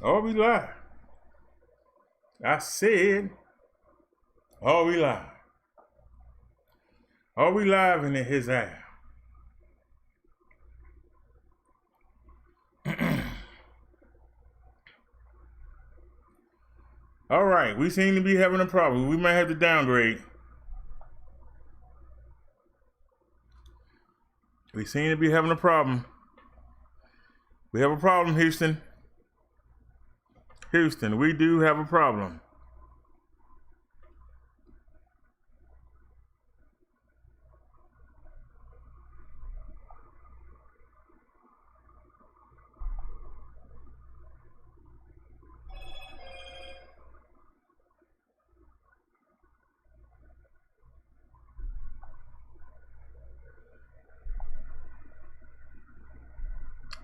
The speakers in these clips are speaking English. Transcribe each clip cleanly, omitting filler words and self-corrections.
Oh, we live. I said, oh, we live. Oh, we live in his ass. All right, we seem to be having a problem. We might have to downgrade. We seem to be having a problem. We have a problem, Houston. Houston, we do have a problem.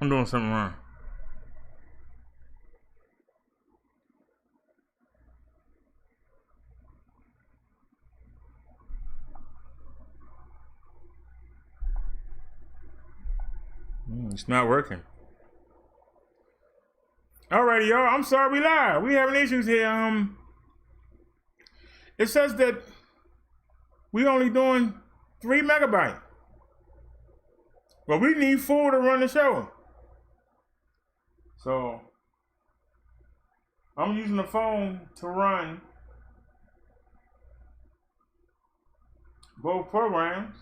I'm doing something wrong. It's not working. Alrighty, y'all. I'm sorry we lied. We having issues here. It says that we only doing 3 megabytes. But we need 4 to run the show. So I'm using the phone to run both programs.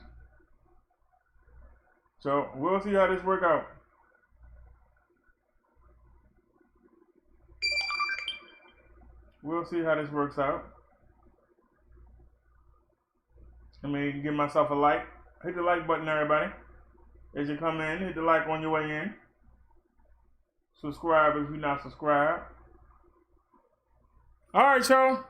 So we'll see how this works out. We'll see how this works out. Let me give myself a like. Hit the like button, everybody. As you come in, hit the like on your way in. Subscribe if you're not subscribed. All right, y'all.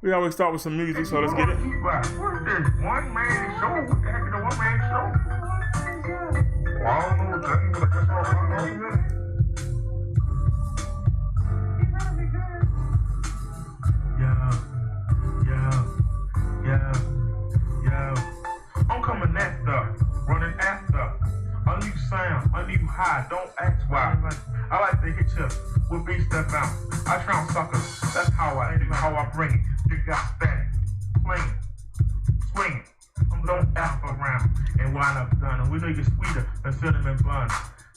We always start with some music, so let's get it. What is this? One man show? What the heck is a one man show? Well, I don't know what that is, but that's what I'm doing. I'm coming after, running after. A new sound, a new high, don't ask why. I like to hit you with beat step out. I trounce suckers, that's how I do, how I bring it. You got static, playing, swinging. Don't F around and wind up done. And we know you're sweeter than cinnamon bun.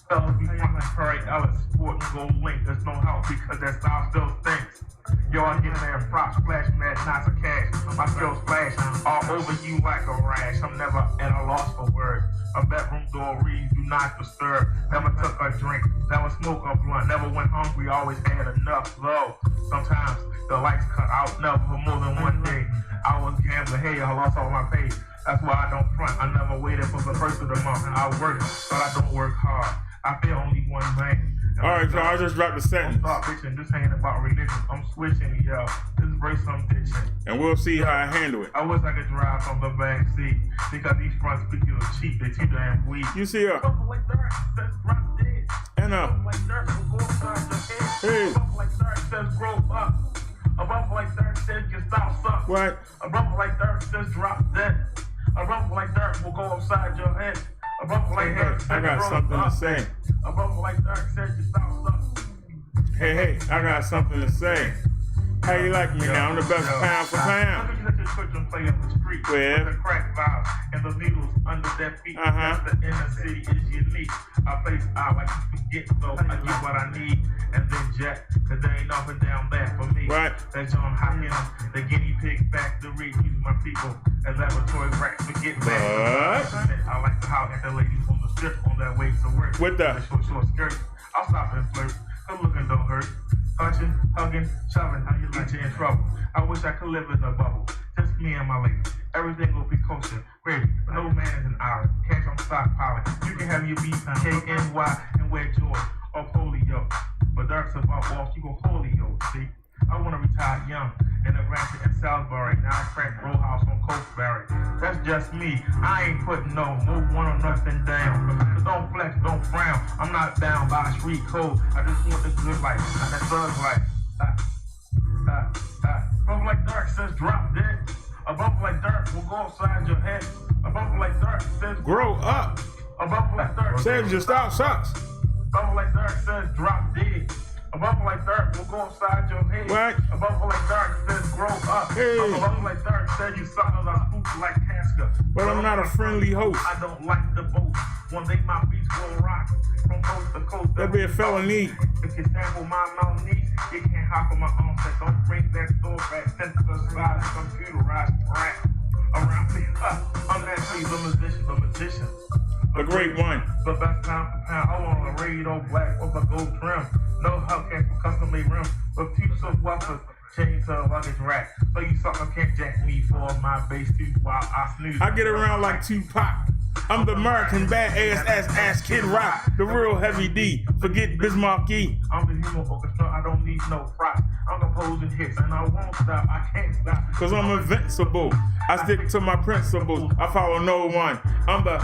Fellas be fun like Perry Ellis, sport and gold link. There's no help because that style still stinks. Yo, I get there and props, flash mad, knots of cash. My skills flash all over you like a rash. I'm never at a loss for words. A bedroom door reads, do not disturb. Never took a drink, never smoked a blunt. Never went hungry, always had enough. Though sometimes the lights cut out, never for more than one day. I was gambling, hey, I lost all my pay. That's why I don't front. I never waited for the first of the month. I work, but I don't work hard. I feel only one man. All right, y'all. I just dropped the sentence. Stop bitching. This ain't about religion. I'm switching, yo. This break some ditching. And we'll see how I handle it. I wish I could drive from the back seat because these front speakers are cheap. They cheaper and weak. You see her. And up. Hey. A bump like dirt says your style sucks. What? A bump like dirt says drop dead. A bump like dirt will go upside your head. A bump like dirt says I got something to say. A bump like dirt says your style sucks. Hey, I got something to say. How you like me now? I'm the best pound for pound. Let your children play up the street with the crack vibe and the needles under their feet. That's the inner city is unique. I place I like to forget, so I get what I need and then jet. Cause there ain't nothing down there for me. Right. That's John Hopkins, the guinea pig factory. Use my people as laboratory rats to get back. I like how the ladies on the strip on their way to work. With the short skirts. I'll stop and flirt. Good looking don't hurt. Touching, hugging, shoving, how you like you in trouble. I wish I could live in a bubble. Just me and my lady. Everything will be kosher. Ready. No man is an hour. Cash on stockpiling. You can have your beef, KNY, and wear George or polio. But Dirk's about walk, you go polio, see? I want to retire young in a ranch in Salisbury. Now I crack row house on Coastbury. That's just me. I ain't putting no one or nothing down. So don't flex, don't frown. I'm not bound by a street code. I just want the good life, not that thug life. Bump like Dirk says drop dead. A bump like Dirk will go upside your head. A bump like Dirk says grow up. A bump like Dirk says your style sucks. Bubble like Derrick says drop dead. A bubble like Derrick will go inside your head. What? A bubble like Derrick says grow up. Hey. A bubble like Derrick says you suck on a food like Casca. But I'm not a friendly host. I don't like the boat. One day my beats will rock from coast to coast. That'd be a felony. If you sample my mouth knees, you can't hop on my arm set. Don't bring that store back. Send to the side, computerized rap. Around me, I'm actually the magician. A great one. The best pound for pound. I want a radio black with a gold trim. No Hellcat for custom made rim. With two silk weapons. Chain to a luggage rack. So you sucker can't jack me for my bass tooth while I snooze. I get around like Tupac. I'm the American badass Kid Rock, the real heavy D. Forget Bismarck E. I'm the human orchestra. I don't need no prop. I'm composing hits and I won't stop. I can't stop. Cause I'm invincible. I stick to my principles. I follow no one. I'm the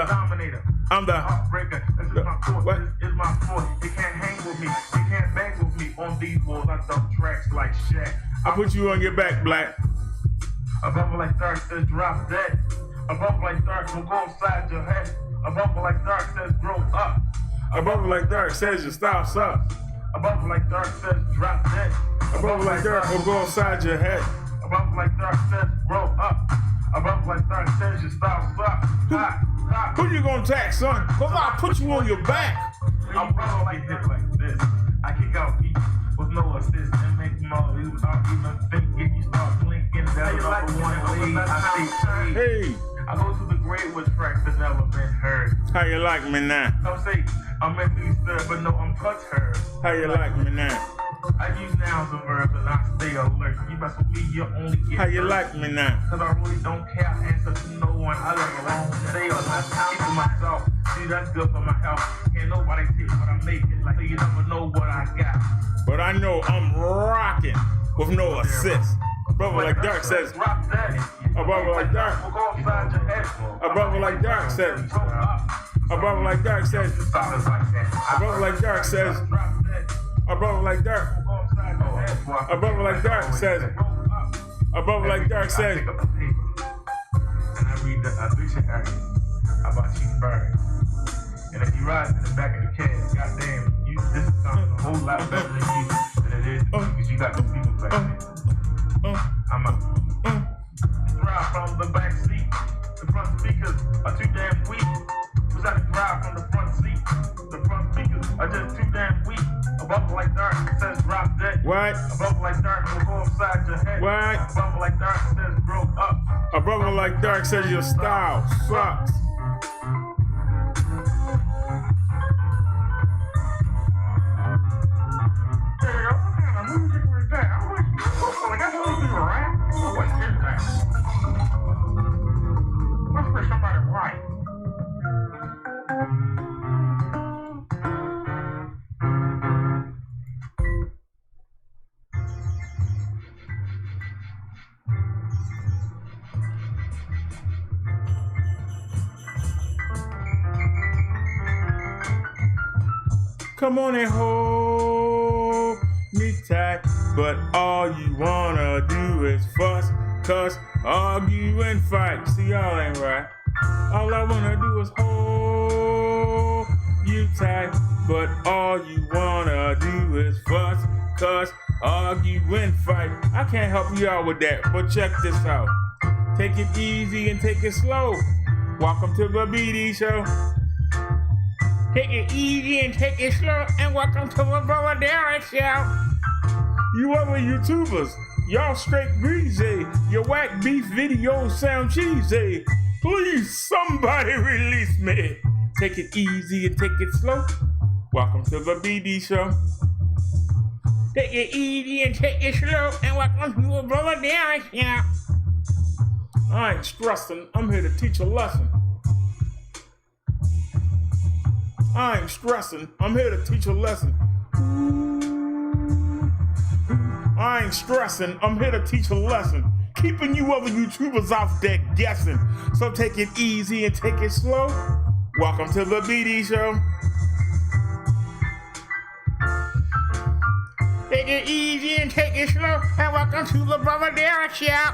dominator. I'm the heartbreaker. This is my force. What? This is my force. You can't hang with me. You can't bang with me on these walls. I dump tracks like Shaq. I put you on your back, Black. A bubble like Dark says drop dead. A bubble like Dark will go inside your head. A bubble like Dark says grow up. A bubble like Dark says your style sucks. A bubble like Dark says drop dead. A bubble like Dark will go inside your head. A bubble like Dark says grow up. A bubble like Dark says your style sucks. Who you gonna tax, son? Cause I'll put you on your back. I'm proud like hit like this. I kick out beats with no assist and make them all you without even thinking. You start blinking down number one way. I say, Hey, I go to the grave with tracks that never been heard. how you like me now? Don't say I'm mentally stirred, but no, I'm touch her. How you like me now? I use nouns and verbs and I stay alert. You mess with me, you only get How you hurt. like me now? Cause I really don't care, answer to no one. I let alone stay alone, keep to myself. See, that's good for my health. Can't nobody take what I make it like, so you never know what I got. But I know I'm rocking with no assist. Brother like Dark says, Drop that. a brother like Dark. We'll go inside your head. A brother like Dark says, a brother like Dark says, a brother like Dark says, a brother like Dark, a brother like Dark says, a brother like Dark says. And I read the obituary about you first. And if you rise in the back of the cab, goddamn, this is something a whole lot better than you than it is because you got two people back there. I'm out. Drive from the back seat. The front speakers are too damn weak. Who's got to drive from the front seat? The front speakers are just too damn weak. A bubble like Dark says drop dead. What? A bubble like Dark will go upside your head. What? A bubble like Dark says grow up. A brother like Dark says your style sucks. Come on and hold me tight, but all you wanna do is fuss, cuss, argue and fight. See, y'all ain't right. All I wanna do is hold you tight, but all you wanna do is fuss, cuss, argue and fight. I can't help you out with that, but check this out. Take it easy and take it slow. Welcome to the BD show. Take it easy and take it slow, and welcome to the Brother Derrick show. You other YouTubers, y'all straight greasy. Your whack beef videos sound cheesy. Please, somebody release me. Take it easy and take it slow. Welcome to the BD show. Take it easy and take it slow, and welcome to the Brother Derrick show. I ain't stressing. I'm here to teach a lesson. I ain't stressing. I'm here to teach a lesson. I ain't stressing. I'm here to teach a lesson. Keeping you other YouTubers out there guessing. So take it easy and take it slow. Welcome to the BD show. Take it easy and take it slow. And welcome to the Brother Derrick show.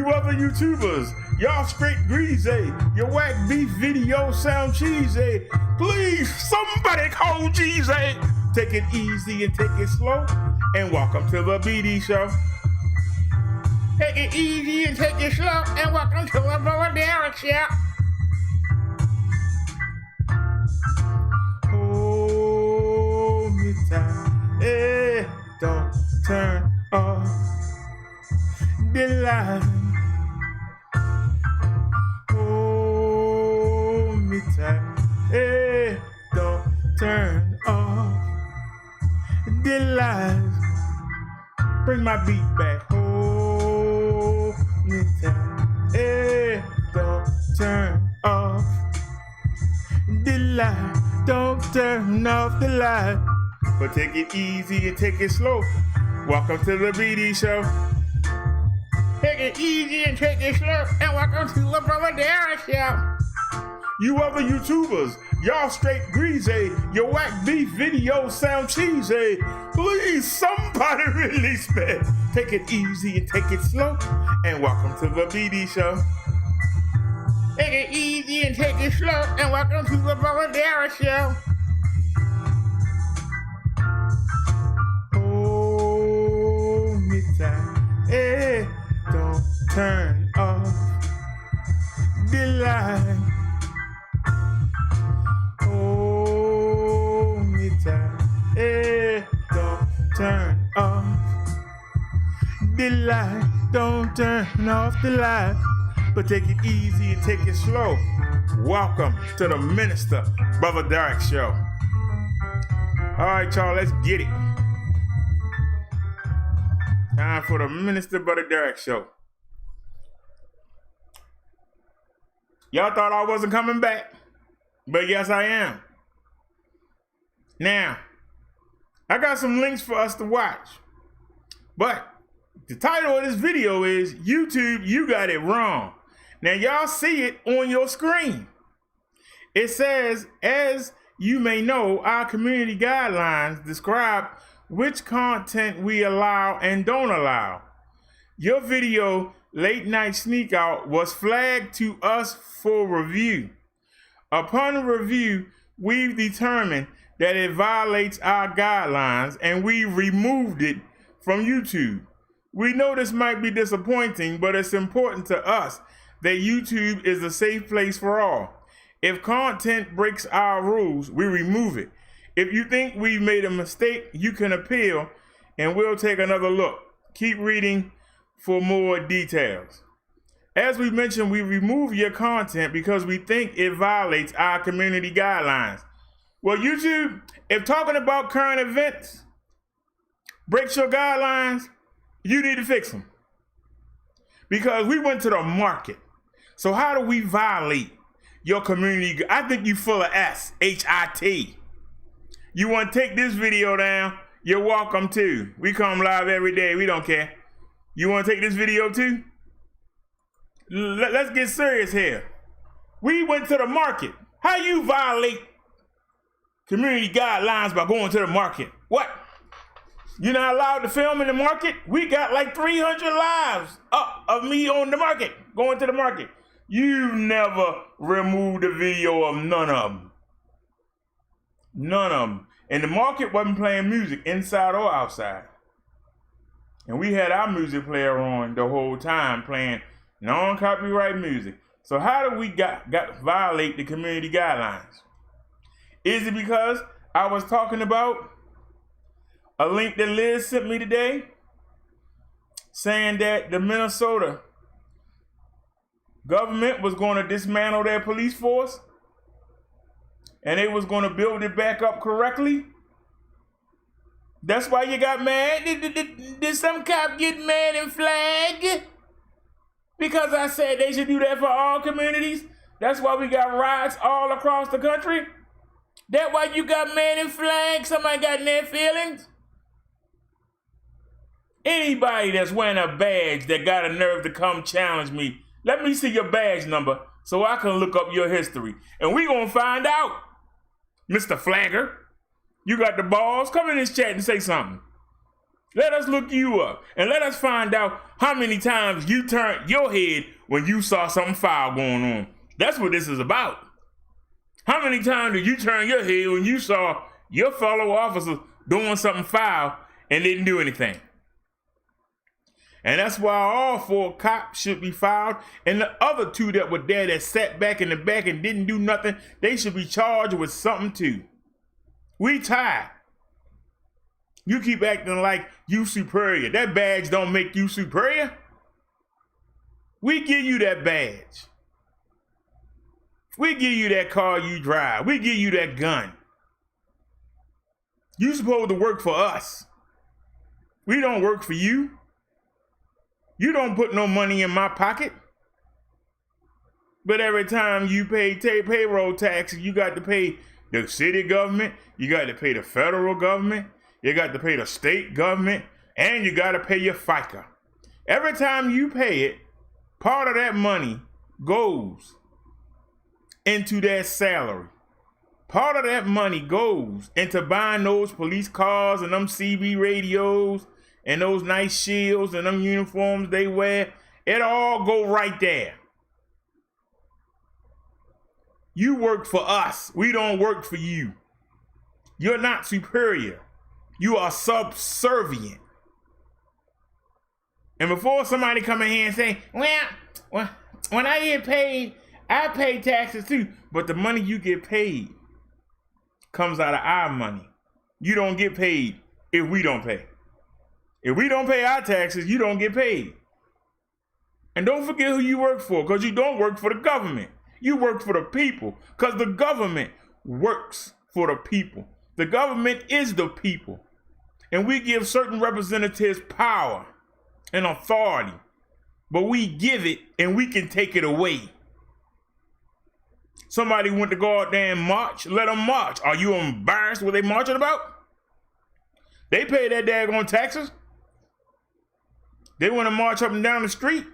You other YouTubers, y'all straight greasy. Your whack beef video sound cheesy. Please, somebody call Jeezy. Take it easy and take it slow. And welcome to the BD Show. Take it easy and take it slow. And welcome to the Brother Derrick Show. Hold me tight. Hey, don't turn off the light. Hold me tight. Hey, don't turn off the light. Bring my beat back. Hold me tight. Hey, don't turn off the light. Don't turn off the light. But take it easy and take it slow. Welcome to the BD Show. Take it easy and take it slow. And welcome to the Brother Derrick Show. You other YouTubers, y'all straight greasy. Your whack beef videos sound cheesy. Please, somebody release me. Take it easy and take it slow. And welcome to the BD Show. Take it easy and take it slow. And welcome to the Brother Derrick Show. Hold me tight. Hey, don't turn off the light. Hold me tight. Hey, don't turn off the light. Don't turn off the light. But take it easy and take it slow. Welcome to the Minister Brother Derrick Show. All right, y'all, let's get it. Time for the Minister Brother Derrick Show. Y'all thought I wasn't coming back, but yes, I am. Now, I got some links for us to watch, but the title of this video is YouTube, You Got It Wrong. Now, y'all see it on your screen. It says, as you may know, our community guidelines describe which content we allow and don't allow. Your video, Late Night Sneak Out, was flagged to us for review. Upon review, we've determined that it violates our guidelines and we removed it from YouTube. We know this might be disappointing, but it's important to us that YouTube is a safe place for all. If content breaks our rules, we remove it. If you think we've made a mistake, you can appeal and we'll take another look. Keep reading for more details. As we mentioned, we remove your content because we think it violates our community guidelines. Well, YouTube, if talking about current events breaks your guidelines, you need to fix them. Because we went to the market. So how do we violate your community? I think you full of S, H-I-T. You want to take this video down? You're welcome to. We come live every day. We don't care. You want to take this video too? Let's get serious here. We went to the market. How you violate community guidelines by going to the market? What? You're not allowed to film in the market? We got like 300 lives up of me on the market, going to the market. You never removed a video of none of them. None of them. And the market wasn't playing music inside or outside. And we had our music player on the whole time playing non-copyright music. So how do we got violate the community guidelines? Is it because I was talking about a link that Liz sent me today saying that the Minnesota government was going to dismantle their police force and they was going to build it back up correctly? That's why you got mad? Did some cop get mad and flag? Because I said they should do that for all communities? That's why we got riots all across the country? That why you got mad and flag? Somebody got in their feelings? Anybody that's wearing a badge that got a nerve to come challenge me, let me see your badge number so I can look up your history. And we gonna find out. Mr. Flagger, you got the balls? Come in this chat and say something. Let us look you up and let us find out how many times you turned your head when you saw something foul going on. That's what this is about. How many times did you turn your head when you saw your fellow officers doing something foul and didn't do anything? And that's why all 4 cops should be filed, and the other 2 that were there that sat back in the back and didn't do nothing, they should be charged with something too. We tired. You keep acting like you superior. That badge don't make you superior. We give you that badge. We give you that car you drive. We give you that gun. You supposed to work for us. We don't work for you. You don't put no money in my pocket. But every time you pay payroll taxes, you got to pay the city government, you got to pay the federal government, you got to pay the state government, and you got to pay your FICA. Every time you pay it, part of that money goes into that salary. Part of that money goes into buying those police cars and them CB radios and those nice shields and them uniforms they wear. It all go right there. You work for us. We don't work for you. You're not superior. You are subservient. And before somebody come in here and say, well, when I get paid, I pay taxes too. But the money you get paid comes out of our money. You don't get paid if we don't pay. If we don't pay our taxes, you don't get paid. And don't forget who you work for, because you don't work for the government. You work for the people, because the government works for the people. The government is the people. And we give certain representatives power and authority, but we give it and we can take it away. Somebody went to go out there and march, let them march. Are you embarrassed what they marching about? They pay that daggone taxes. They want to march up and down the street.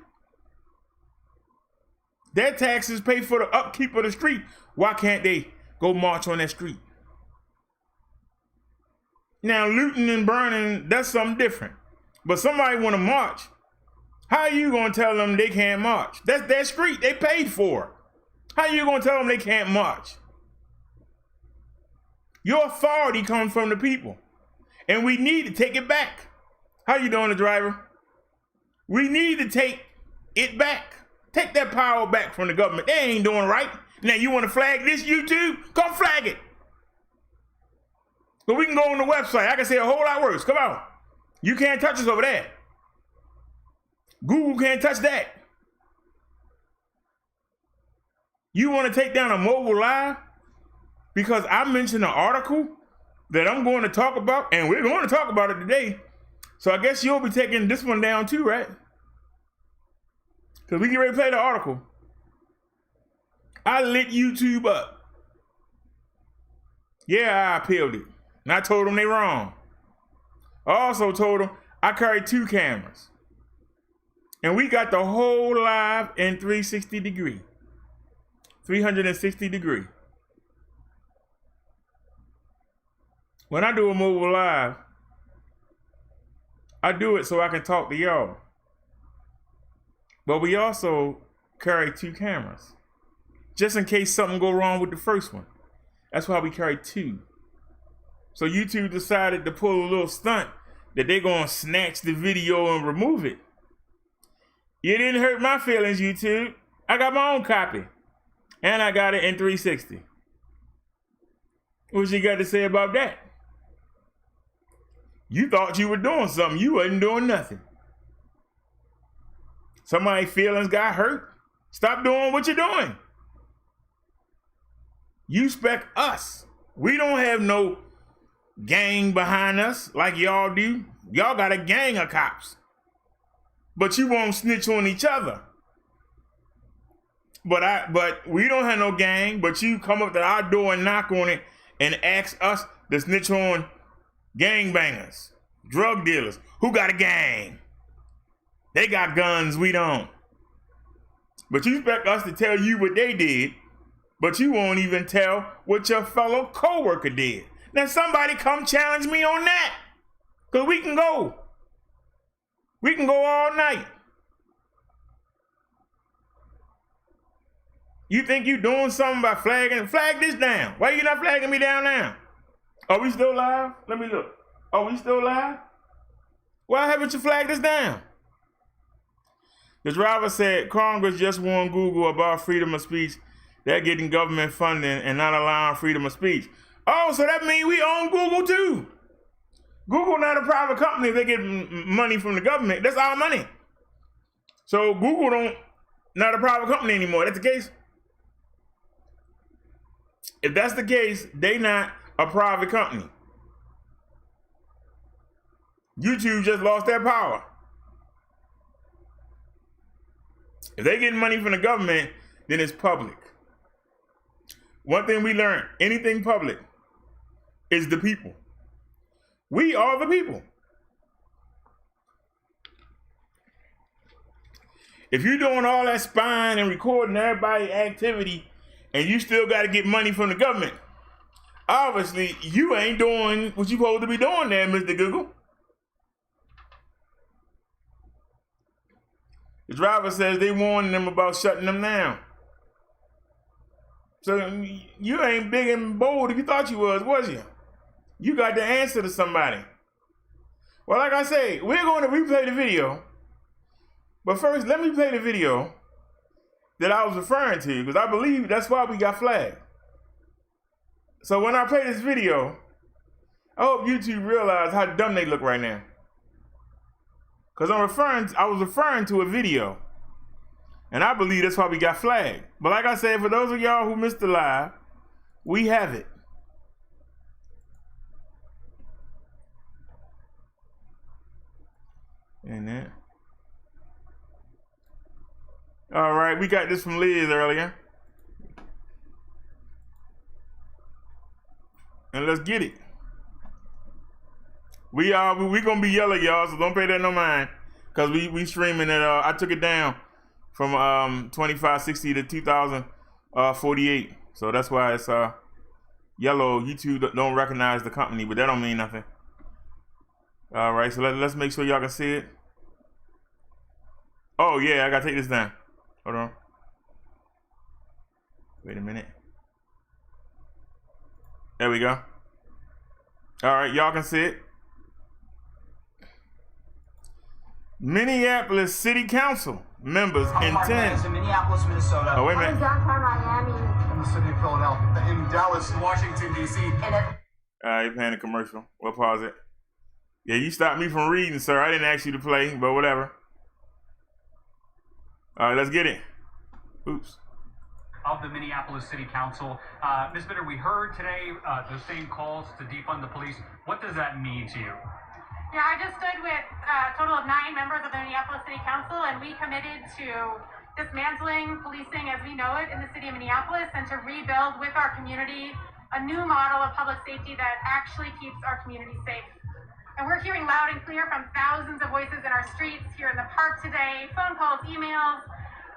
Their taxes pay for the upkeep of the street. Why can't they go march on that street? Now, looting and burning, that's something different. But somebody want to march. How are you going to tell them they can't march? That's their street. They paid for it. How are you going to tell them they can't march? Your authority comes from the people. And we need to take it back. How you doing, the driver? We need to take it back. Take that power back from the government. They ain't doing right. Now you want to flag this YouTube? Come flag it. But we can go on the website. I can say a whole lot worse. Come on. You can't touch us over there. Google can't touch that. You want to take down a mobile live because I mentioned an article that I'm going to talk about, and we're going to talk about it today. So I guess you'll be taking this one down too, right? Because we get ready to play the article. I lit YouTube up. Yeah, I appealed it. And I told them they wrong. I also told them I carry 2 cameras. And we got the whole live in 360 degree. 360 degree. When I do a mobile live, I do it so I can talk to y'all. But we also carry 2 cameras. Just in case something go wrong with the first one. That's why we carry 2. So YouTube decided to pull a little stunt that they're going to snatch the video and remove it. You didn't hurt my feelings, YouTube. I got my own copy. And I got it in 360. What you got to say about that? You thought you were doing something. You wasn't doing nothing. Somebody's feelings got hurt. Stop doing what you're doing. You spec us. We don't have no gang behind us like y'all do. Y'all got a gang of cops. But you won't snitch on each other. But we don't have no gang, but you come up to our door and knock on it and ask us to snitch on gangbangers, drug dealers. Who got a gang? They got guns, we don't. But you expect us to tell you what they did, but you won't even tell what your fellow coworker did. Now somebody come challenge me on that, because we can go We can go all night. You think you doing something by flagging? Flag this down. Why you not flagging me down now? Are we still live? Let me look. Are we still live? Why haven't you flagged this down? The driver said Congress just warned Google about freedom of speech. They're getting government funding and not allowing freedom of speech. Oh, so that means we own Google too. Google not a private company. They get money from the government. That's our money. So Google not a private company anymore. That's the case. If that's the case, they not a private company. YouTube just lost their power. If they getting money from the government, then it's public. One thing we learned, anything public is the people. We are the people. If you're doing all that spying and recording everybody's activity and you still got to get money from the government, obviously you ain't doing what you're supposed to be doing there, Mr. Google. The driver says they warned them about shutting them down. So you ain't big and bold if you thought you was you? You got the answer to somebody. Well, like I say, we're going to replay the video. But first, let me play the video that I was referring to, because I believe that's why we got flagged. So when I play this video, I hope YouTube realize how dumb they look right now. Because I was referring to a video. And I believe that's why we got flagged. But like I said, for those of y'all who missed the live, we have it. And that. All right, we got this from Liz earlier. And let's get it. We gonna be yellow, y'all, so don't pay that no mind. Cause we streaming it. I took it down from 2560 to 2048. So that's why it's yellow. YouTube don't recognize the company, but that don't mean nothing. All right, so let's make sure y'all can see it. Oh yeah, I gotta take this down. Hold on. Wait a minute. There we go. All right, y'all can see it. Minneapolis City Council members intend. In Minneapolis, Minnesota. Oh, wait a minute. Downtown Miami. In the city of Philadelphia. In Dallas, Washington, D.C. You're playing a commercial. We'll pause it. Yeah, you stopped me from reading, sir. I didn't ask you to play, but whatever. All right, let's get it. Oops. Of the Minneapolis City Council. Ms. Bitter, we heard today those same calls to defund the police. What does that mean to you? Yeah, I just stood with a total of 9 members of the Minneapolis City Council, and we committed to dismantling policing as we know it in the city of Minneapolis and to rebuild with our community a new model of public safety that actually keeps our community safe. And we're hearing loud and clear from thousands of voices in our streets, here in the park today, phone calls, emails,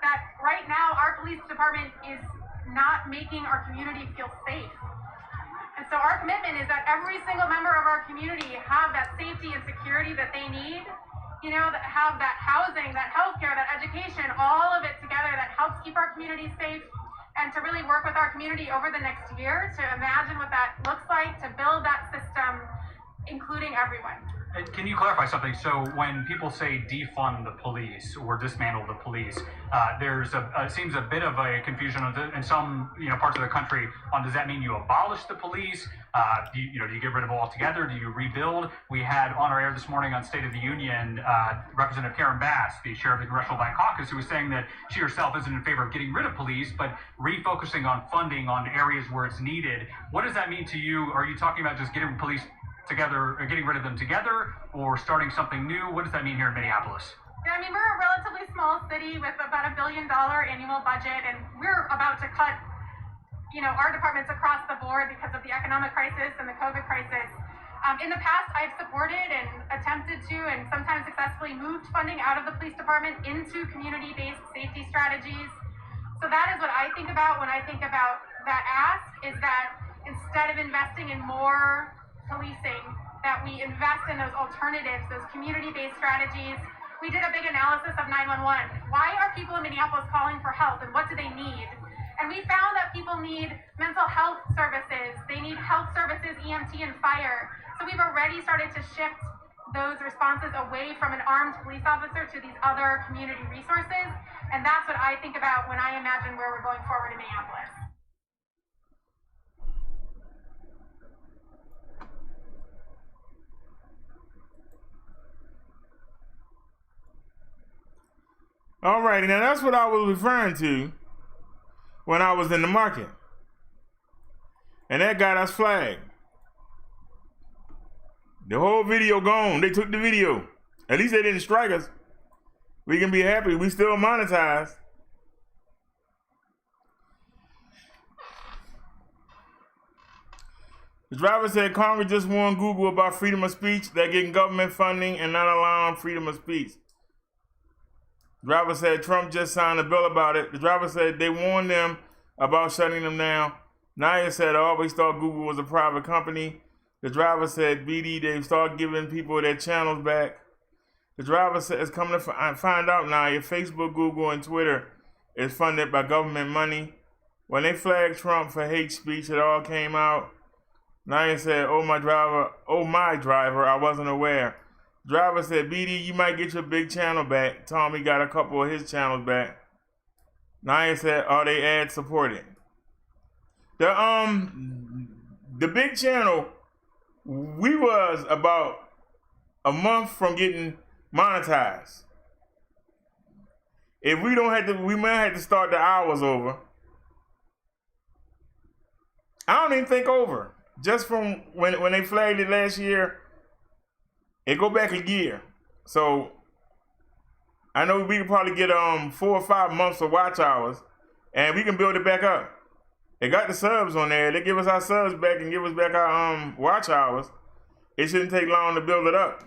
that right now our police department is not making our community feel safe. And so our commitment is that every single member of our community have that safety and security that they need, that have that housing, that healthcare, that education, all of it together that helps keep our community safe, and to really work with our community over the next year to imagine what that looks like, to build that system, including everyone. Can you clarify something? So when people say defund the police or dismantle the police, there's seems a bit of a confusion in some parts of the country on, does that mean you abolish the police? Do you get rid of it altogether? Do you rebuild? We had on our air this morning on State of the Union Representative Karen Bass, the chair of the Congressional Black Caucus, who was saying that she herself isn't in favor of getting rid of police, but refocusing on funding on areas where it's needed. What does that mean to you? Are you talking about just getting police together, or getting rid of them together, or starting something new? What does that mean here in Minneapolis? Yeah, I mean, we're a relatively small city with about $1 billion annual budget, and we're about to cut, our departments across the board because of the economic crisis and the COVID crisis. In the past, I've supported and attempted to, and sometimes successfully moved funding out of the police department into community-based safety strategies. So that is what I think about when I think about that ask, is that instead of investing in more policing, that we invest in those alternatives, those community-based strategies, we did a big analysis of 911. Why are people in Minneapolis calling for help, and what do they need? And we found that people need mental health services. They need health services, EMT, and fire. So we've already started to shift those responses away from an armed police officer to these other community resources. And that's what I think about when I imagine where we're going forward in Minneapolis. All right, now that's what I was referring to when I was in the market. And that got us flagged. The whole video gone. They took the video. At least they didn't strike us. We can be happy. We still monetized. The driver said Congress just warned Google about freedom of speech. They're getting government funding and not allowing freedom of speech. The driver said Trump just signed a bill about it. The driver said they warned them about shutting them down. Naya said I always thought Google was a private company. The driver said BD, they've started giving people their channels back. The driver said it's coming to find out now if Facebook, Google, and Twitter is funded by government money. When they flagged Trump for hate speech, it all came out. Naya said, oh my driver, I wasn't aware. Driver said, BD, you might get your big channel back. Tommy got a couple of his channels back. Naya said, are they ad supported? The big channel, we was about a month from getting monetized. If we don't have to, we might have to start the hours over. I don't even think over. Just from when they flagged it last year, it go back a year. So I know we can probably get 4 or 5 months of watch hours, and we can build it back up. They got the subs on there. They give us our subs back and give us back our watch hours. It shouldn't take long to build it up.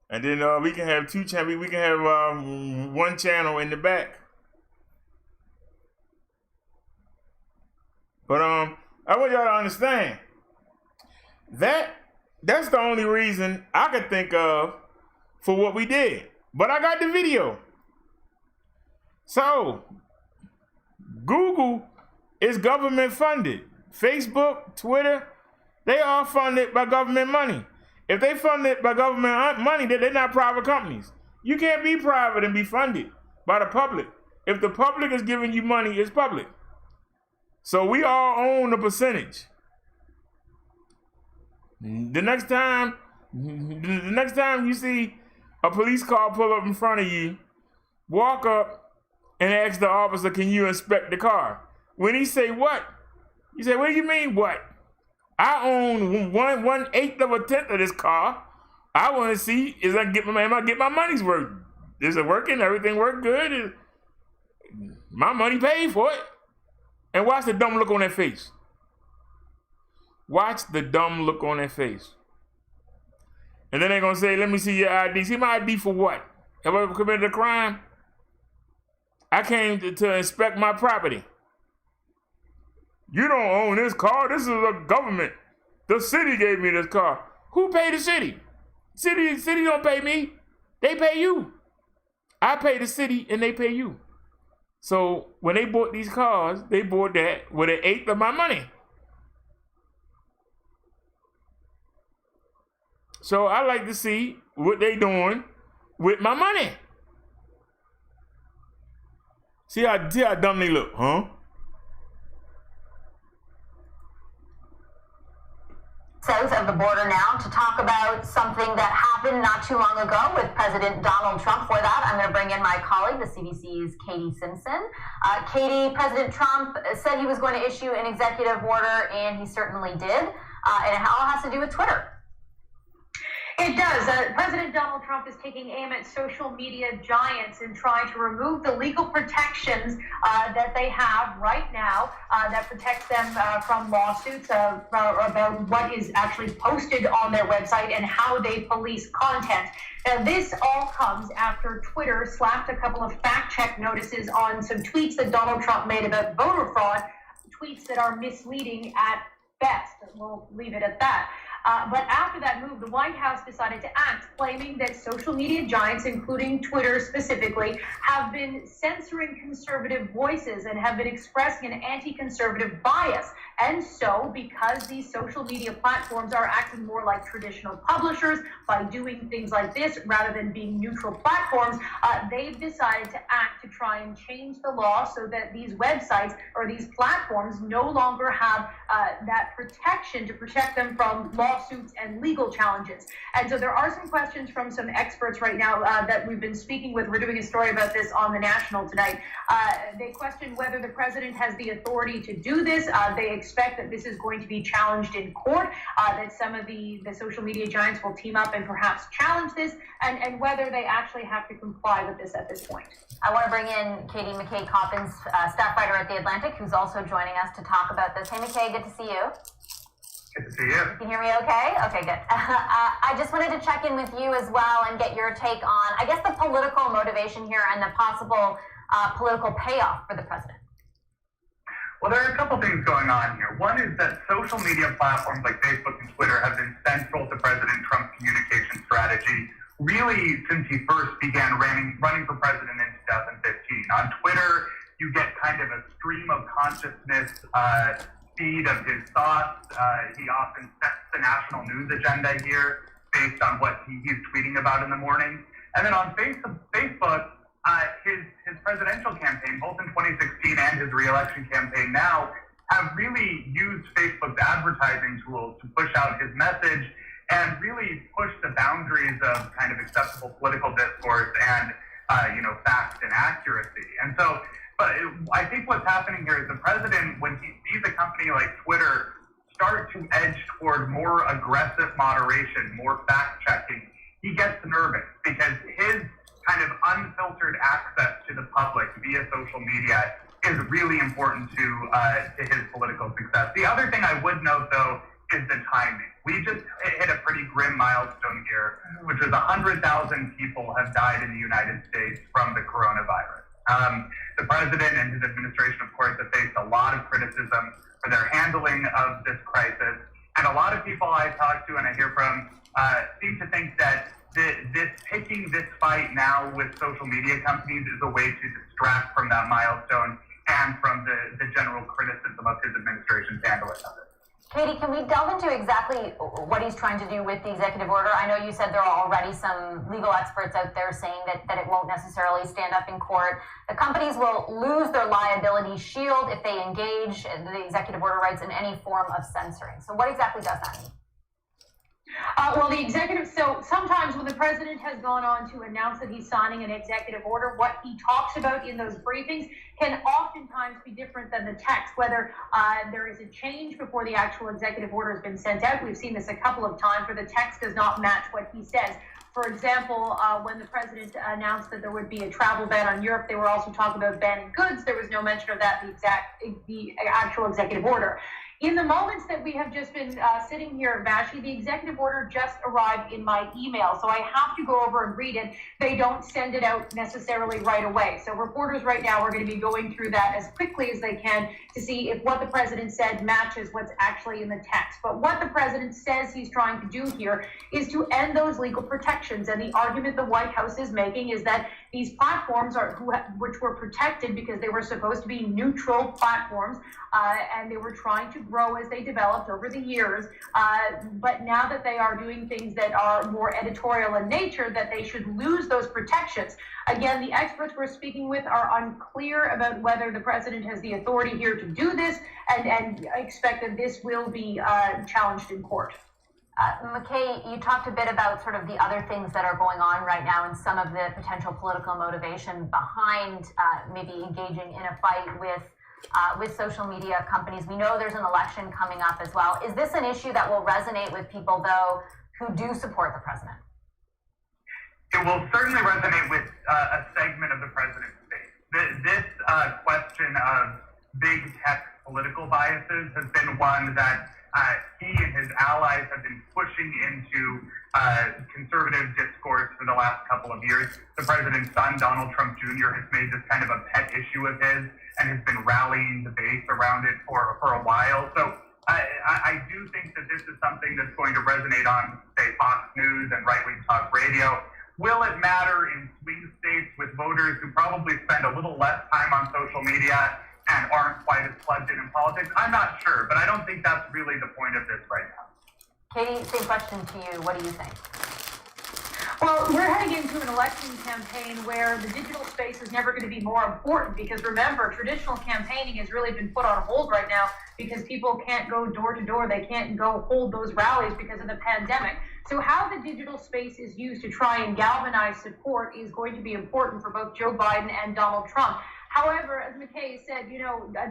And then we can have 2 channels. We can have 1 channel in the back. But I want y'all to understand that's the only reason I could think of for what we did. But I got the video. So Google is government funded. Facebook, Twitter, they are funded by government money. If they funded by government money, they're not private companies. You can't be private and be funded by the public. If the public is giving you money, it's public. So we all own a percentage. The next time you see a police car pull up in front of you, walk up and ask the officer, can you inspect the car? When he say what? You say, what do you mean what? I own 1/8 of a tenth of this car. I want to see, am I get my money's worth? Is it working? Everything work good? My money paid for it. And watch the dumb look on their face. Watch the dumb look on their face. And then they're going to say, let me see your ID. See my ID for what? Have I ever committed a crime? I came to inspect my property. You don't own this car. This is a government. The city gave me this car. Who paid the city? City don't pay me. They pay you. I pay the city and they pay you. So when they bought these cars, they bought that with 1/8 of my money. So I like to see what they doing with my money. See how dumb they look, huh? South of the border now to talk about something that happened not too long ago with President Donald Trump. For that, I'm going to bring in my colleague, the CBC's Katie Simpson. Katie, President Trump said he was going to issue an executive order, and he certainly did. And it all has to do with Twitter. It does. President Donald Trump is taking aim at social media giants and trying to remove the legal protections that they have right now that protects them from lawsuits about what is actually posted on their website and how they police content. Now, this all comes after Twitter slapped a couple of fact-check notices on some tweets that Donald Trump made about voter fraud, tweets that are misleading at best. We'll leave it at that. But after that move, the White House decided to act, claiming that social media giants, including Twitter specifically, have been censoring conservative voices and have been expressing an anti-conservative bias. And so, because these social media platforms are acting more like traditional publishers by doing things like this rather than being neutral platforms, they've decided to act to try and change the law so that these websites or these platforms no longer have that protection to protect them from lawsuits and legal challenges. And so there are some questions from some experts right now that we've been speaking with. We're doing a story about this on the National tonight. They question whether the president has the authority to do this. They expect that this is going to be challenged in court, that some of the social media giants will team up and perhaps challenge this, and whether they actually have to comply with this at this point. I want to bring in Katie McKay-Coppins, staff writer at The Atlantic, who's also joining us to talk about this. Hey, McKay, good to see you. Good to see you. You can hear me okay? Okay, good. I just wanted to check in with you as well and get your take on, I guess, the political motivation here and the possible political payoff for the president. Well, there are a couple things going on here. One is that social media platforms like Facebook and Twitter have been central to President Trump's communication strategy really since he first began running for president in 2015. On Twitter, you get kind of a stream of consciousness feed of his thoughts. He often sets the national news agenda here based on what he's tweeting about in the morning. And then on Facebook, his presidential campaign, both in 2016 and his re-election campaign now, have really used Facebook's advertising tools to push out his message and really push the boundaries of kind of acceptable political discourse and, facts and accuracy. And so, but I think what's happening here is the president, when he sees a company like Twitter start to edge toward more aggressive moderation, more fact-checking, he gets nervous because his kind of unfiltered access to the public via social media is really important to his political success. The other thing I would note, though, is the timing. We just hit a pretty grim milestone here, which is 100,000 people have died in the United States from the coronavirus. The president and his administration, of course, have faced a lot of criticism for their handling of this crisis. And a lot of people I talk to and I hear from seem to think that picking this fight now with social media companies is a way to distract from that milestone and from the general criticism of his administration's handling of it. Katie, can we delve into exactly what he's trying to do with the executive order? I know you said there are already some legal experts out there saying that it won't necessarily stand up in court. The companies will lose their liability shield if they engage the executive order rights in any form of censoring. So what exactly does that mean? Well, the executive, so sometimes when the president has gone on to announce that he's signing an executive order, what he talks about in those briefings can oftentimes be different than the text, whether there is a change before the actual executive order has been sent out. We've seen this a couple of times where the text does not match what he says. For example, when the president announced that there would be a travel ban on Europe, they were also talking about banning goods. There was no mention of that, the actual executive order. In the moments that we have just been sitting here, Vashi, the executive order just arrived in my email, so I have to go over and read it. They don't send it out necessarily right away. So reporters right now are going to be going through that as quickly as they can to see if what the president said matches what's actually in the text. But what the president says he's trying to do here is to end those legal protections. And the argument the White House is making is that these platforms which were protected because they were supposed to be neutral platforms, and they were trying to grow as they developed over the years. But now that they are doing things that are more editorial in nature, that they should lose those protections. Again, the experts we're speaking with are unclear about whether the president has the authority here to do this, and expect that this will be challenged in court. McKay, you talked a bit about sort of the other things that are going on right now and some of the potential political motivation behind maybe engaging in a fight with social media companies. We know there's an election coming up as well. Is this an issue that will resonate with people, though, who do support the president? It will certainly resonate with a segment of the president's base. This question of big tech political biases has been one that he and his allies have been pushing into conservative discourse for the last couple of years. The president's son, Donald Trump Jr., has made this kind of a pet issue of his and has been rallying the base around it for a while. So I do think that this is something that's going to resonate on, say, Fox News and right-wing talk radio. Will it matter in swing states with voters who probably spend a little less time on social media and aren't quite as plugged in politics? I'm not sure, but I don't think that's really the point of this right now. Katie, same question to you. What do you think? Well, we're heading into an election campaign where the digital space is never going to be more important because remember, traditional campaigning has really been put on hold right now because people can't go door to door. They can't go hold those rallies because of the pandemic. So how the digital space is used to try and galvanize support is going to be important for both Joe Biden and Donald Trump. However, as McKay said,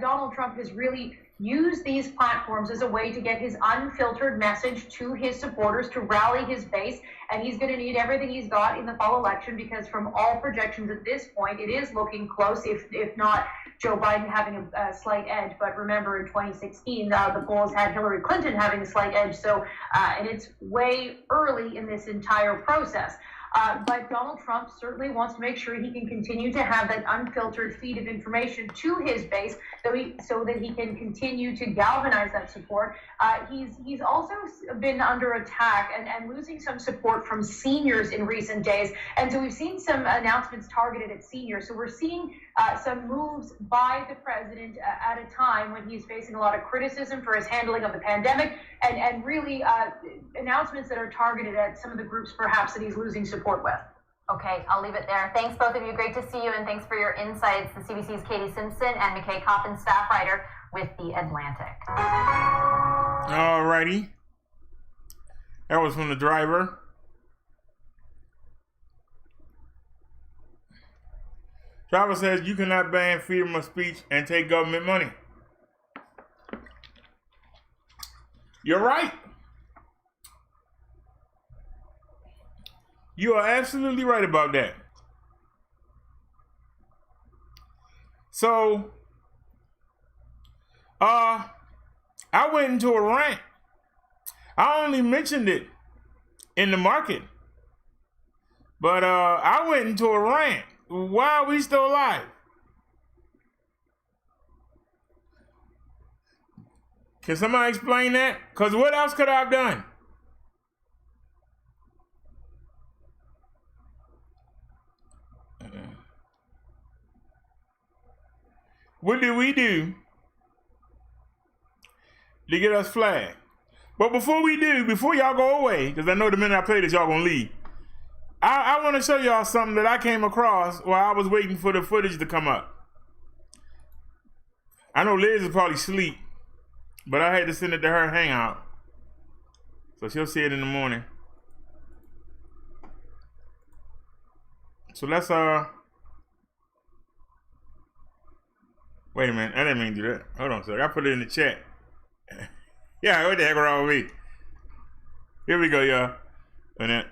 Donald Trump has really used these platforms as a way to get his unfiltered message to his supporters, to rally his base, and he's going to need everything he's got in the fall election because from all projections at this point, it is looking close, if not Joe Biden having a slight edge. But remember, in 2016, the polls had Hillary Clinton having a slight edge, and it's way early in this entire process. But Donald Trump certainly wants to make sure he can continue to have that unfiltered feed of information to his base so that he can continue to galvanize that support. He's also been under attack and losing some support from seniors in recent days. And so we've seen some announcements targeted at seniors. So we're seeing some moves by the president at a time when he's facing a lot of criticism for his handling of the pandemic and really announcements that are targeted at some of the groups perhaps that he's losing support with. Okay, I'll leave it there. Thanks, both of you. Great to see you, and thanks for your insights. The CBC's Katie Simpson and McKay Coppin, staff writer with The Atlantic. All righty. That was from the driver. Driver says you cannot ban freedom of speech and take government money. You're right. You are absolutely right about that. So, I went into a rant. I only mentioned it in the market. But I went into a rant. Why are we still alive? Can somebody explain that? Because what else could I have done? What did we do to get us flagged? But before y'all go away, because I know the minute I play this, y'all gonna leave. I want to show y'all something that I came across while I was waiting for the footage to come up. I know Liz is probably asleep, but I had to send it to her hangout. So she'll see it in the morning. So let's, wait a minute, I didn't mean to do that. Hold on a second, I put it in the chat. Yeah, what the heck wrong with me? Here we go, y'all. And then,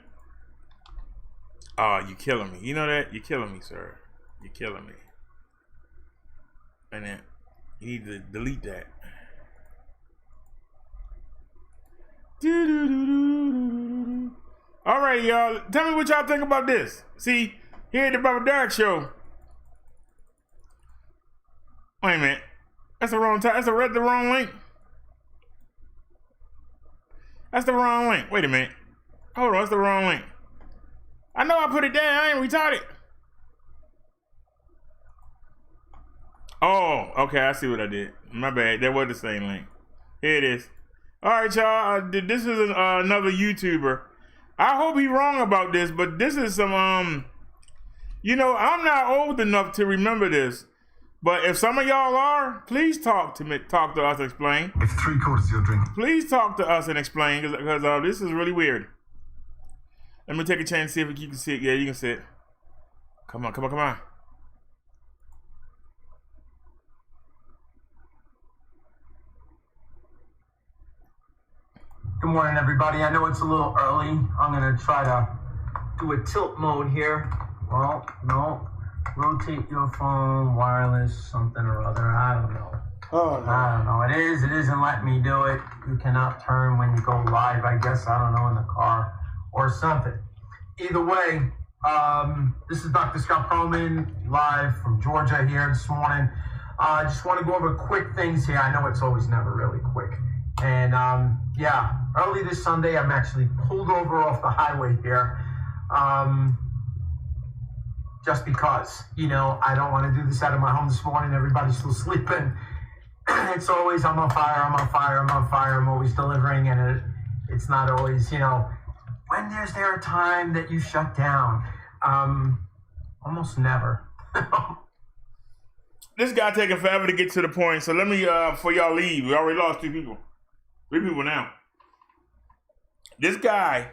oh, you killing me. You know that? You're killing me, sir. You're killing me. And then, you need to delete that. All right, y'all. Tell me what y'all think about this. See, here at the Brother Derrick Show. Wait a minute. That's the wrong time. That's the wrong link. That's the wrong link. Wait a minute. Hold on. That's the wrong link. I know I put it down. I ain't retarded. Oh, okay. I see what I did. My bad. That was the same link. Here it is. All right, y'all. This is another YouTuber. I hope he's wrong about this, but this is some, I'm not old enough to remember this. But if some of y'all are, please talk to us and explain. If 3/4 of your drink. Please talk to us and explain, because this is really weird. Let me take a chance and see if you can see it. Yeah, you can see it. Come on. Good morning, everybody. I know it's a little early. I'm going to try to do a tilt mode here. Well, no. Rotate your phone, wireless, something or other. I don't know. Oh, no. I don't know. It isn't letting me do it. You cannot turn when you go live, I guess. I don't know, in the car or something. Either way, this is Dr. Scott Perlman, live from Georgia here this morning. I just want to go over quick things here. I know it's always never really quick. And yeah, early this Sunday, I'm actually pulled over off the highway here. Just because, you know, I don't want to do this out of my home this morning. Everybody's still sleeping. It's always, I'm on fire, I'm on fire, I'm on fire. I'm always delivering, and it's not always, you know, when is there a time that you shut down? Almost never. This guy taking forever to get to the point, so let me, before y'all leave, we already lost 2 people. 3 people now. This guy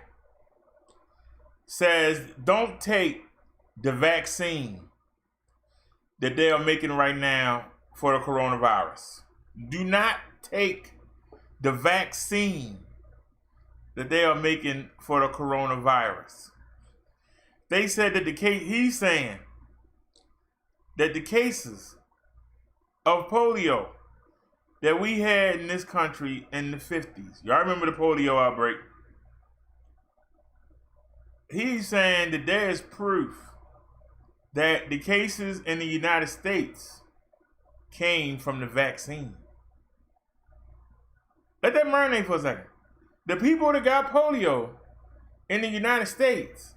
says, don't take the vaccine that they are making right now for the coronavirus. Do not take the vaccine that they are making for the coronavirus. They said that he's saying that the cases of polio that we had in this country in the 50s, y'all remember the polio outbreak? He's saying that there is proof that the cases in the United States came from the vaccine. Let that marinate for a second. The people that got polio in the United States,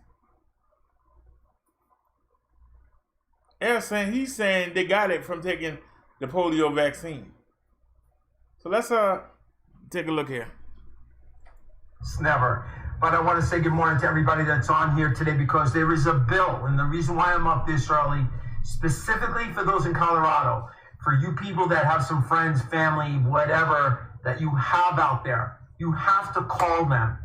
he's saying they got it from taking the polio vaccine. So let's take a look here. It's never. But I want to say good morning to everybody that's on here today, because there is a bill, and the reason why I'm up this early, specifically for those in Colorado, for you people that have some friends, family, whatever that you have out there, you have to call them.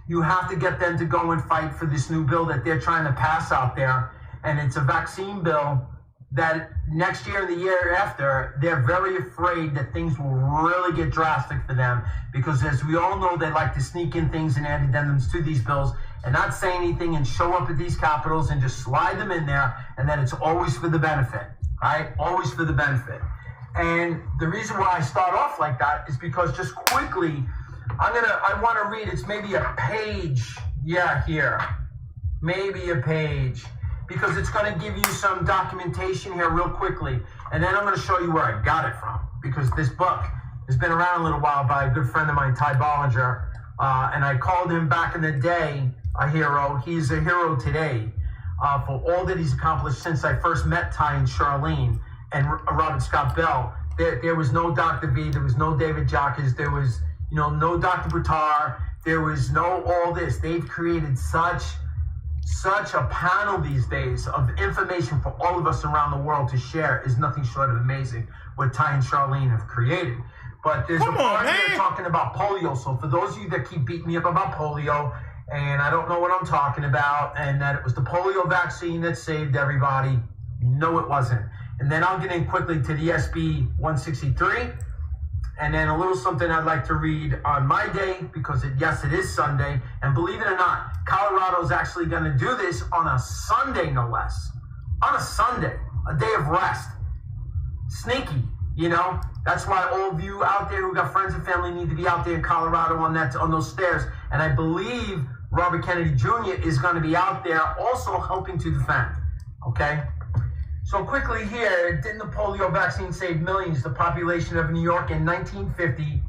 You have to get them to go and fight for this new bill that they're trying to pass out there. And it's a vaccine bill that next year and the year after, they're very afraid that things will really get drastic for them, because as we all know, they like to sneak in things and add addendums to these bills and not say anything and show up at these capitals and just slide them in there, and then it's always for the benefit, right? Always for the benefit. And the reason why I start off like that is because just quickly, I want to read, it's maybe a page, here, maybe a page, because it's going to give you some documentation here real quickly. And then I'm going to show you where I got it from, because this book has been around a little while by a good friend of mine, Ty Bollinger. And I called him back in the day a hero. He's a hero today for all that he's accomplished since I first met Ty and Charlene and Robert Scott Bell. There was no Dr. V, there was no David Jockeys, there was no Dr. Buttar, there was no all this. They've created such a panel these days of information for all of us around the world to share. Is nothing short of amazing what Ty and Charlene have created. But there's a part here talking about polio. So for those of you that keep beating me up about polio, and I don't know what I'm talking about, and that it was the polio vaccine that saved everybody, no, it wasn't. And then I'll get in quickly to the SB 163, and then a little something I'd like to read on my day, because yes, it is Sunday. And believe it or not, Colorado's actually going to do this on a Sunday, no less. On a Sunday, a day of rest. Sneaky, That's why all of you out there who got friends and family need to be out there in Colorado on those stairs. And I believe Robert Kennedy Jr. is going to be out there also helping to defend. Okay? So quickly here, didn't the polio vaccine save millions? The population of New York in 1950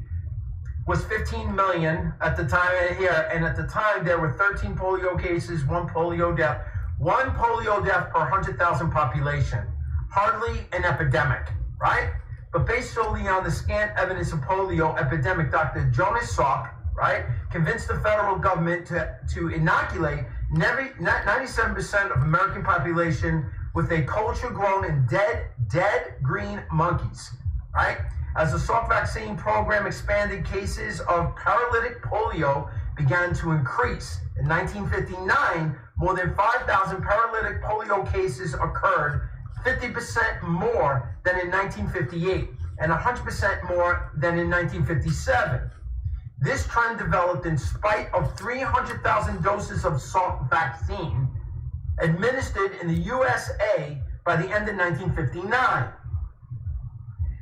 was 15 million at the time here. And at the time, there were 13 polio cases, 1 polio death. 1 polio death per 100,000 population. Hardly an epidemic, right? But based solely on the scant evidence of polio epidemic, Dr. Jonas Salk, right, convinced the federal government to inoculate 97% of American population with a culture grown in dead green monkeys, right? As the Salk vaccine program expanded, cases of paralytic polio began to increase. In 1959, more than 5,000 paralytic polio cases occurred, 50% more than in 1958, and 100% more than in 1957. This trend developed in spite of 300,000 doses of Salk vaccine administered in the USA by the end of 1959.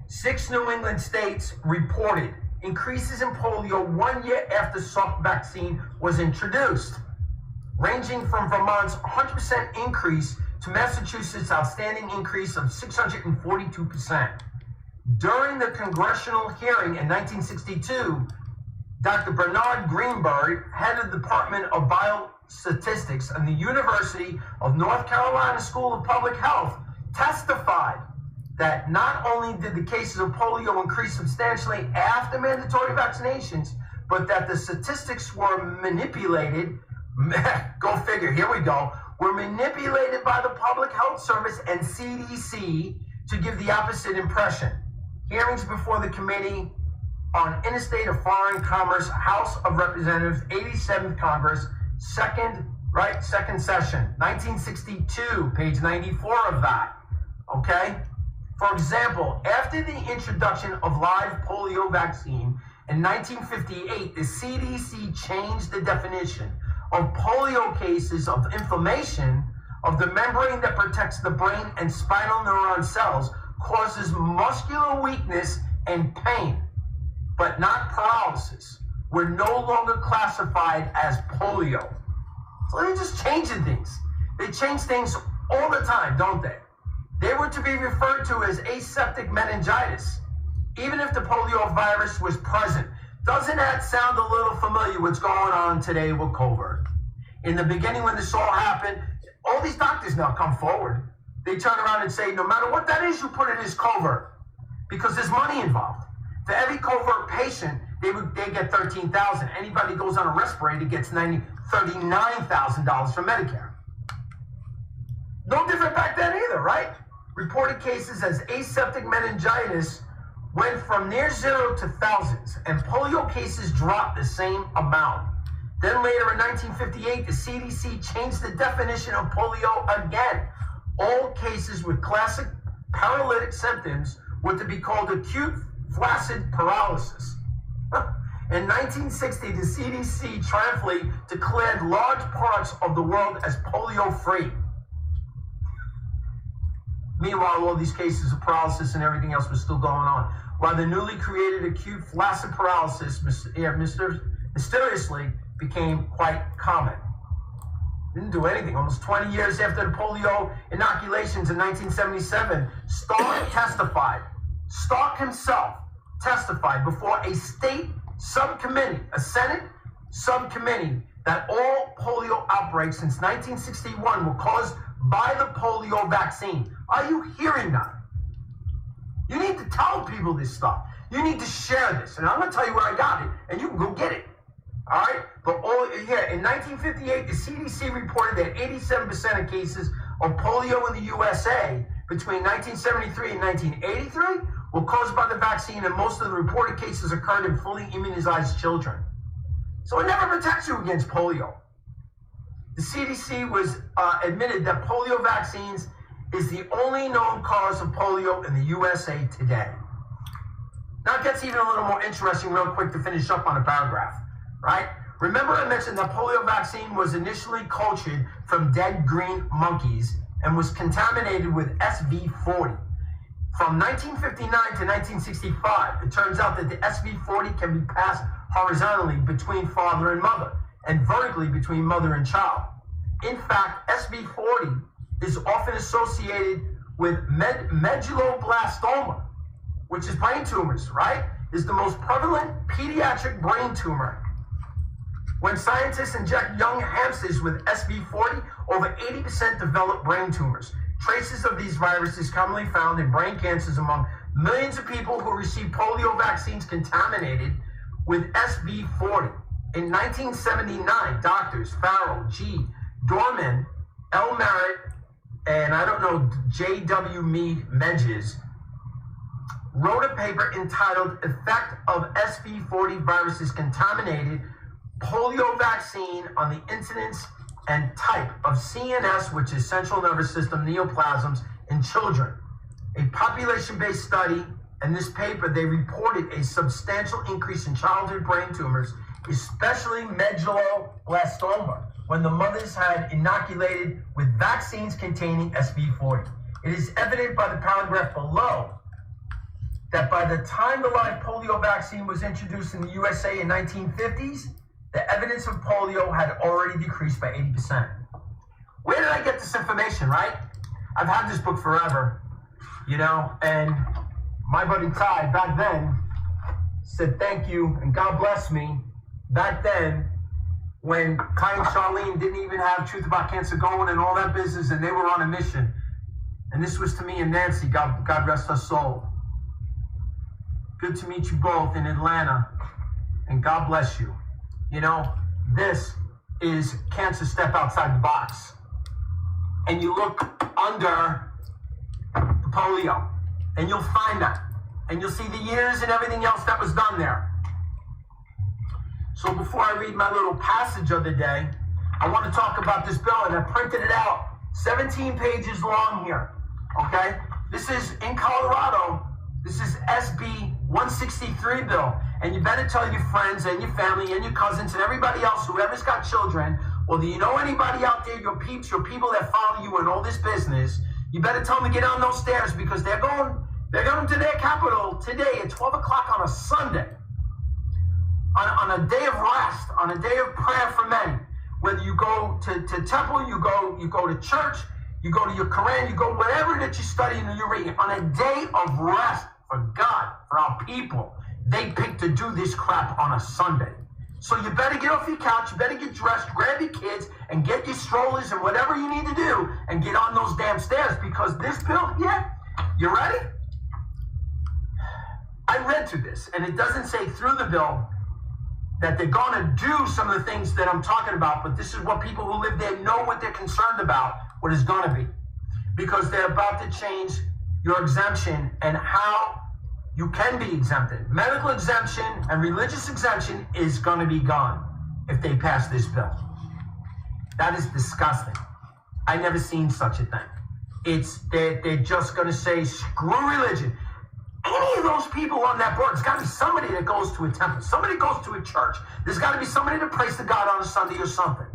6 New England states reported increases in polio 1 year after Salk vaccine was introduced, ranging from Vermont's 100% increase to Massachusetts' outstanding increase of 642%. During the congressional hearing in 1962, Dr. Bernard Greenberg, head of the Department of Biostatistics in the University of North Carolina School of Public Health, testified that not only did the cases of polio increase substantially after mandatory vaccinations, but that the statistics were manipulated, go figure, here we go, were manipulated by the Public Health Service and CDC to give the opposite impression. Hearings before the Committee on Interstate or Foreign Commerce, House of Representatives, 87th Congress, second session, 1962, page 94 of that, okay? For example, after the introduction of live polio vaccine in 1958, the CDC changed the definition of polio cases of inflammation of the membrane that protects the brain and spinal neuron cells, causes muscular weakness and pain, but not paralysis, were no longer classified as polio. So they're just changing things. They change things all the time, don't they? They were to be referred to as aseptic meningitis, even if the polio virus was present. Doesn't that sound a little familiar what's going on today with COVID? In the beginning when this all happened, all these doctors now come forward. They turn around and say, no matter what that is, you put it as COVID, because there's money involved. For every COVID patient, they get $13,000. Anybody goes on a respirator gets $39,000 from Medicare. No different back then either, right? Reported cases as aseptic meningitis went from near zero to thousands, and polio cases dropped the same amount. Then later in 1958, the CDC changed the definition of polio again. All cases with classic paralytic symptoms were to be called acute flaccid paralysis. In 1960, the CDC triumphantly declared large parts of the world as polio-free. Meanwhile, all these cases of paralysis and everything else was still going on. While the newly created acute flaccid paralysis mysteriously became quite common. Didn't do anything. Almost 20 years after the polio inoculations in 1977, Stark himself testified before a state subcommittee, a Senate subcommittee, that all polio outbreaks since 1961 were caused by the polio vaccine. Are you hearing that? You need to tell people this stuff. You need to share this. And I'm going to tell you where I got it, and you can go get it. All right? But in 1958, the CDC reported that 87% of cases of polio in the USA between 1973 and 1983 were caused by the vaccine, and most of the reported cases occurred in fully immunized children. So it never protects you against polio. The CDC admitted that polio vaccines is the only known cause of polio in the USA today. Now it gets even a little more interesting real quick to finish up on a paragraph, right? Remember I mentioned that polio vaccine was initially cultured from dead green monkeys and was contaminated with SV40. From 1959 to 1965, it turns out that the SV40 can be passed horizontally between father and mother and vertically between mother and child. In fact, SV40 is often associated with medulloblastoma, which is brain tumors, right? Is the most prevalent pediatric brain tumor. When scientists inject young hamsters with SV40, over 80% develop brain tumors. Traces of these viruses commonly found in brain cancers among millions of people who receive polio vaccines contaminated with SV40. In 1979, doctors Farrell, G. Dorman, L. Merritt, and J.W. Mead Medges wrote a paper entitled Effect of SV40 Viruses Contaminated Polio Vaccine on the Incidence and Type of CNS, which is Central Nervous System Neoplasms in Children. A population-based study. In this paper, they reported a substantial increase in childhood brain tumors, especially medulloblastoma, when the mothers had inoculated with vaccines containing SV40. It is evident by the paragraph below that by the time the live polio vaccine was introduced in the USA in 1950s, the evidence of polio had already decreased by 80%. Where did I get this information, right? I've had this book forever, and my buddy Ty back then said thank you and God bless me back then when Kai and Charlene didn't even have Truth About Cancer going and all that business, and they were on a mission. And this was to me and Nancy, God rest her soul. Good to meet you both in Atlanta, and God bless you. You know, this is Cancer Step Outside the Box. And you look under the polio, and you'll find that. And you'll see the years and everything else that was done there. So before I read my little passage of the day, I want to talk about this bill, and I printed it out. 17 pages long here, okay? This is in Colorado. This is SB 163 bill. And you better tell your friends and your family and your cousins and everybody else, whoever's got children, or do you know anybody out there, your peeps, your people that follow you in all this business, you better tell them to get down those stairs because they're going to their capital today at 12 o'clock on a Sunday. On a day of rest, on a day of prayer for men. Whether you go to temple, you go to church, you go to your Quran, you go whatever that you study and you read. On a day of rest for God, for our people, they pick to do this crap on a Sunday. So you better get off your couch, you better get dressed, grab your kids, and get your strollers and whatever you need to do, and get on those damn stairs because this bill, you ready? I read through this, and it doesn't say through the bill that they're going to do some of the things that I'm talking about, but this is what people who live there know what they're concerned about, what it's going to be. Because they're about to change your exemption and how you can be exempted. Medical exemption and religious exemption is going to be gone if they pass this bill. That is disgusting. I never seen such a thing. They're just going to say, screw religion. Any of those people on that board, there's got to be somebody that goes to a temple. Somebody goes to a church. There's got to be somebody that prays to God on a Sunday or something.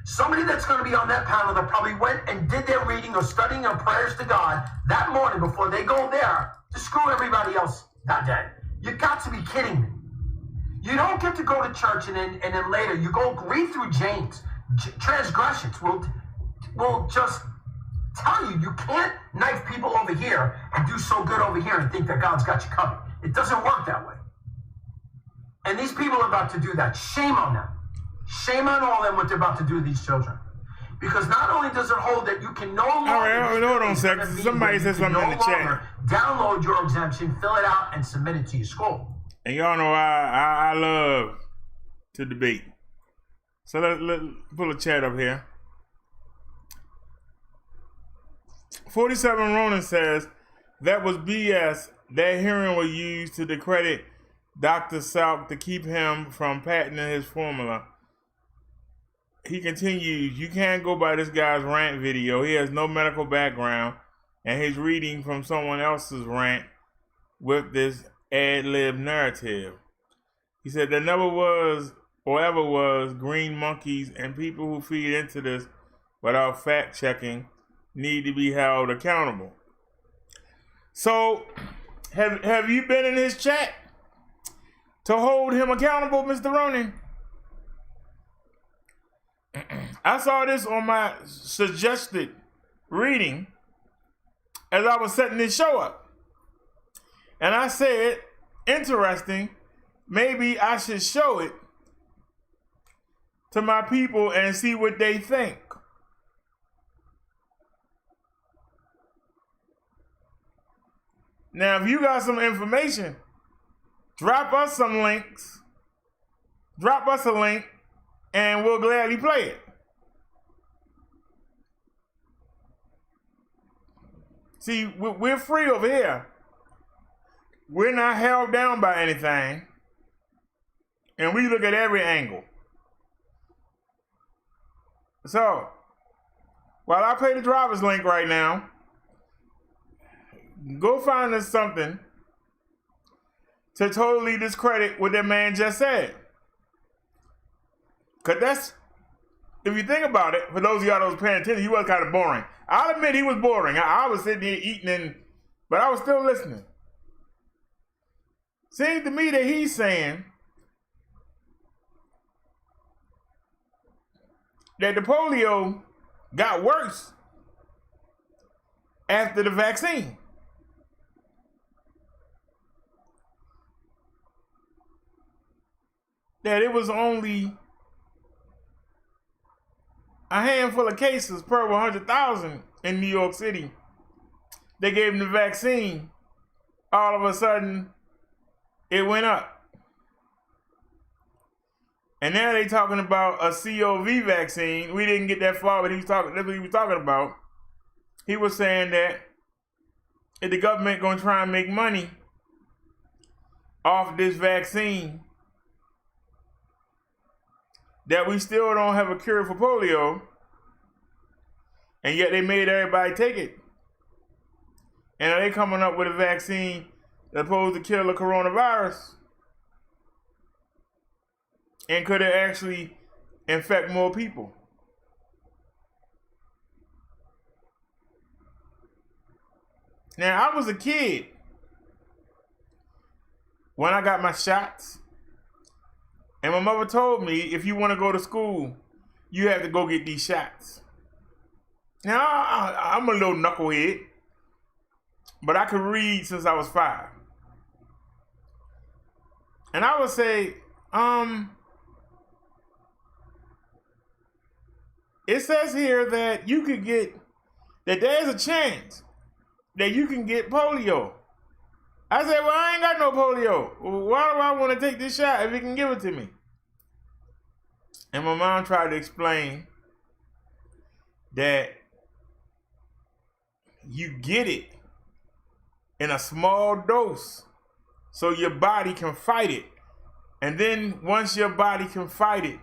Somebody that's going to be on that panel that probably went and did their reading or studying or prayers to God that morning before they go there to screw everybody else that day. You got to be kidding me. You don't get to go to church and then later you go read through James. Transgressions will just tell you can't knife people over here and do so good over here and think that God's got you covered. It doesn't work that way. And these people are about to do that. Shame on them. Shame on all of them what they're about to do to these children. Because not only does it hold that you can no longer... All right, hold on a second. Somebody said something in the chat. Download your exemption, fill it out, and submit it to your school. And y'all know I love to debate. So let's pull a chat up here. 47 Ronan says, that was BS. That hearing was used to discredit Dr. Salk to keep him from patenting his formula. He continues, you can't go by this guy's rant video. He has no medical background, and he's reading from someone else's rant with this ad-lib narrative. He said there never was or ever was green monkeys, and people who feed into this without fact-checking need to be held accountable. So, have you been in his chat to hold him accountable, Mr. Ronan? I saw this on my suggested reading as I was setting this show up. And I said, interesting, maybe I should show it to my people and see what they think. Now, if you got some information, drop us some links. Drop us a link, and we'll gladly play it. See, we're free over here. We're not held down by anything. And we look at every angle. So, while I play the driver's link right now, go find us something to totally discredit what that man just said. Because that's, if you think about it, for those of y'all that was paying attention, he was kind of boring. I'll admit he was boring. I was sitting here eating, but I was still listening. Seems to me that he's saying that the polio got worse after the vaccine. that it was only a handful of cases per 100,000 in New York City. They gave them the vaccine. All of a sudden, it went up. And now they talking about a COVID vaccine. We didn't get that far, but that's what he was talking about. He was saying that if the government gonna try and make money off this vaccine, that we still don't have a cure for polio, and yet they made everybody take it. And are they coming up with a vaccine that's supposed to kill the coronavirus? And could it actually infect more people? Now, I was a kid when I got my shots. And my mother told me, if you want to go to school, you have to go get these shots. Now, I'm a little knucklehead, but I could read since I was 5. And I would say, it says here that you could get, that there's a chance that you can get polio. I said, well, I ain't got no polio. Why do I want to take this shot if he can give it to me? And my mom tried to explain that you get it in a small dose so your body can fight it. And then once your body can fight it,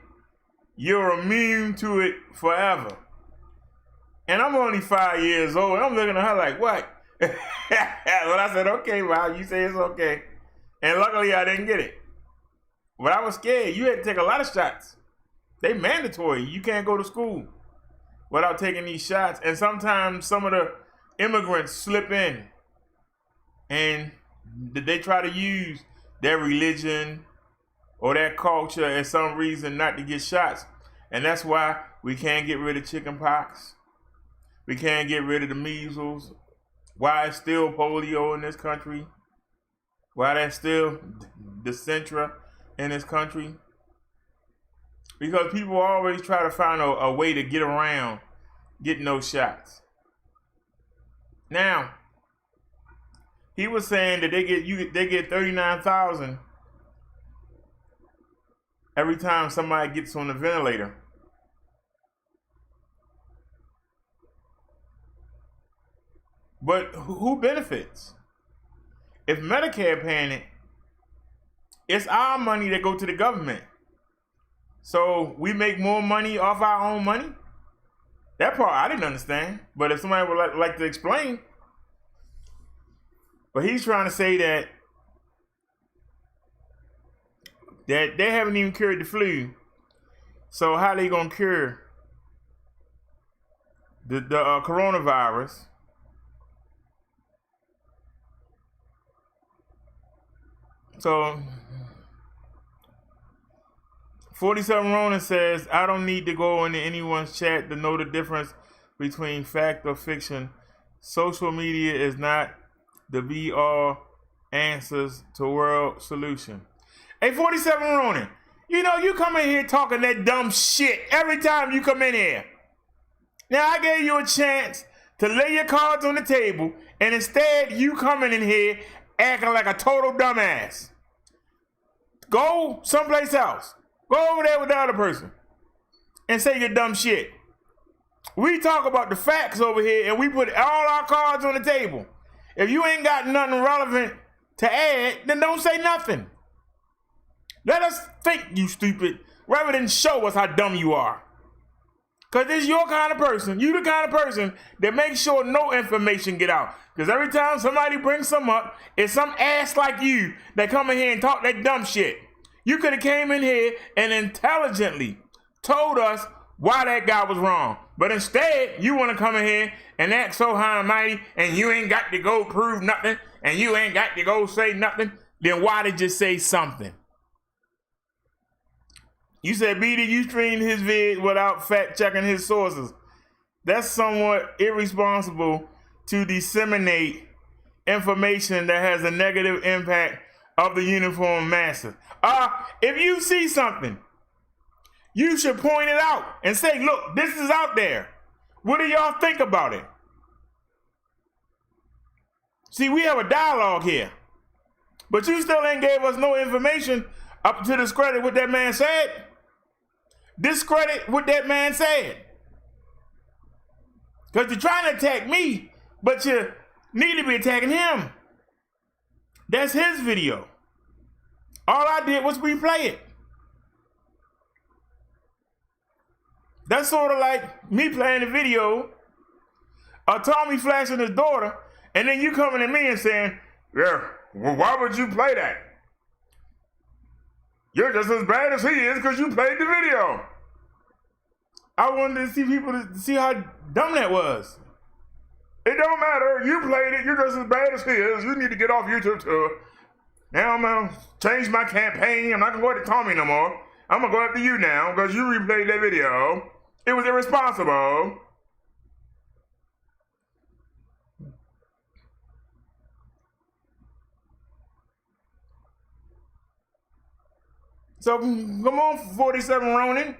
you're immune to it forever. And I'm only 5 years old. I'm looking at her like, what? Well, I said, okay, Mom, you say it's okay. And luckily I didn't get it. But I was scared. You had to take a lot of shots. They mandatory. You can't go to school without taking these shots. And sometimes some of the immigrants slip in and they try to use their religion or their culture as some reason not to get shots. And that's why we can't get rid of chicken pox. We can't get rid of the measles. Why it's still polio in this country. Why there's still dysentery in this country. Because people always try to find a way to get around getting those shots. Now, he was saying that they get 39,000 every time somebody gets on the ventilator. But who benefits? If Medicare paying it, it's our money that go to the government. So we make more money off our own money? That part I didn't understand. But if somebody would like to explain. But he's trying to say that they haven't even cured the flu. So how they gonna cure the coronavirus? So 47 Ronan says, I don't need to go into anyone's chat to know the difference between fact or fiction. Social media is not the be-all answers to world solution. Hey, 47 Ronan, you know, you come in here talking that dumb shit every time you come in here. Now, I gave you a chance to lay your cards on the table, and instead you coming in here acting like a total dumbass. Go someplace else. Go over there with the other person and say your dumb shit. We talk about the facts over here and we put all our cards on the table. If you ain't got nothing relevant to add, then don't say nothing. Let us think you stupid rather than show us how dumb you are. Because it's your kind of person. You the kind of person that makes sure no information get out. Because every time somebody brings some up, it's some ass like you that come in here and talk that dumb shit. You could have came in here and intelligently told us why that guy was wrong. But instead, you want to come in here and act so high and mighty, and you ain't got to go prove nothing, and you ain't got to go say nothing. Then why did you say something? You said BD, you streamed his vid without fact checking his sources. That's somewhat irresponsible to disseminate information that has a negative impact of the uniformed masses. If you see something, you should point it out and say, look, this is out there. What do y'all think about it? See, we have a dialogue here, but you still ain't gave us no information up to discredit what that man said. Discredit what that man said. Because you're trying to attack me, but you need to be attacking him. That's his video. All I did was replay it. That's sort of like me playing the video of Tommy flashing his daughter, and then you coming at me and saying, yeah, well, why would you play that? You're just as bad as he is because you played the video. I wanted to see people to see how dumb that was. It don't matter. You played it. You're just as bad as he is. You need to get off YouTube too. Now I'm going to change my campaign. I'm not going to go after Tommy no more. I'm going to go after you now because you replayed that video. It was irresponsible. So come on, 47 Ronin.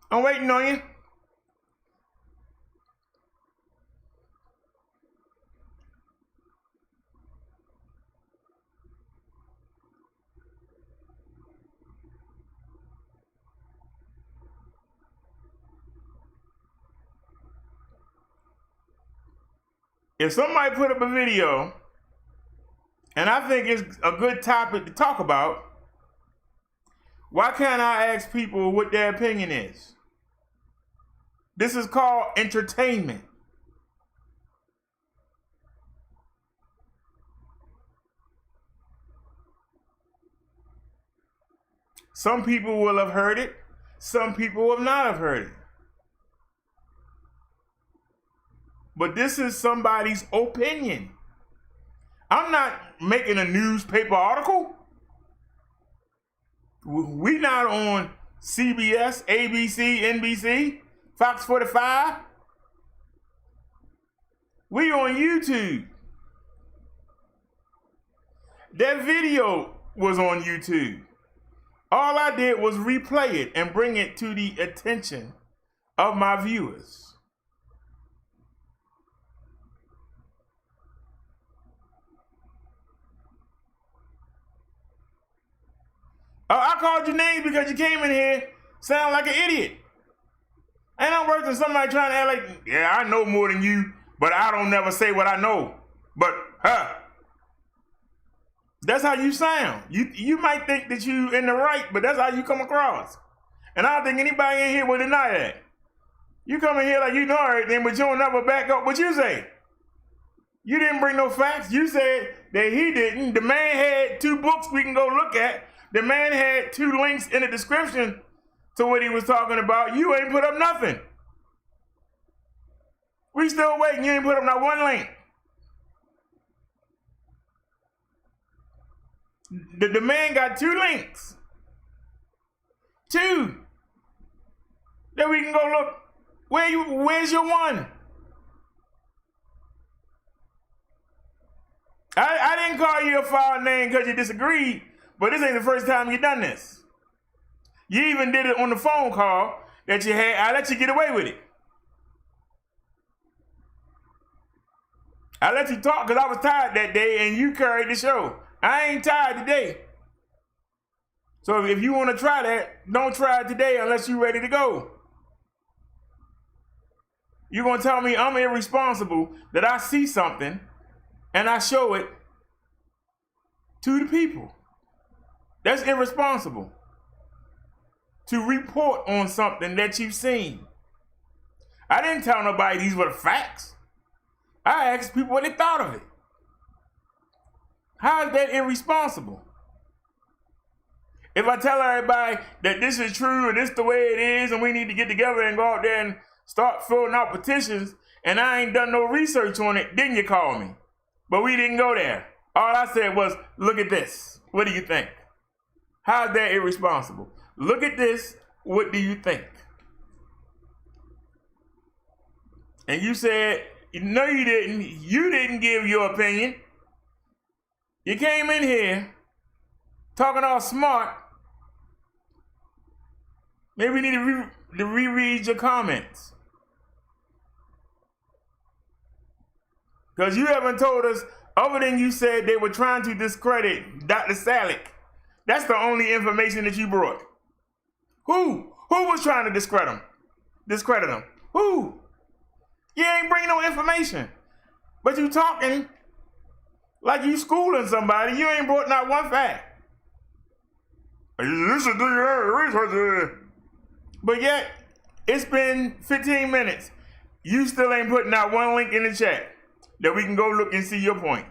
I'm waiting on you. If somebody put up a video, and I think it's a good topic to talk about, why can't I ask people what their opinion is? This is called entertainment. Some people will have heard it. Some people will not have heard it. But this is somebody's opinion. I'm not making a newspaper article. We not on CBS, ABC, NBC, Fox 45. We on YouTube. That video was on YouTube. All I did was replay it and bring it to the attention of my viewers. I called your name because you came in here sound like an idiot. And I'm working with somebody trying to act like, yeah, I know more than you, but I don't never say what I know. But, that's how you sound. You might think that you in the right, but that's how you come across. And I don't think anybody in here will deny that. You come in here like you know everything, but you don't never back up what you say. You didn't bring no facts. You said that he didn't. The man had 2 books we can go look at. The man had 2 links in the description to what he was talking about. You ain't put up nothing. We still waiting. You ain't put up not 1 link. The man got 2 links. 2. Then we can go look. Where's your 1? I didn't call you a foul name because you disagreed, but this ain't the first time you done this. You even did it on the phone call that you had. I let you get away with it. I let you talk because I was tired that day and you carried the show. I ain't tired today. So if you want to try that, don't try it today unless you're ready to go. You're going to tell me I'm irresponsible that I see something and I show it to the people. That's irresponsible. To report on something that you've seen. I didn't tell nobody these were the facts. I asked people what they thought of it. How is that irresponsible? If I tell everybody that this is true and this the way it is and we need to get together and go out there and start filling out petitions and I ain't done no research on it, then you call me. But we didn't go there. All I said was, look at this. What do you think? How is that irresponsible? Look at this. What do you think? And you said, no, you didn't. You didn't give your opinion. You came in here talking all smart. Maybe we need to reread your comments. Because you haven't told us, other than you said they were trying to discredit Dr. Salick. That's the only information that you brought. Who? Who was trying to discredit him? Who? You ain't bringing no information. But you talking like you schooling somebody. You ain't brought not one fact. You should do your research. But yet, it's been 15 minutes. You still ain't putting out one link in the chat that we can go look and see your point.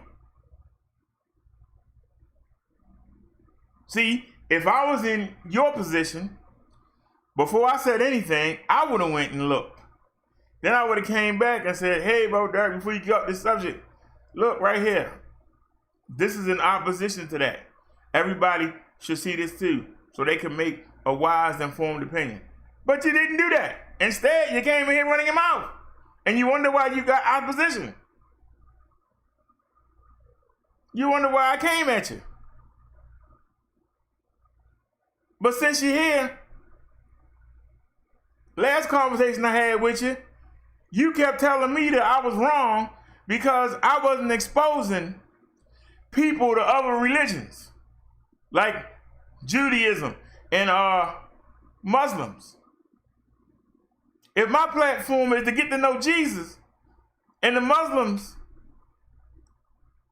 See, if I was in your position, before I said anything, I would have went and looked. Then I would have came back and said, hey, bro, Derrick, before you get up this subject, look right here. This is in opposition to that. Everybody should see this too, so they can make a wise, informed opinion. But you didn't do that. Instead, you came in here running your mouth. And you wonder why you got opposition. You wonder why I came at you. But since you're here, last conversation I had with you, you kept telling me that I was wrong because I wasn't exposing people to other religions, like Judaism and Muslims. If my platform is to get to know Jesus, and the Muslims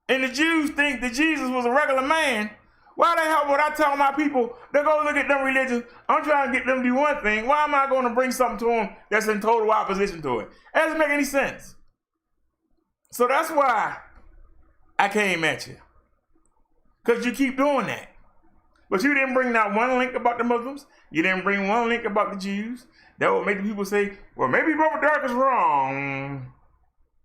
and the Jews think that Jesus was a regular man, why the hell would I tell my people to go look at them religions? I'm trying to get them to do one thing. Why am I going to bring something to them that's in total opposition to it? That doesn't make any sense. So that's why I came at you. Because you keep doing that. But you didn't bring not one link about the Muslims. You didn't bring one link about the Jews. That would make the people say, well, maybe Brother Derrick is wrong.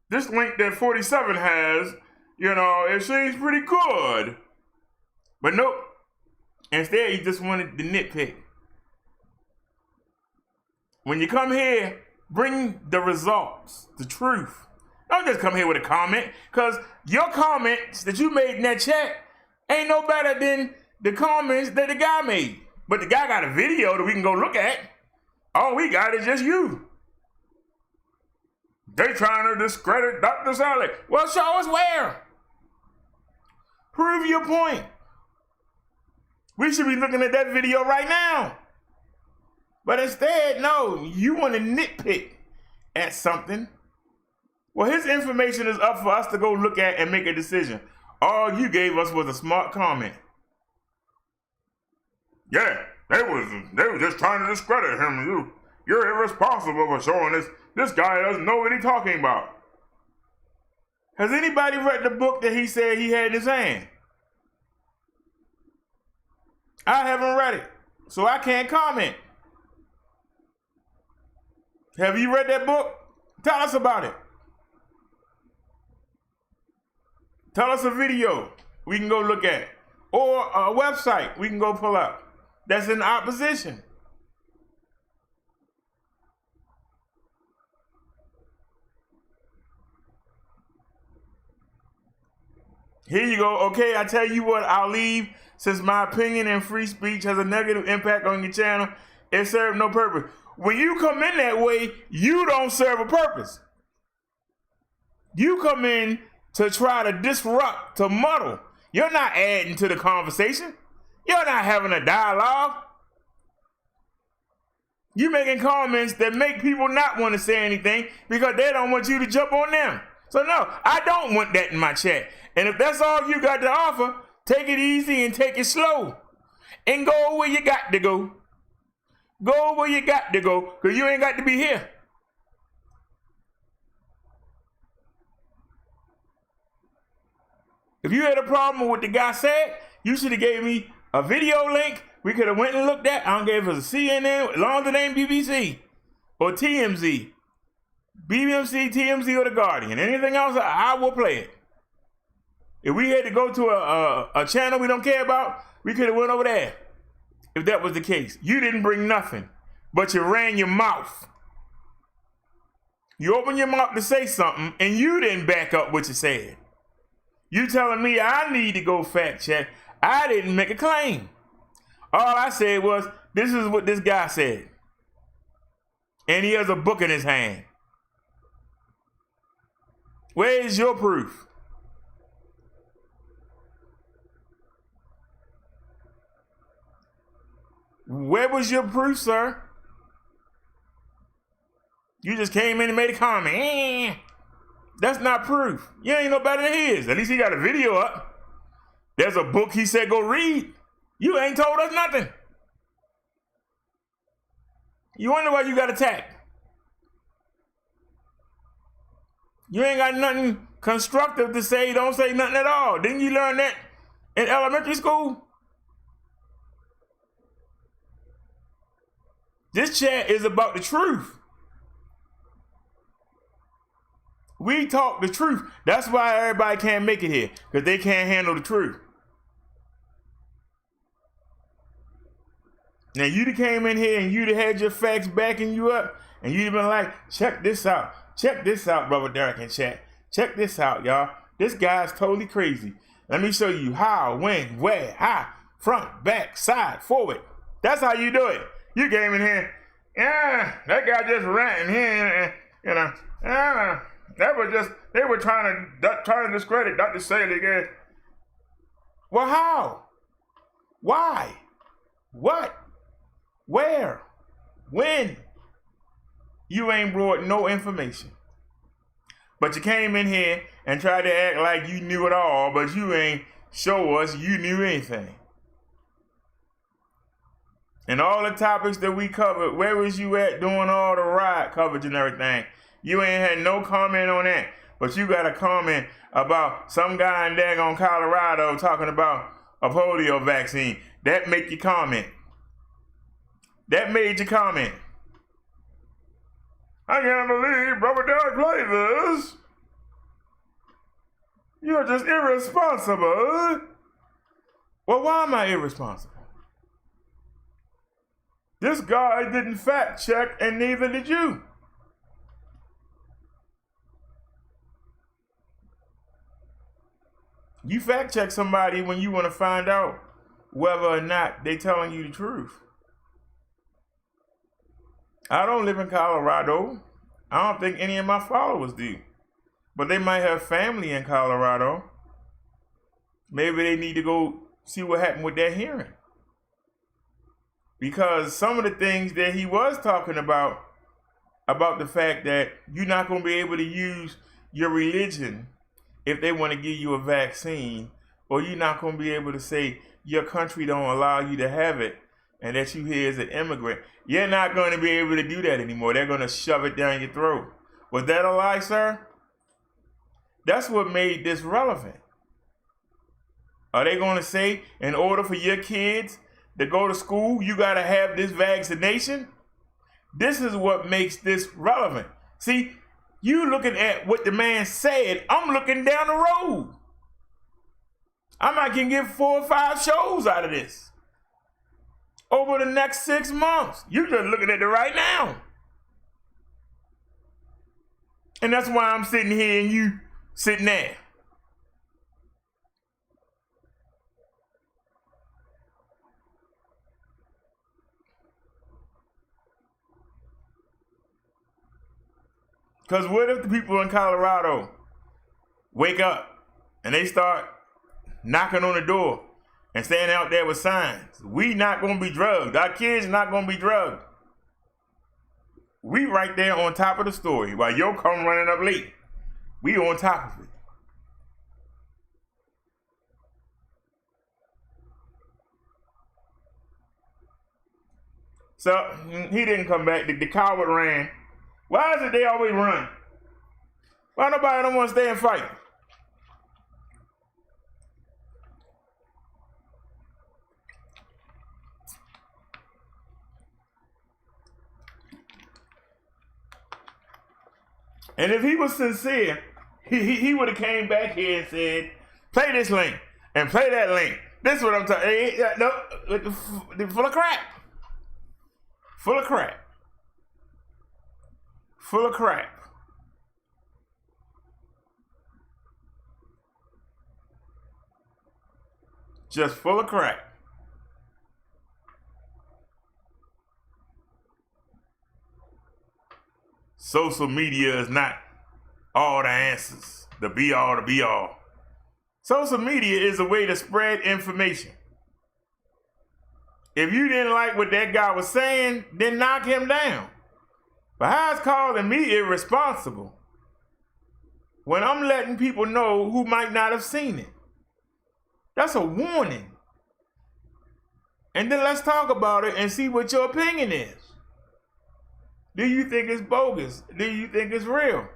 This link that 47 has, it seems pretty good. But nope. Instead, you just wanted to nitpick. When you come here, bring the results, the truth. Don't just come here with a comment, because your comments that you made in that chat ain't no better than the comments that the guy made. But the guy got a video that we can go look at. All we got is just you. They trying to discredit Dr. Salick. Well, show us where. Prove your point. We should be looking at that video right now. But instead, no, you want to nitpick at something. Well, his information is up for us to go look at and make a decision. All you gave us was a smart comment. Yeah, they were just trying to discredit him. You're irresponsible for showing this. This guy doesn't know what he's talking about. Has anybody read the book that he said he had in his hand? I haven't read it, so I can't comment. Have you read that book? Tell us about it. Tell us a video we can go look at, or a website we can go pull up that's in opposition. Here you go. Okay, I tell you what, I'll leave. Since my opinion and free speech has a negative impact on your channel, it serves no purpose. When you come in that way, you don't serve a purpose. You come in to try to disrupt, to muddle. You're not adding to the conversation. You're not having a dialogue. You're making comments that make people not want to say anything because they don't want you to jump on them. So no, I don't want that in my chat. And if that's all you got to offer, take it easy and take it slow. And go where you got to go. Go where you got to go, because you ain't got to be here. If you had a problem with what the guy said, you should have gave me a video link. We could have went and looked at. I don't give us a CNN, as long as it ain't BBC or TMZ. BBC, TMZ, or The Guardian. Anything else, I will play it. If we had to go to a channel we don't care about, we could have went over there. If that was the case. You didn't bring nothing, but you ran your mouth. You opened your mouth to say something, and you didn't back up what you said. You telling me I need to go fact check? I didn't make a claim. All I said was, this is what this guy said. And he has a book in his hand. Where is your proof? Where was your proof, sir? You just came in and made a comment. That's not proof. You ain't no better than he is. At least he got a video up. There's a book he said go read. You ain't told us nothing. You wonder why you got attacked. You ain't got nothing constructive to say. Don't say nothing at all. Didn't you learn that in elementary school? This chat is about the truth. We talk the truth. That's why everybody can't make it here, because they can't handle the truth. Now, you'd have came in here and you'd have had your facts backing you up, and you'd have been like, check this out. Check this out, Brother Derrick and chat. Check this out, y'all. This guy's totally crazy. Let me show you how, when, where, how, front, back, side, forward. That's how you do it. You came in here, yeah, that guy just ranting here, you know, that was just, they were trying to discredit Dr. Saley again. Well, how? Why? What? Where? When? You ain't brought no information. But you came in here and tried to act like you knew it all, but you ain't show us you knew anything. And all the topics that we covered, where was you at doing all the riot coverage and everything? You ain't had no comment on that. But you got a comment about some guy in daggone Colorado talking about a polio vaccine. That make you comment. That made you comment. I can't believe Brother Derrick played this. You're just irresponsible. Well, why am I irresponsible? This guy didn't fact check, and neither did you. You fact check somebody when you want to find out whether or not they telling you the truth. I don't live in Colorado. I don't think any of my followers do. But they might have family in Colorado. Maybe they need to go see what happened with that hearing. Because some of the things that he was talking about the fact that you're not going to be able to use your religion if they want to give you a vaccine, or you're not going to be able to say your country don't allow you to have it and that you here as an immigrant. You're not going to be able to do that anymore. They're going to shove it down your throat. Was that a lie, sir? That's what made this relevant. Are they going to say in order for your kids to go to school, you got to have this vaccination? This is what makes this relevant. See, you looking at what the man said, I'm looking down the road. I might can get 4 or 5 shows out of this over the next 6 months. You just looking at it right now. And that's why I'm sitting here and you sitting there. Because what if the people in Colorado wake up and they start knocking on the door and standing out there with signs? We not going to be drugged. Our kids not going to be drugged. We right there on top of the story while yo come running up late. We on top of it. So he didn't come back. The coward ran. Why is it they always run? Why nobody don't want to stay and fight? And if he was sincere, he would have came back here and said, play this link and play that link. This is what I'm talking about. No, full of crap. Full of crap. Full of crap. just full of crap. Social media is not all the answers, the be all, the be all. Social media is a way to spread information. If you didn't like what that guy was saying, then knock him down. But how's calling me irresponsible when I'm letting people know who might not have seen it? That's a warning. And then let's talk about it and see what your opinion is. Do you think it's bogus? Do you think it's real?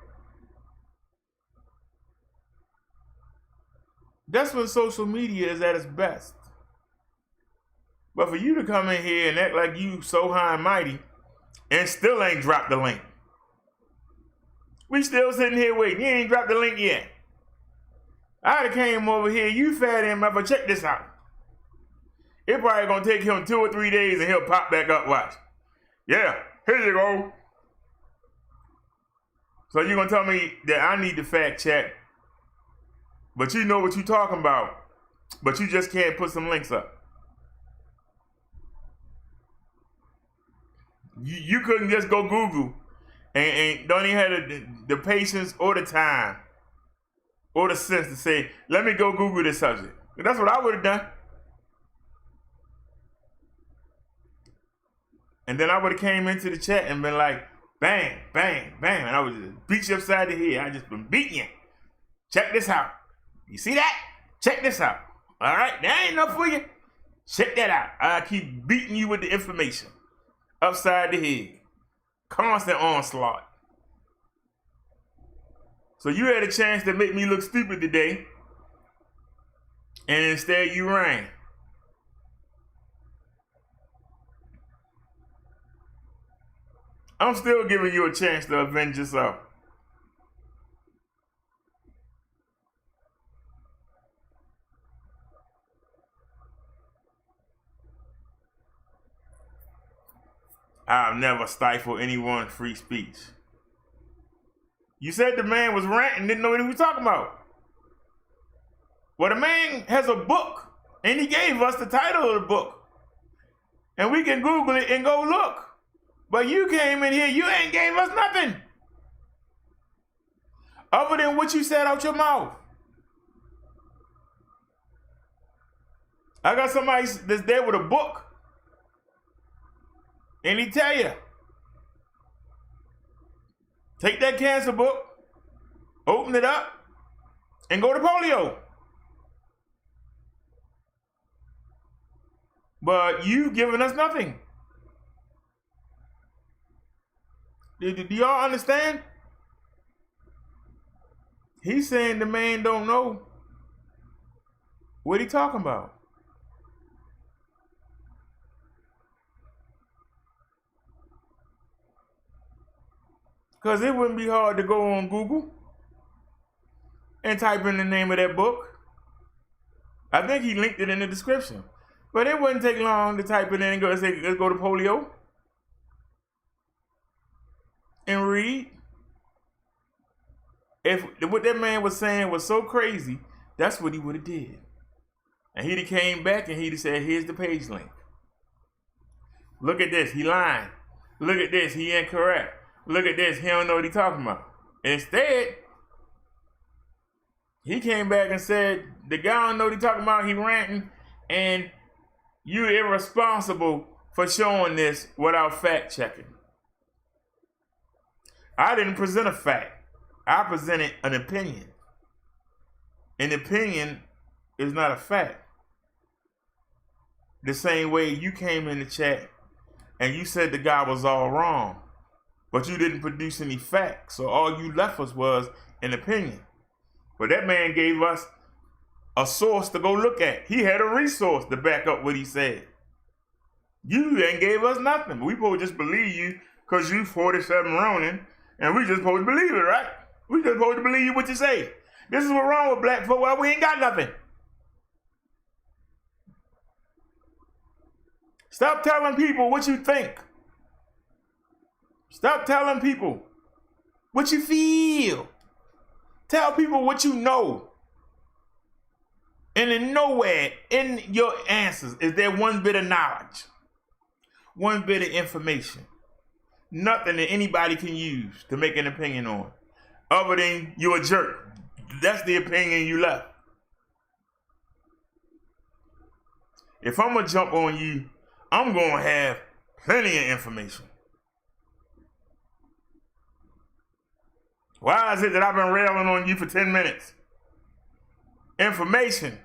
That's when social media is at its best. But for you to come in here and act like you so high and mighty and still ain't dropped the link. We still sitting here waiting. You ain't dropped the link yet. I'd have came over here, you fat him up, check this out. It probably gonna take him 2 or 3 days and he'll pop back up, watch. Yeah, here you go. So you're gonna tell me that I need to fact check, but you know what you're talking about, but you just can't put some links up. You couldn't just go Google and don't even have the patience or the time or the sense to say, let me go Google this subject. That's what I would have done. And then I would have came into the chat and been like, bang, bang, bang. And I would just beat you upside the head. I just been beating you. Check this out. You see that? Check this out. All right, that ain't enough for you. Check that out. I keep beating you with the information. Upside the head. Constant onslaught. So you had a chance to make me look stupid today. And instead you ran. I'm still giving you a chance to avenge yourself. I'll never stifle anyone's free speech. You said the man was ranting, didn't know what he was talking about. Well, the man has a book, and he gave us the title of the book. And we can Google it and go look. But you came in here, you ain't gave us nothing. Other than what you said out your mouth. I got somebody that's there with a book. And he tell you, take that cancer book, open it up, and go to polio. But you giving us nothing. Do y'all understand? He's saying the man don't know what he talking about. Because it wouldn't be hard to go on Google and type in the name of that book. I think he linked it in the description. But it wouldn't take long to type it in and go say, let's go to polio and read. If what that man was saying was so crazy, that's what he would have did. And he'd have came back and he'd have said, here's the page link. Look at this, he lying. Look at this, he incorrect. Look at this, he don't know what he talking about. Instead, he came back and said, the guy don't know what he talking about, he ranting, and you're irresponsible for showing this without fact checking. I didn't present a fact. I presented an opinion. An opinion is not a fact. The same way you came in the chat and you said the guy was all wrong, but you didn't produce any facts. So all you left us was an opinion. But that man gave us a source to go look at. He had a resource to back up what he said. You ain't gave us nothing. We supposed to just believe you because you 47 Ronin, and we just supposed to believe it, right? We just supposed to believe what you say. This is what's wrong with black folk. Well, we ain't got nothing. Stop telling people what you think. Stop telling people what you feel. Tell people what you know. And in nowhere in your answers is there one bit of knowledge, one bit of information, nothing that anybody can use to make an opinion on, other than you're a jerk. That's the opinion you left. If I'm going to jump on you, I'm going to have plenty of information. Why is it that I've been railing on you for 10 minutes? Information.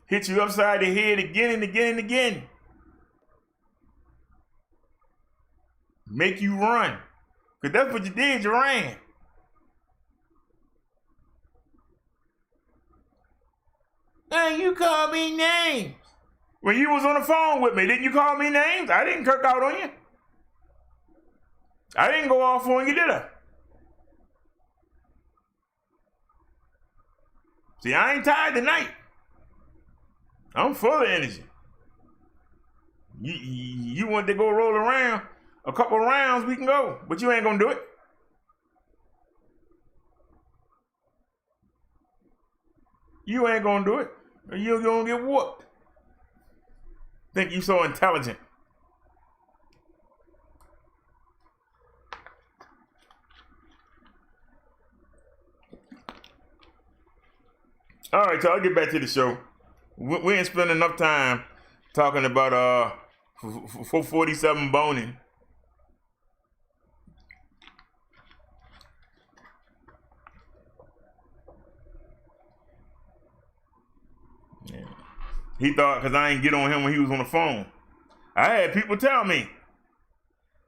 Hit you upside the head again and again and again. Make you run. Because that's what you did, you ran. And you call me names. When you was on the phone with me, didn't you call me names? I didn't kirk out on you. I didn't go off on you, did I? See, I ain't tired tonight. I'm full of energy. You want to go roll around a couple rounds, we can go, but you ain't gonna do it. You ain't gonna do it, or you're gonna get whooped. Think you so intelligent. All right, so I'll get back to the show. We ain't spending enough time talking about 447 boning. Yeah. He thought because I ain't get on him when he was on the phone. I had people tell me,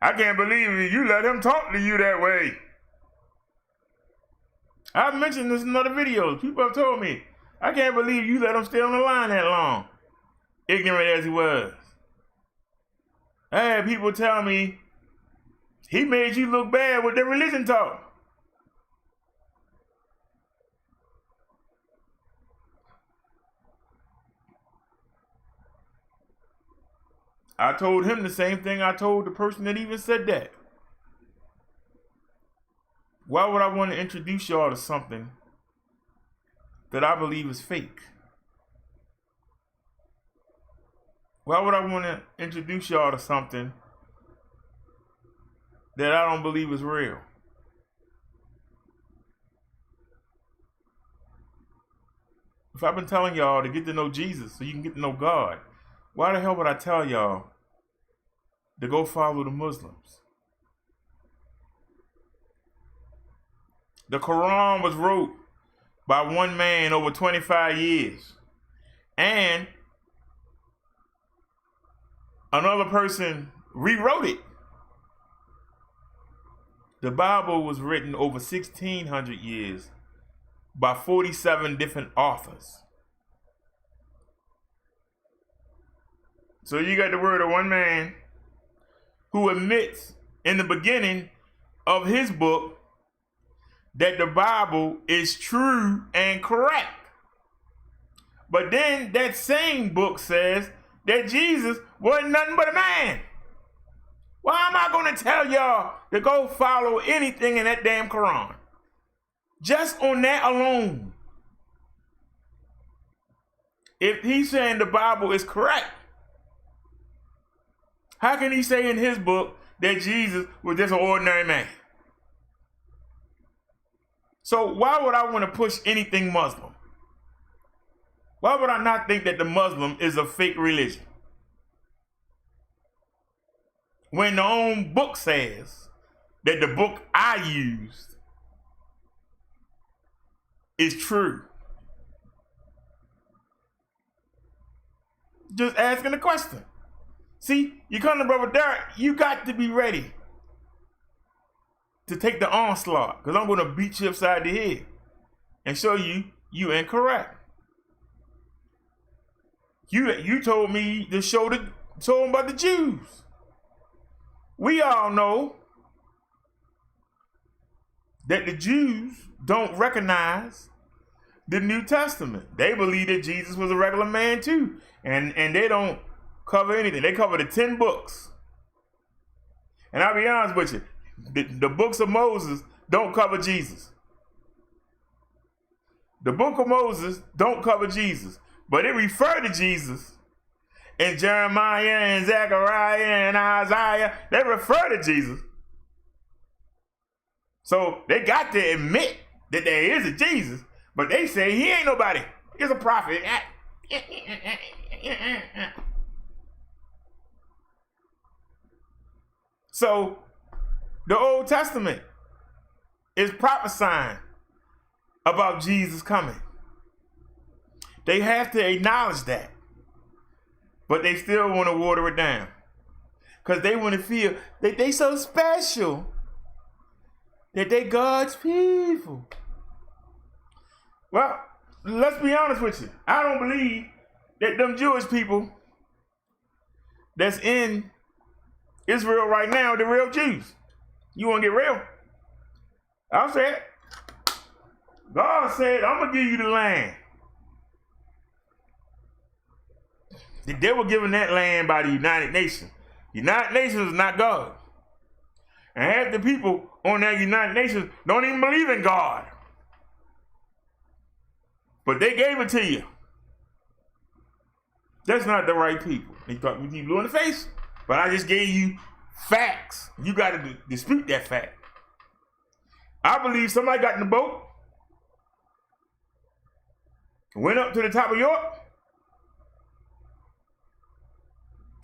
I can't believe you let him talk to you that way. I've mentioned this in other videos. People have told me, I can't believe you let him stay on the line that long. Ignorant as he was. I had people tell me, he made you look bad with the religion talk. I told him the same thing I told the person that even said that. Why would I want to introduce y'all to something that I believe is fake? Why would I want to introduce y'all to something that I don't believe is real? If I've been telling y'all to get to know Jesus so you can get to know God, why the hell would I tell y'all to go follow the Muslims? The Quran was wrote by one man over 25 years. And another person rewrote it. The Bible was written over 1,600 years by 47 different authors. So you got the word of one man who admits in the beginning of his book that the Bible is true and correct. But then that same book says that Jesus wasn't nothing but a man. Why am I going to tell y'all to go follow anything in that damn Quran? Just on that alone. If he's saying the Bible is correct, how can he say in his book that Jesus was just an ordinary man? So why would I want to push anything Muslim? Why would I not think that the Muslim is a fake religion? When the own book says that the book I used is true. Just asking a question. See, you come to Brother Derrick, you got to be ready to take the onslaught, because I'm going to beat you upside the head and show you you incorrect. You told me to show them about the Jews. We all know that the Jews don't recognize the New Testament. They believe that Jesus was a regular man too, and they don't cover anything. They cover the 10 books. And I'll be honest with you, the books of Moses don't cover Jesus. The book of Moses don't cover Jesus, but it referred to Jesus. And Jeremiah and Zechariah and Isaiah, they refer to Jesus. So they got to admit that there is a Jesus, but they say he ain't nobody. He's a prophet. So the Old Testament is prophesying about Jesus coming. They have to acknowledge that. But they still want to water it down. Because they want to feel that they so special. That they God's people. Well, let's be honest with you. I don't believe that them Jewish people that's in Israel right now are the real Jews. You want to get real? I'll say it. God said, I'm going to give you the land. They were given that land by the United Nations. United Nations is not God. And half the people on that United Nations don't even believe in God. But they gave it to you. That's not the right people. They thought we keep blue in the face. But I just gave you facts. You got to dispute that fact. I believe somebody got in the boat, went up to the top of York.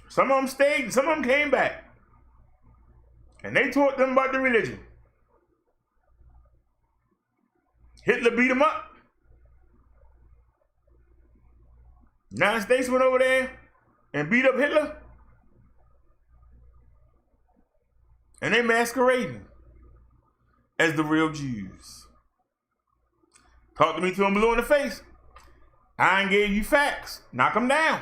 Some of them stayed, some of them came back. And they taught them about the religion. Hitler beat them up. United States went over there and beat up Hitler. And they masquerading as the real Jews. Talk to me till I'm blue in the face. I ain't gave you facts. Knock them down.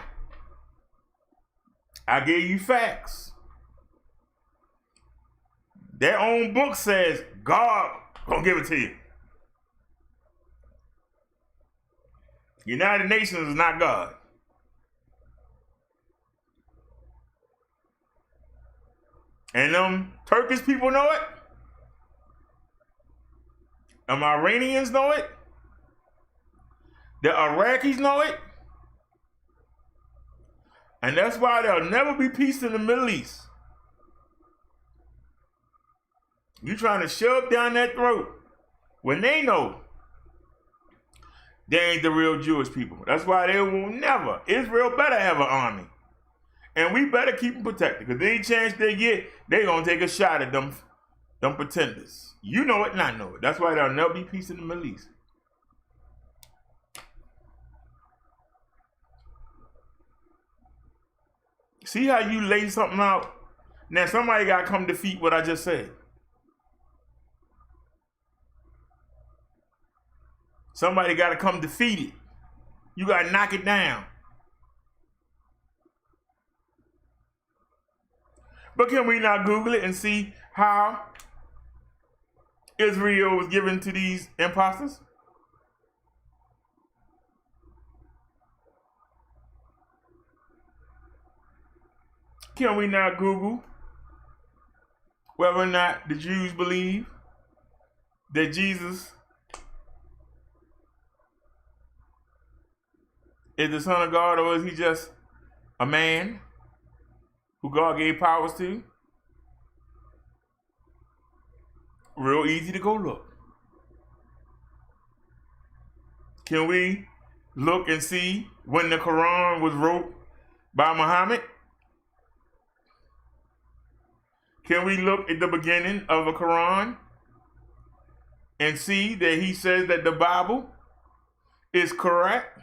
I gave you facts. Their own book says God gonna give it to you. United Nations is not God. And them Turkish people know it. Them Iranians know it. The Iraqis know it. And that's why there'll never be peace in the Middle East. You trying to shove down that throat when they know they ain't the real Jewish people. That's why they will never. Israel better have an army. And we better keep them protected. Because any chance they get, they going to take a shot at them pretenders. You know it and I know it. That's why there'll never be peace in the Middle East. See how you lay something out? Now somebody got to come defeat what I just said. Somebody got to come defeat it. You got to knock it down. But can we not Google it and see how Israel was given to these imposters? Can we not Google whether or not the Jews believe that Jesus is the Son of God, or is he just a man who God gave powers to? Real easy to go look. Can we look and see when the Quran was wrote by Muhammad? Can we look at the beginning of the Quran and see that he says that the Bible is correct?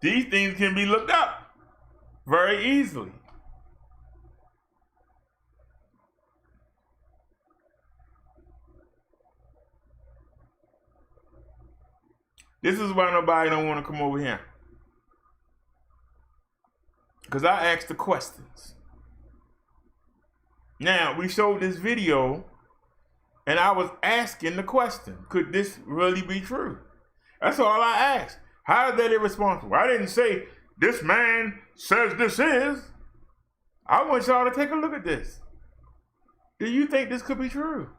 These things can be looked up very easily. This is why nobody don't want to come over here. Because I asked the questions. Now, we showed this video, And I was asking the question, could this really be true? That's all I asked. How is that irresponsible? I didn't say, this man says this is. I want y'all to take a look at this. Do you think this could be true?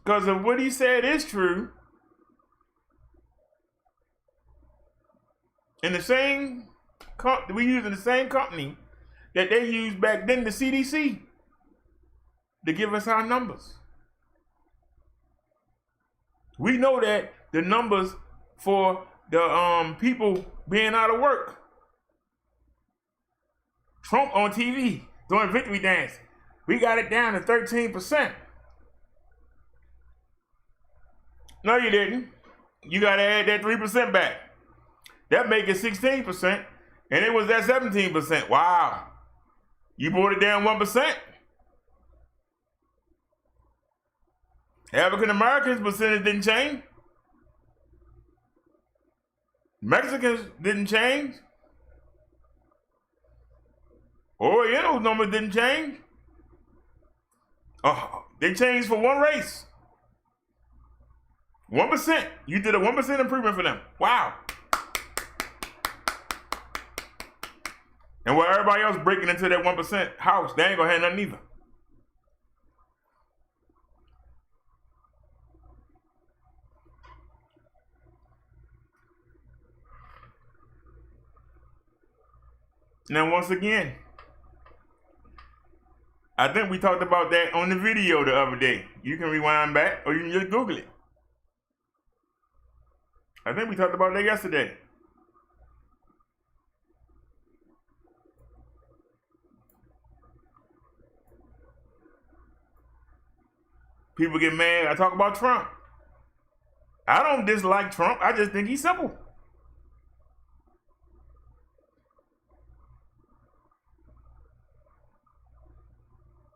Because if what he said is true, in the same we use in the same company that they used back then, the CDC, to give us our numbers. We know that the numbers for the people being out of work. Trump on TV doing victory dance. We got it down to 13%. No, you didn't. You got to add that 3% back. That make it 16%, and it was at 17%. Wow. You brought it down 1%. African Americans percentage didn't change. Mexicans didn't change. Oriental numbers didn't change. They changed for one race. 1%. You did a 1% improvement for them. Wow. And while everybody else breaking into that 1% house, they ain't gonna have nothing either. Now, once again, I think we talked about that on the video the other day. You can rewind back or you can just Google it. I think we talked about that yesterday. People get mad. I talk about Trump. I don't dislike Trump. I just think he's simple.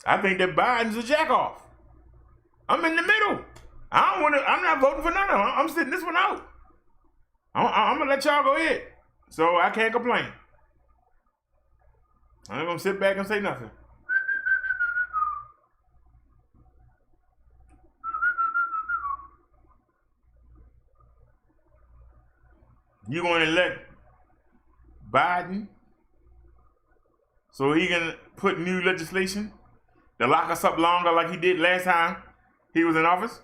I think that Biden's a jackoff. I'm in the middle. I'm not voting for none of them. I'm sitting this one out. I'm gonna let y'all go ahead. So I can't complain. I'm gonna sit back and say nothing. You're going to elect Biden so he can put new legislation to lock us up longer like he did last time he was in office?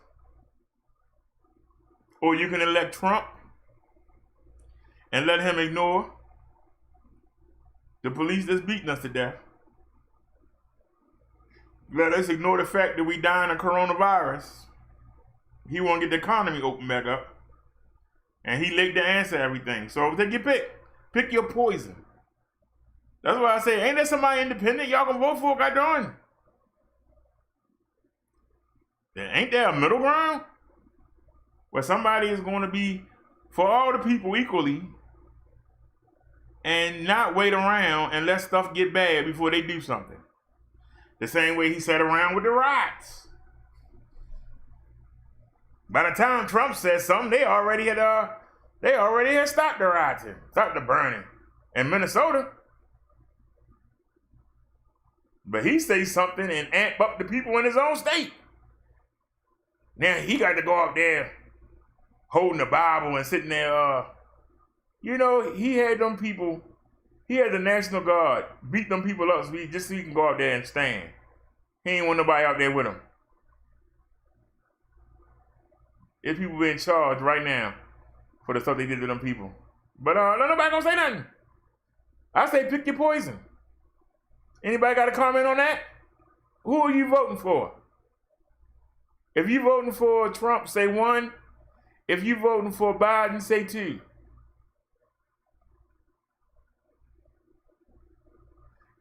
Or you can elect Trump and let him ignore the police that's beating us to death. Let us ignore the fact that we dying of coronavirus. He won't get the economy open back up. And he late to answer everything. So take your pick. Pick your poison. That's why I say, ain't there somebody independent y'all can vote for? Goddamn. Ain't there a middle ground? Where somebody is going to be for all the people equally and not wait around and let stuff get bad before they do something. The same way he sat around with the riots. By the time Trump said something, they already had stopped the rioting, stopped the burning in Minnesota. But he says something and amp up the people in his own state. Now he got to go out there holding the Bible and sitting there. He had them people. He had the National Guard beat them people up just so he can go out there and stand. He ain't want nobody out there with him. If people be in charge right now for the stuff they did to them people. But nobody gonna say nothing. I say pick your poison. Anybody got a comment on that? Who are you voting for? If you voting for Trump, say 1. If you voting for Biden, say 2.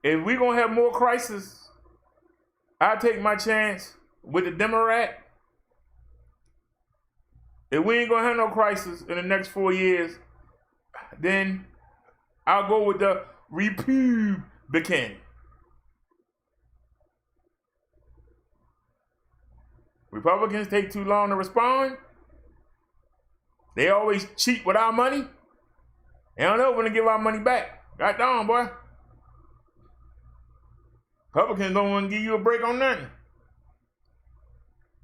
If we're gonna have more crisis, I'll take my chance with the Democrat. If we ain't gonna have no crisis in the next 4 years, then I'll go with the Republican. Republicans take too long to respond. They always cheat with our money. They don't know when to give our money back. Goddamn, boy. Republicans don't want to give you a break on nothing.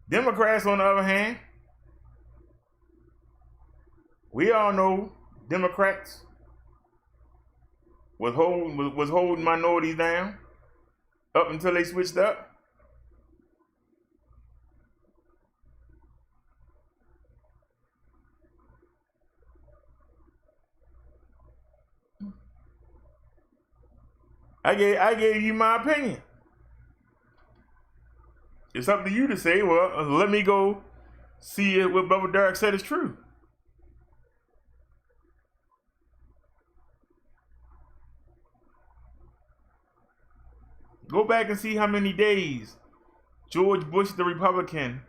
Democrats, on the other hand, we all know Democrats was holding minorities down up until they switched up. I gave you my opinion. It's up to you to say, well, let me go see if what Brother Derrick said is true. Go back and see how many days George Bush, the Republican,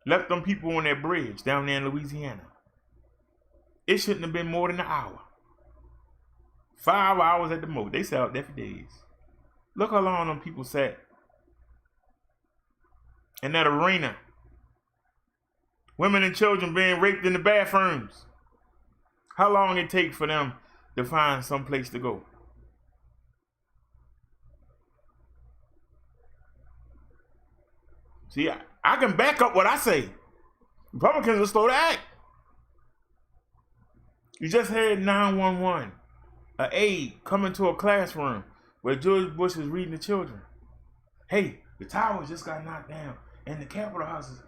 left them people on that bridge down there in Louisiana. It shouldn't have been more than an hour. 5 hours at the most. They sat out there for days. Look how long them people sat in that arena. Women and children being raped in the bathrooms. How long it take for them to find some place to go? See, I can back up what I say. Republicans are slow to act. You just had 911, an aide come into a classroom where George Bush is reading to children. Hey, the towers just got knocked down and the Capitol houses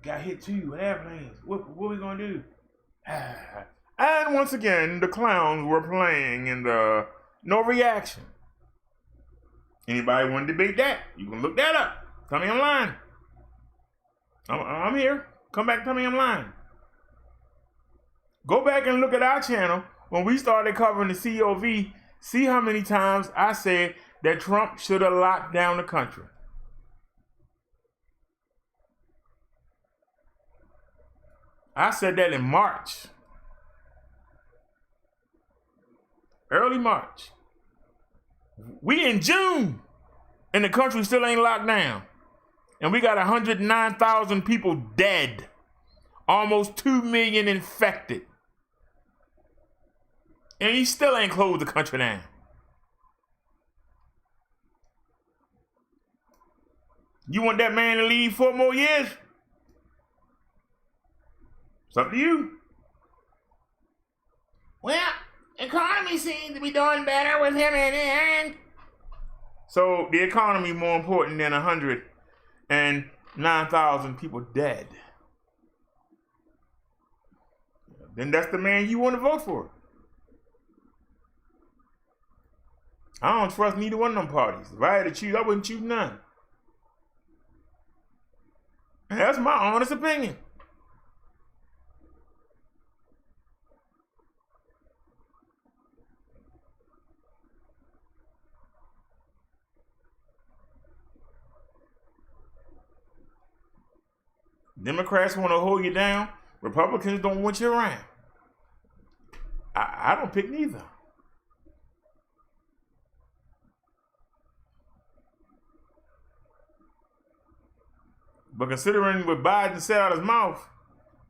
got hit too with airplanes. What are we gonna do? And once again, the clowns were playing and no reaction. Anybody want to debate that? You can look that up. Tell me I'm lying. I'm here. Come back and tell me I'm lying. Go back and look at our channel when we started covering the COV. See how many times I said that Trump should have locked down the country. I said that in March. Early March. We in June and the country still ain't locked down. And we got 109,000 people dead. Almost 2 million infected. And he still ain't closed the country down. You want that man to leave 4 more years? It's up to you. Well, economy seems to be doing better with him in it. So the economy more important than 109,000 people dead. Then that's the man you want to vote for. I don't trust neither one of them parties. If I had to choose, I wouldn't choose none. And that's my honest opinion. Democrats want to hold you down. Republicans don't want you around. I don't pick neither. But considering what Biden said out of his mouth,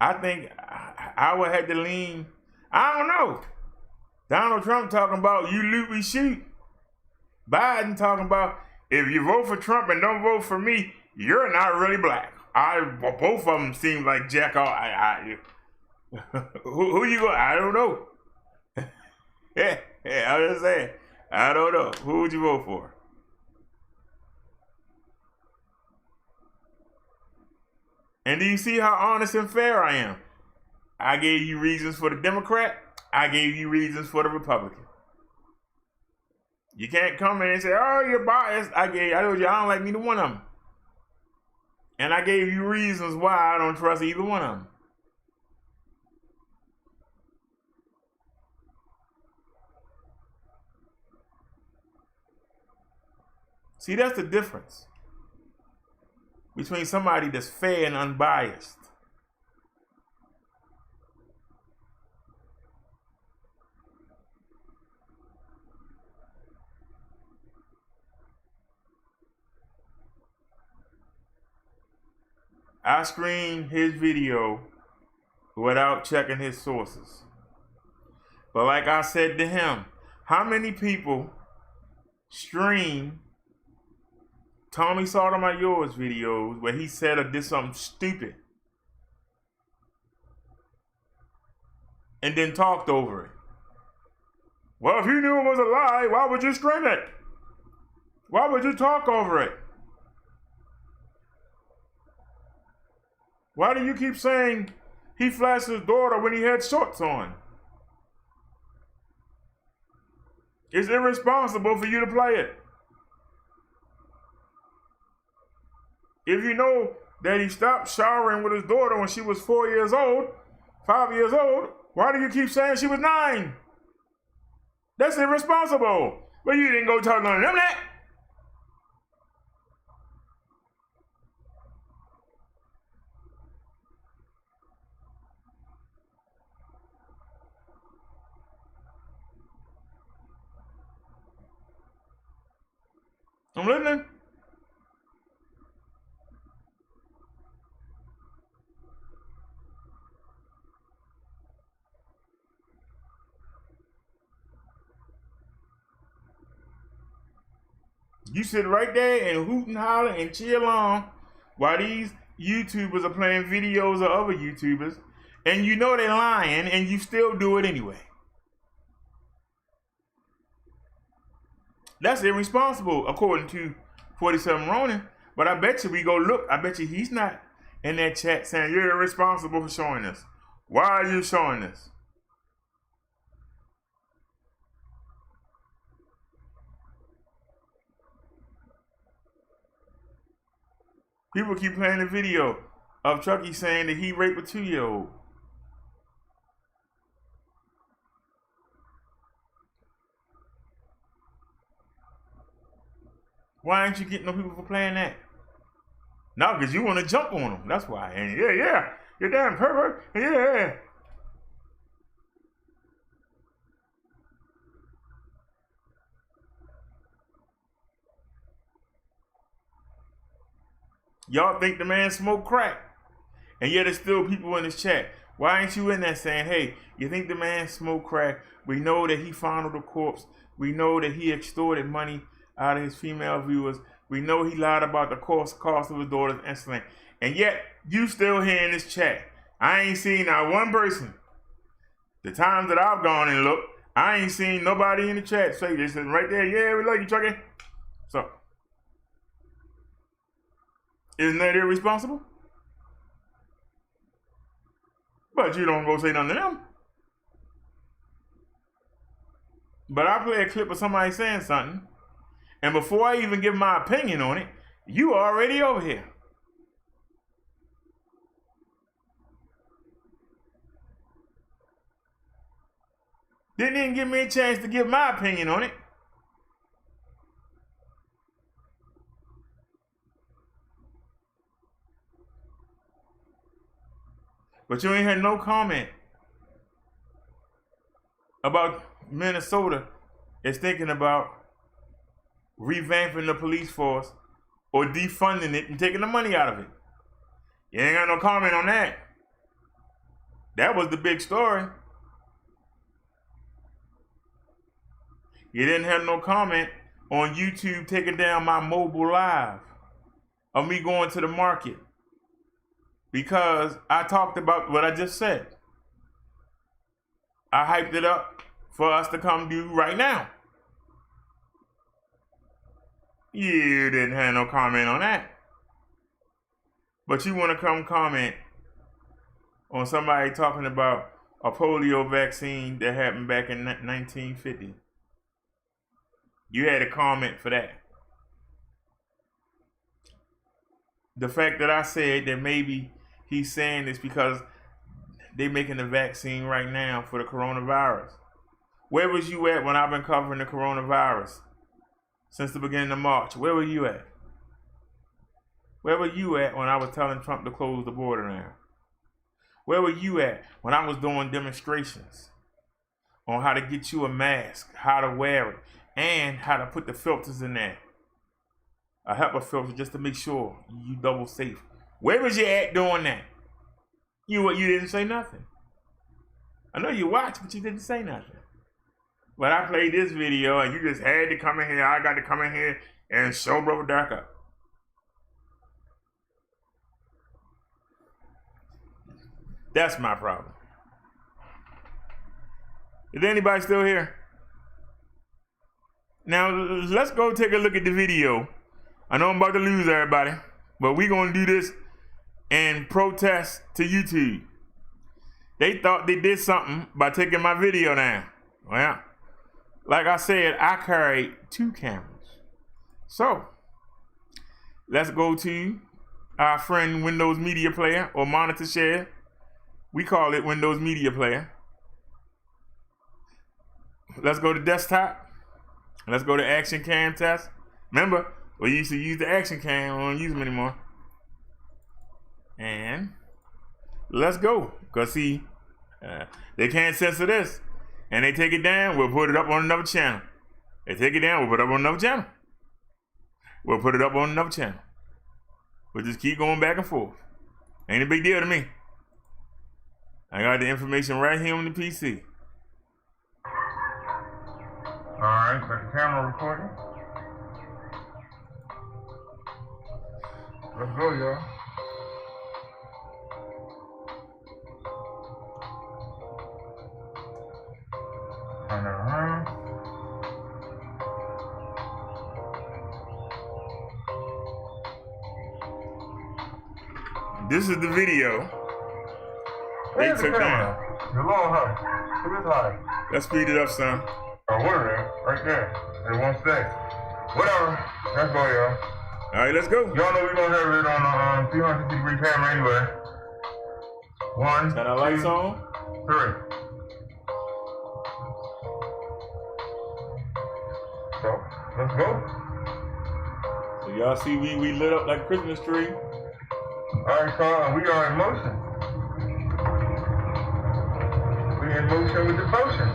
I think I would have to lean. I don't know. Donald Trump talking about you loot, we shoot. Biden talking about if you vote for Trump and don't vote for me, you're not really black. Both of them seem like jack off. Who you go? I don't know. yeah, I'm just saying. I don't know. Who would you vote for? And do you see how honest and fair I am? I gave you reasons for the Democrat. I gave you reasons for the Republican. You can't come in and say, oh, you're biased. I told you I don't like neither one of them. And I gave you reasons why I don't trust either one of them. See, that's the difference between somebody that's fair and unbiased. I screened his video without checking his sources. But like I said to him, how many people stream Tommy Sotomayor's videos where he said or did something stupid and then talked over it. Well, if you knew it was a lie, why would you stream it? Why would you talk over it? Why do you keep saying he flashed his daughter when he had shorts on? It's irresponsible for you to play it. If you know that he stopped showering with his daughter when she was 4 years old, 5 years old, why do you keep saying she was 9? That's irresponsible. But you didn't go tell none of them that. I'm listening. You sit right there and hoot and holler and cheer along while these YouTubers are playing videos of other YouTubers, and you know they're lying, and you still do it anyway. That's irresponsible, according to 47 Ronin. But I bet you we go look. I bet you he's not in that chat saying you're irresponsible for showing this. Why are you showing this? People keep playing the video of Chucky saying that he raped a 2-year-old. Why ain't you getting no people for playing that? No, because you want to jump on them. That's why. And yeah, you're damn pervert. Yeah. Y'all think the man smoked crack, and yet there's still people in his chat. Why ain't you in there saying, hey, you think the man smoked crack? We know that he fondled the corpse. We know that he extorted money out of his female viewers. We know he lied about the cost of his daughter's insulin. And yet, you still here in this chat. I ain't seen not one person. The times that I've gone and looked, I ain't seen nobody in the chat say this. And right there, yeah, we love you, Chucky. So, isn't that irresponsible? But you don't go say nothing to them. But I play a clip of somebody saying something, and before I even give my opinion on it, you already over here. Didn't even give me a chance to give my opinion on it. But you ain't had no comment about Minnesota is thinking about revamping the police force or defunding it and taking the money out of it. You ain't got no comment on that. That was the big story. You didn't have no comment on YouTube taking down my mobile live of me going to the market because I talked about what I just said. I hyped it up for us to come do right now. You didn't have no comment on that. But you want to come comment on somebody talking about a polio vaccine that happened back in 1950. You had a comment for that. The fact that I said that maybe he's saying this because they're making a vaccine right now for the coronavirus. Where was you at when I've been covering the coronavirus since the beginning of March? Where were you at? Where were you at when I was telling Trump to close the border down? Where were you at when I was doing demonstrations on how to get you a mask, how to wear it, and how to put the filters in there? A HEPA filter just to make sure you double safe. Where was you at doing that? You didn't say nothing. I know you watched, but you didn't say nothing. But I played this video and you just had to come in here. I got to come in here and show Brother DERRICK up. That's my problem. Is anybody still here? Now, let's go take a look at the video. I know I'm about to lose everybody, but we're going to do this in protest to YouTube. They thought they did something by taking my video down. Well, like I said, I carry 2 cameras. So, let's go to our friend Windows Media Player or Monitor Share. We call it Windows Media Player. Let's go to Desktop. Let's go to Action Cam Test. Remember, we used to use the Action Cam. We don't use them anymore. And let's go. Because see, they can't censor this. And they take it down, we'll put it up on another channel. They take it down, we'll put it up on another channel. We'll put it up on another channel. We'll just keep going back and forth. Ain't a big deal to me. I got the information right here on the PC. Alright, got the camera recording. Let's go, y'all. Turn it around. This is the video. They Where's the took camera? down. The long high. To this high. Let's speed it up, son. Oh, what are they? Right there. It won't stay. Whatever. Let's go, y'all. All right, let's go. Y'all know we're going to have it on a 360-degree camera anyway. 1, Got our lights 2, on. 3. So, let's go. So y'all see we lit up like a Christmas tree. Alright, Carl, we are in motion. We in motion with devotion.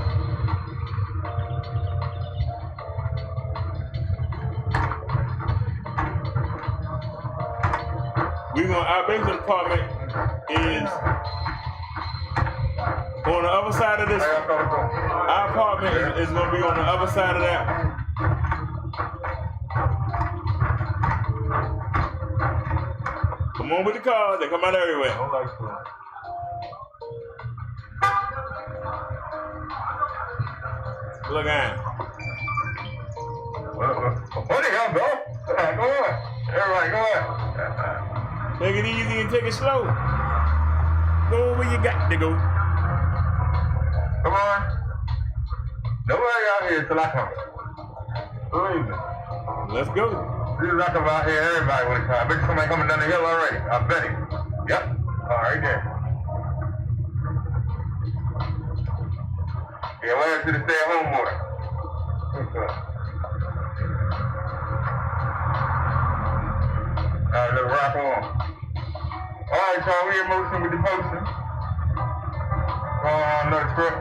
Our basement apartment is on the other side of this. Our apartment is going to be on the other side of that. Come on with the cars, they come out everywhere. Look at him. What the hell, bro? Go on. Everybody, go on. Take it easy and take it slow. Go where you got to go. Come on. Nobody out here till I come. Believe me. Let's go. This is not come out here, everybody with a car. I bet you somebody coming down the hill already. I bet it. Yep. All right there. Yeah, well, to the stay-at-home order. What's up? All right, let's rock on. All right, y'all, we in motion with the potion. Going on another trip.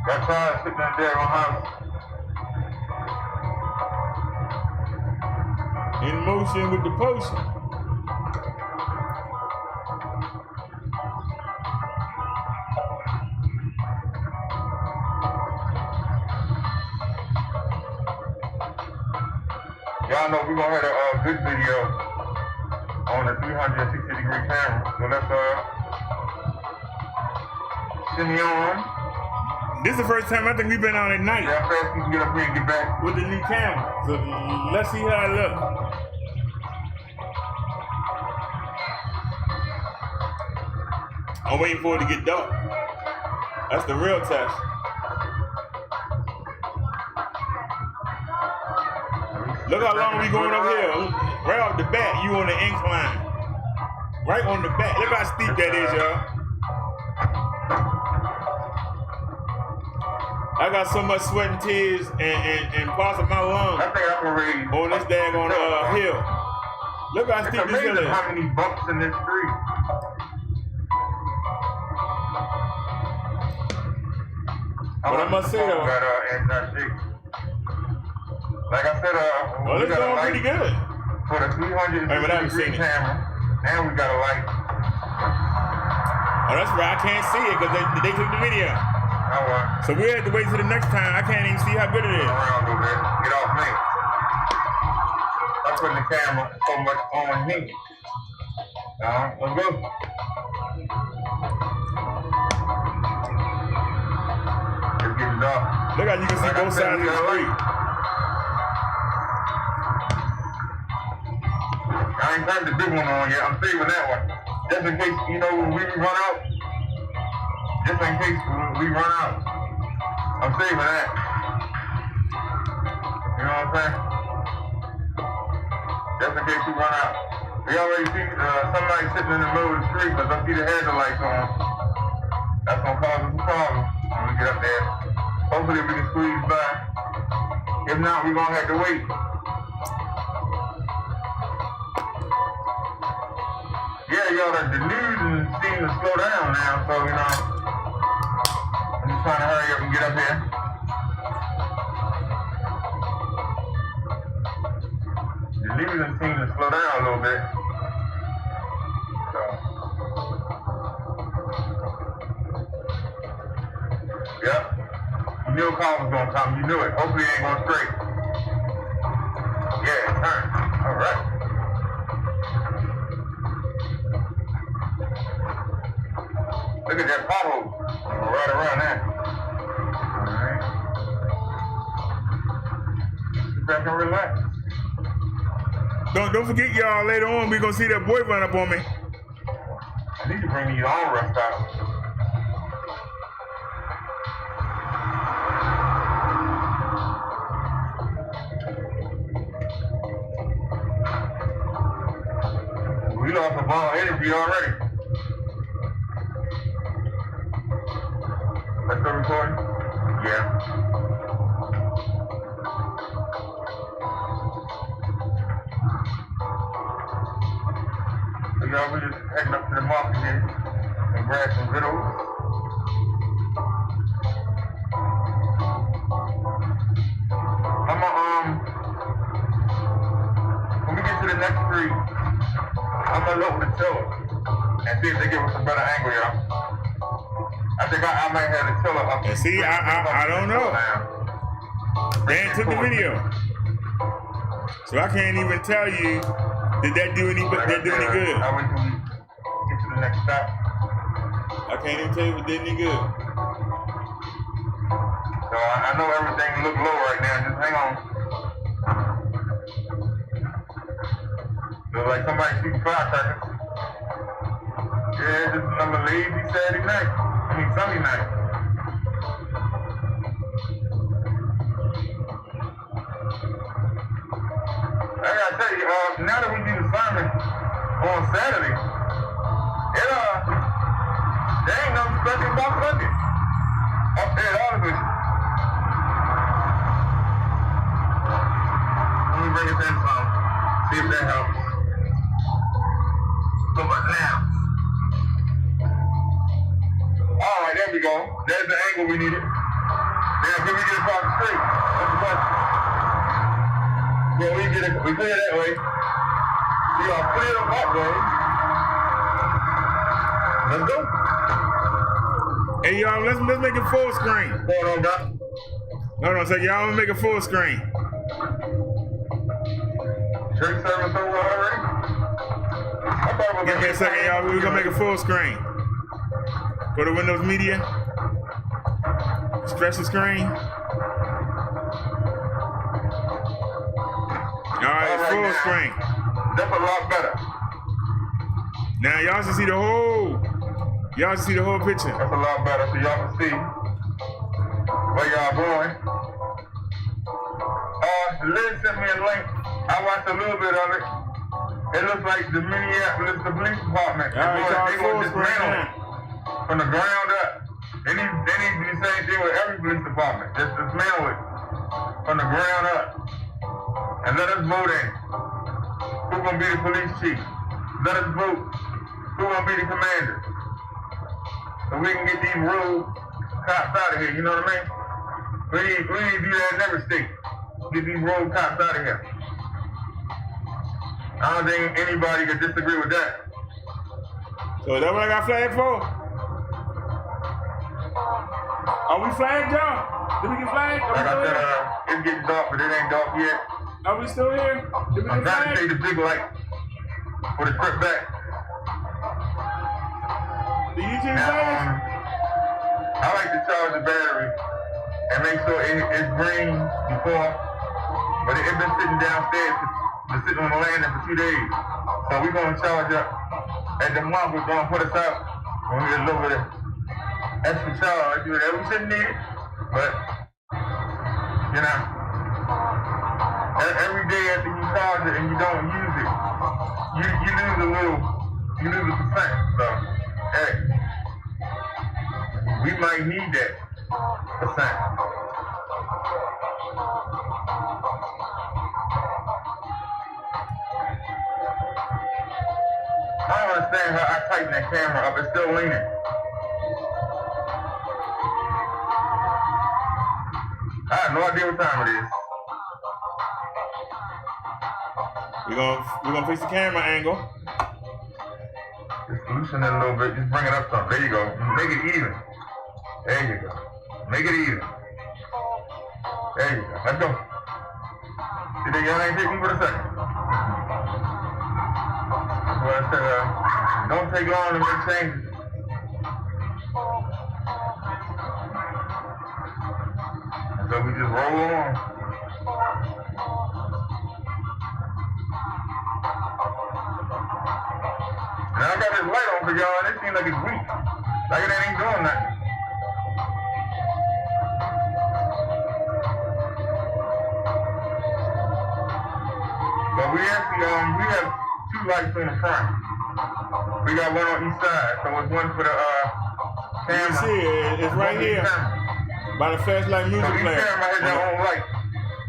Got time sitting down there on house. In motion with the potion. Y'all know we're gonna have a good video on a 360-degree camera. So let's shimmy on. This is the first time I think we've been on at night. Yeah, fast we can get up here and get back with the new camera. So let's see how it looks. I'm waiting for it to get dark. That's the real test. Look how long we going up here. Right off the bat, you on the incline. Right on the back. Look how steep that is, y'all. I got so much sweat and tears and parts of my lungs I think I can read on this daggone hill. Look how steep this hill is. How many bumps in this street? But I must say though, like I said, well, it's going pretty good. For the 360-degree camera, and we got a light. Oh, that's right. I can't see it because they took the video. Oh, well. So we have to wait till the next time. I can't even see how good it is. Around a little bit. Get off me. I'm putting the camera so much on me. Let's go. dog. Look how you can see Like I both said, sides of we the got street. I ain't turned the big one on yet. I'm saving that one. Just in case, you know, when we run out. Just in case we run out. I'm saving that. You know what I'm saying? Just in case we run out. We already see somebody sitting in the middle of the street because I see the headlights on. That's gonna cause us a problem when we get up there. Hopefully we can squeeze by. If not, we're gonna have to wait. Yeah, y'all, the news seems to slow down now, so, you know, I'm just trying to hurry up and get up here. The news seems to slow down a little bit. So, yep. You knew a call was gonna come, you knew it. Hopefully it ain't going straight. Yeah, turn. All right. Look at that pothole right around there. Alright. Sit back and relax. Don't forget, y'all, later on, we're going to see that boy run up on me. I need to bring these armrests out. We lost a ball of energy already. That's still recording? Yeah. So y'all, we're just heading up to the market here and grab some vittles. When we get to the next street, I'm gonna look with the tiller and see if they give us a better angle, y'all. I think I might have the tiller up. And see, I don't know. Dan took the video. So I can't even tell you, did that do any good? I wait till we get to the next stop. I can't even tell you if it did any good. So I know everything look low right now. Just hang on. Looks like somebody shooting firecrackers. Yeah, just another lazy Saturday night. I mean Sunday night. I gotta tell you, now that we do the sermon on Saturday, there ain't nothing special about Sunday. I'm saying all of it. Let me bring it in some. See if that helps. So much now. Alright, there we go. There's the angle we needed. Now can we get across the street? That's the question. Yeah, we clear that way. We are clear up that way. Let's go. Hey y'all, let's make it full screen. What's going on, Doc? Hold on a second, y'all, I'm gonna make it full screen. Church service over already? Give me a second, y'all. We're gonna make it full screen. Go to Windows Media. Stretch the screen. Alright, full screen. That's a lot better. Now y'all should see the whole. Y'all should see the whole picture. That's a lot better, so y'all can see where y'all going. Liz sent me a link. I watched a little bit of it. It looks like the Minneapolis Police Department. They're going to dismantle it from the ground up. They need to do the same thing with every police department. Just dismantle it from the ground up. And let us vote in. Who's going to be the police chief? Let us vote. Who's going to be the commander? So we can get these rogue cops out of here, you know what I mean? We need to do that in every state. Get these rogue cops out of here. I don't think anybody could disagree with that. So is that what I got flagged for? Are we flagged, y'all? Did we get flagged? Like I said, it's getting dark, but it ain't dark yet. Are we still here? Did we I'm get trying flagged? to take the big light for the trip back. The YouTube Now, flagged? I like to charge the battery and make sure it's green before. But it's been sitting downstairs, been sitting on the landing for 2 days. So we're gonna charge up. At the month, we're gonna put us out. We're gonna get a little bit of extra charge. We shouldn't need it, but you know, every day after you charge it and you don't use it, you lose a percent. So, hey, we might need that percent. I don't understand how I tighten that camera up. It's still leaning. I have no idea what time it is. We're gonna fix the camera angle. Just loosen it a little bit. Just bring it up some. There you go. Make it even. There you go. Make it even. There you go. Let's go. See that y'all ain't taking for a second. Well, I said, don't take long to make changes. So we just roll on. Now I got this light on for y'all, and it seems like it's weak. Like it ain't doing nothing. But we actually, we have 2 lights on the front. We got one on each side, so it's one for the camera. You see it, it's right here. By the flashlight music so each player. camera has their own light.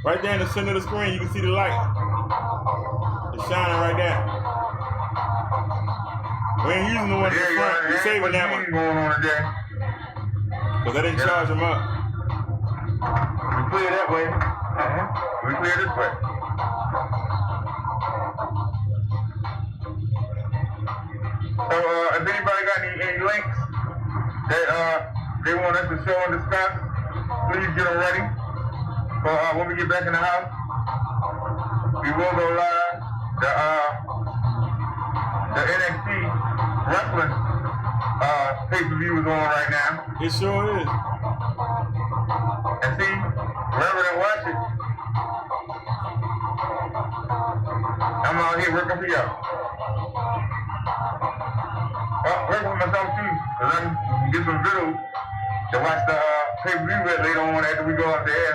Right there in the center of the screen, you can see the light. It's shining right there. We ain't using the one in the front. We're saving that one. Going on today. Because I didn't charge them up. We clear that way. We clear this way. So, if anybody got any links that they want us to show and discuss, please get them ready. So, when we get back in the house, we will go live. The NXT wrestling pay-per-view is on right now. It sure is. And see, wherever they watch it, I'm out here working for y'all. Well, working for myself too, because I can get some videos to watch the pay-per-view with later on after we go off the air.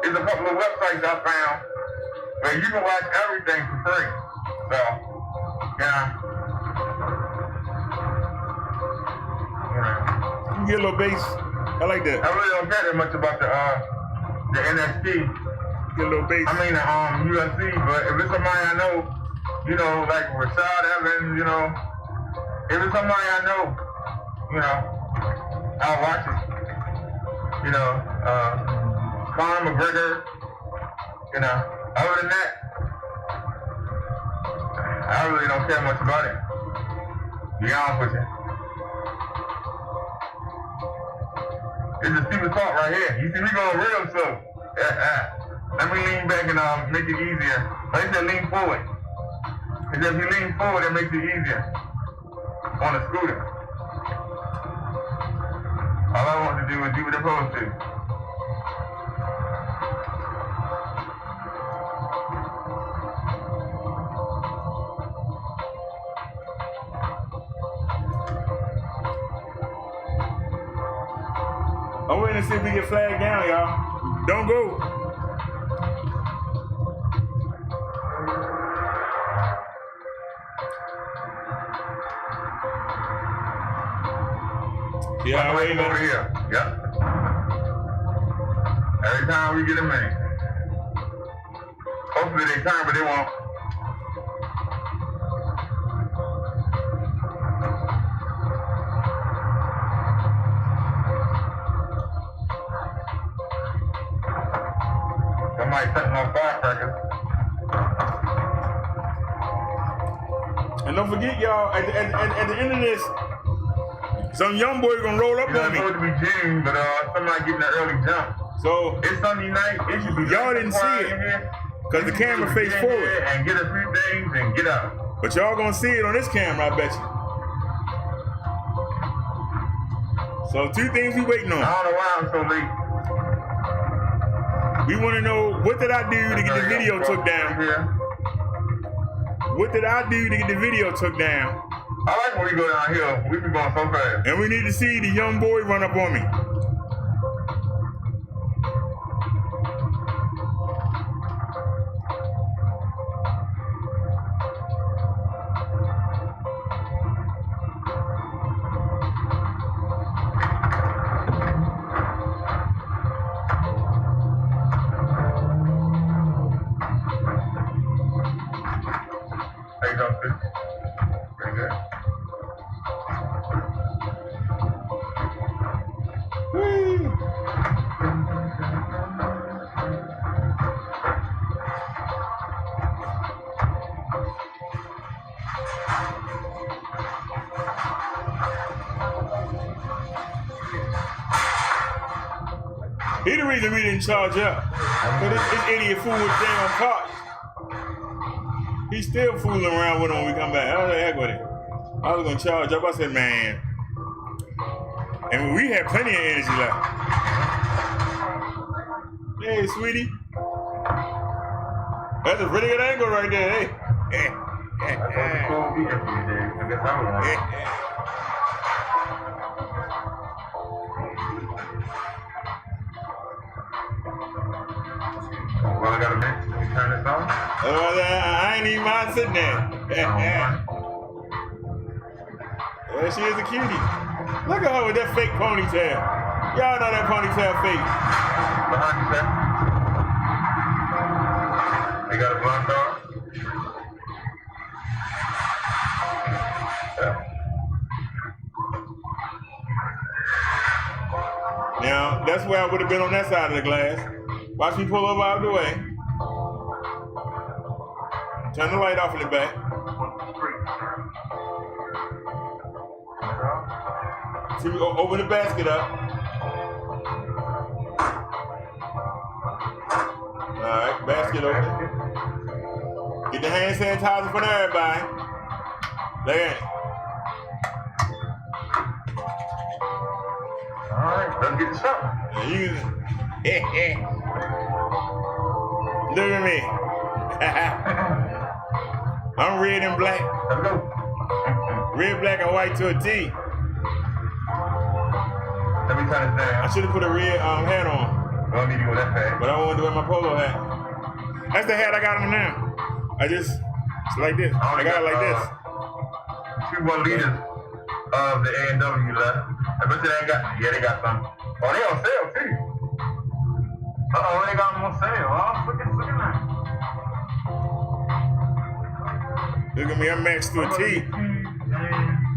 There's a couple of websites I found where you can watch everything for free. So, yeah. You can get a little bass. I like that. I really don't care that much about the NXT. Get a little bass. I mean the UFC, but if it's somebody I know, you know, like Rashad Evans, you know, if it's somebody I know, you know, I'll watch it. You know, Conor McGregor, you know, other than that, I really don't care much about it. To be honest with you. It's a stupid talk right here. You see me going real slow. Let me lean back and make it easier. Like I said, lean forward. Because if you lean forward, it makes it easier on a scooter. All I want to do is do what I'm supposed to. I'm waiting to see if we get flagged down, y'all. Don't go. Yeah, waiting over here. Yep. Every time we get a minute. Hopefully they turn, but they won't. Somebody setting off firecrackers. And don't forget, y'all, at the end of this, some young boy gonna roll up on me. It's supposed to be June, but somebody getting an early jump. So it's Sunday night. It should be y'all didn't see it. Because the camera face forward. And get a few things and get out. But y'all gonna see it on this camera, I bet you. So 2 things we waiting on. I don't know why I'm so late. We want to know, what did I do to get the video took down? What did I do to get the video took down? I like when we go down here. We be going so fast. And we need to see the young boy run up on me. Hey, Dustin. Very good. He the reason we didn't charge up. But this idiot fool with damn caught. He's still fooling around with him when we come back. I was like, heck with it. I was gonna charge up. I said, man. And we had plenty of energy left. Hey, sweetie. That's a pretty good angle right there. Hey. That's what the cool be every day. I guess I was on. Well, I got a minute. Let me turn this on. I ain't even mind sitting there. There she is, a cutie. Look at her with that fake ponytail. Y'all know that ponytail fake. Behind you, sir. They got a blonde dog. Yeah. Now, that's where I would have been on that side of the glass. Watch me pull over out of the way. Turn the light off in the back. See, we open the basket up. Alright, basket open. Get the hand sanitizer for everybody. Look at it. Alright, let's get to something. Look at me. I'm red and black. Let's go. Red, black, and white to a T. Let me turn this down. I should have put a red hat on. I don't need to go that fast. But I want to wear my polo hat. That's the hat I got on now. It's like this. I got it like this. 2 1 liters of the A&W left. I bet you they ain't got. Yeah, they got some. Oh, they on sale too. Uh-oh, they got them on sale. Oh, look at that. Look at me, I'm maxed to a T.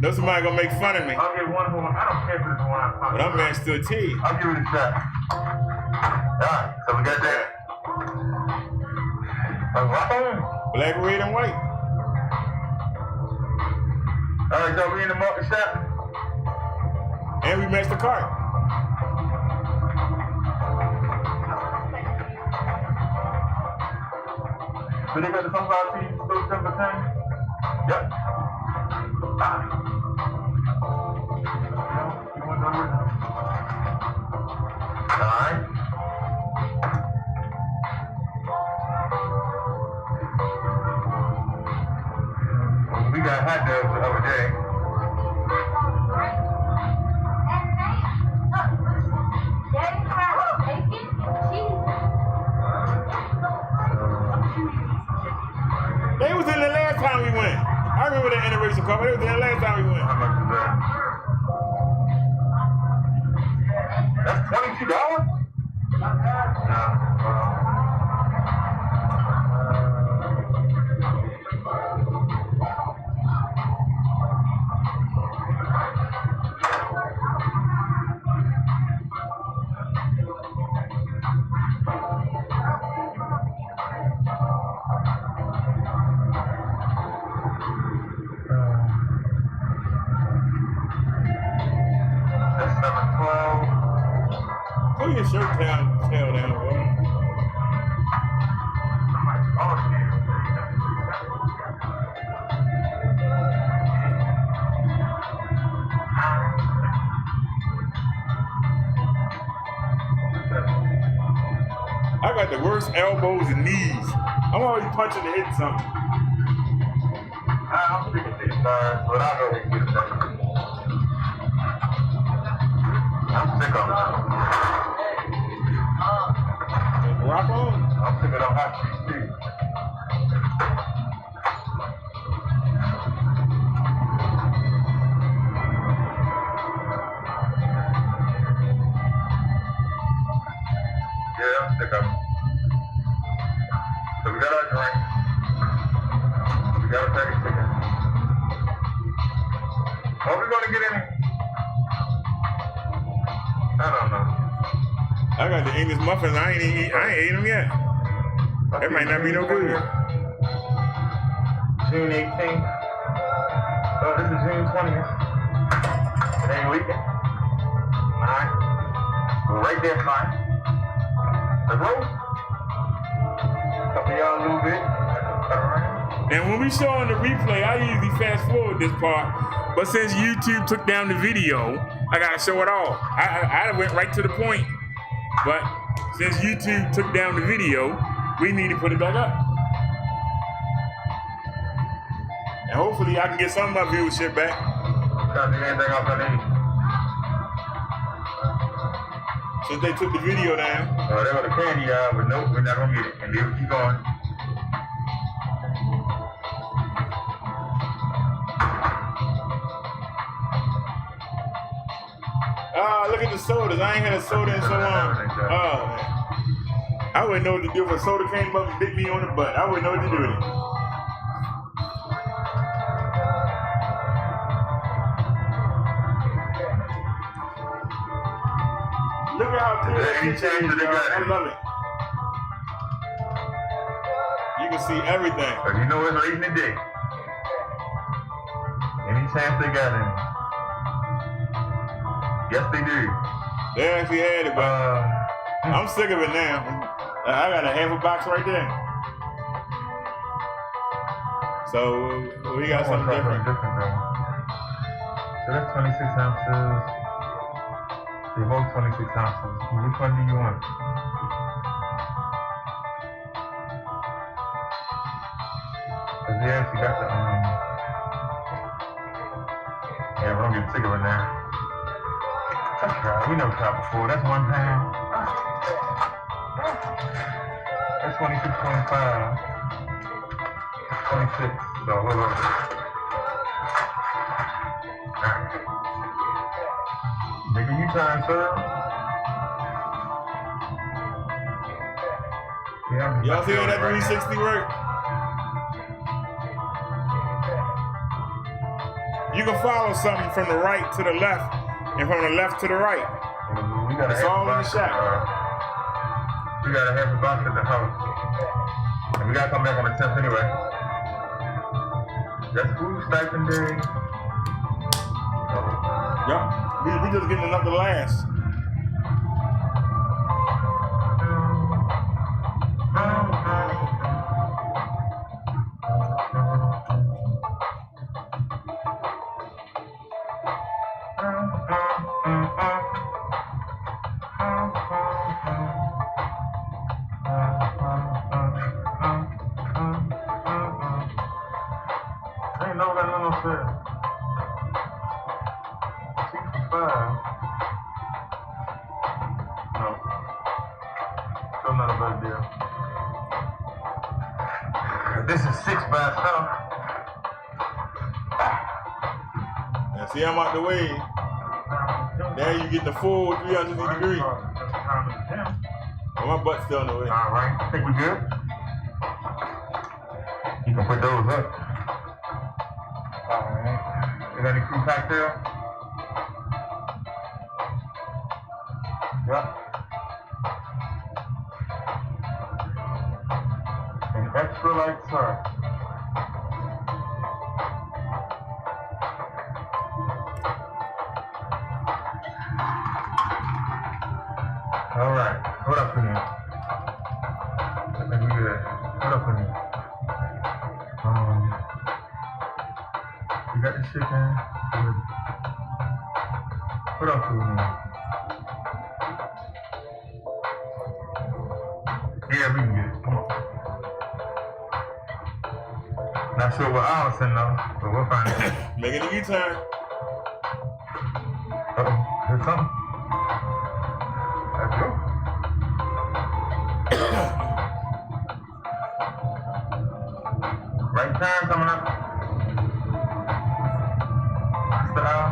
No somebody gonna make fun of me. I'll get one more. I don't care if it's one I but I'm maxed to a T. I'll give it a shot. Alright, so we got that. Black, red, and white. Alright, so we in the market shop. And we matched the cart. But they got the sunflower seeds, those simple things? Yep. Alright. We got hot dogs the other day. They was in the last time we went. I remember that interracial couple. They was in the last time we went. How much is that? That's $22? Pull your shirt tail down, bro. I got the worst elbows and knees. I'm always punching and hitting something. I'm sick of these birds, but I'll go ahead and get them. I'm sick of them. Rock on. I'm sick of them hot cheese too. Yeah, I'm sick of them. So we got our drink. We got a pack of chicken. Are we gonna get any? I don't know. I got the English muffins. I ain't ate them yet. That might not be no good. June 18th. Oh, this is June 20th. It ain't leaking. Alright. We're right there, fine. Let's roll. Couple y'all a little bit. And when we show on the replay, I usually fast forward this part. But since YouTube took down the video, I gotta show it all. I went right to the point. But since YouTube took down the video, we need to put it back up. And hopefully I can get some of my viewership back. Got anything else I need? Since they took the video down. Oh, there was a candy aisle, but nope, we're not gonna get it. And we'll keep going. Look at the sodas. I ain't had a soda in so long. Oh, man. I wouldn't know what to do if a soda came up and bit me on the butt. I wouldn't know what to do with it. Look at how clear that picture is, y'all. I love it. You can see everything. But you know it's late in the day. Any chance they got any? Yes, they do. They actually had it, but I'm sick of it now. I got a half a box right there. So we got something different. So that's 26 ounces. They're both 26 ounces. Which one do you want? Cause they actually got the yeah, we're gonna get sick of it now. That's right. We never tried before. That's 1 pound. That's 26.25. 26. So hold on. Nigga, you time, sir? Yeah, y'all see how that 360 work? You can follow something from the right to the left and from the left to the right. It's all in the shot. We got a half a box at the house. And we got to come back on the 10th anyway. That's food stipend day. Yup. We just getting enough to last. This is 6 by itself. Now see, I'm out the way. Now you get the full 360 degrees. Well, my butt's still in the way. Alright, I think we good. You can put those up. Alright. You got any crew cocktail? Yep. An extra light sauce. Alright, what up in here? I think we good. What up in here? We got the chicken. What else do we need? guess we can get it. Come on. Not sure what Allison though, but we'll find it. Making a U-turn. Uh-oh, there's something. Let's go. Right turn coming up. Style.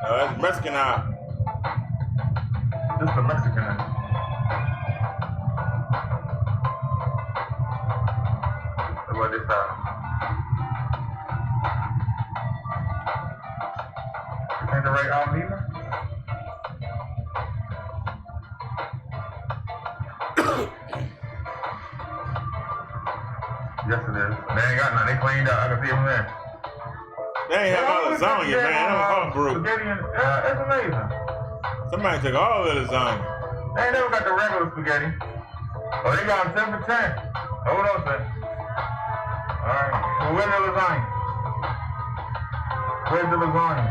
That's Mexican eye. This is the Mexican eye. What about this side? This ain't the right out either? Yes, it is. They ain't got none. They cleaned out. I can see them there. They ain't have all the lasagna, man. I'm hungry. Spaghetti and, that's amazing. Somebody took all the lasagna. They ain't never got the regular spaghetti. Oh, they got them 10 for 10. Hold on a second. Alright. Well, where's the lasagna? Where's the lasagna?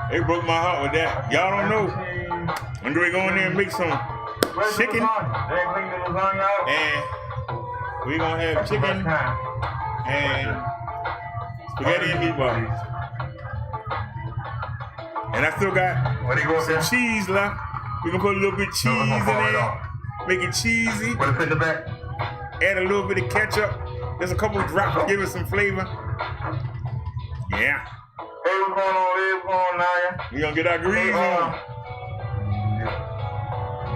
They broke my heart with that. Y'all don't know. I'm going to go in there and make some chicken. They ain't cleaned the lasagna out. And we're going to have chicken and spaghetti and meatballs. And I still got some cheese left. We're going to put a little bit of cheese in there. Make it cheesy. What is in the back? Add a little bit of ketchup. Just a couple of drops to give it some flavor. Yeah. Hey, what's going on, Liz? What's going on, Naya? We're going to get our greens on.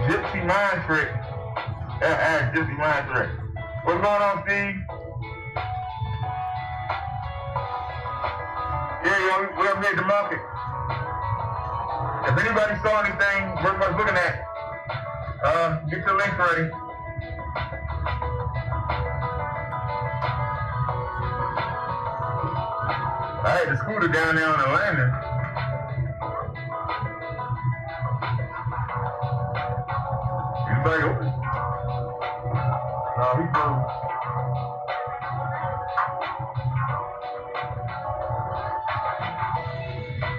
Gypsy Mind Trick. Gypsy Mind Trick. What's going on, Steve? Yeah, yo, we up here at the market. If anybody saw anything worth looking at, get your links ready. I had the scooter down there on the landing. Anybody open? No, he closed.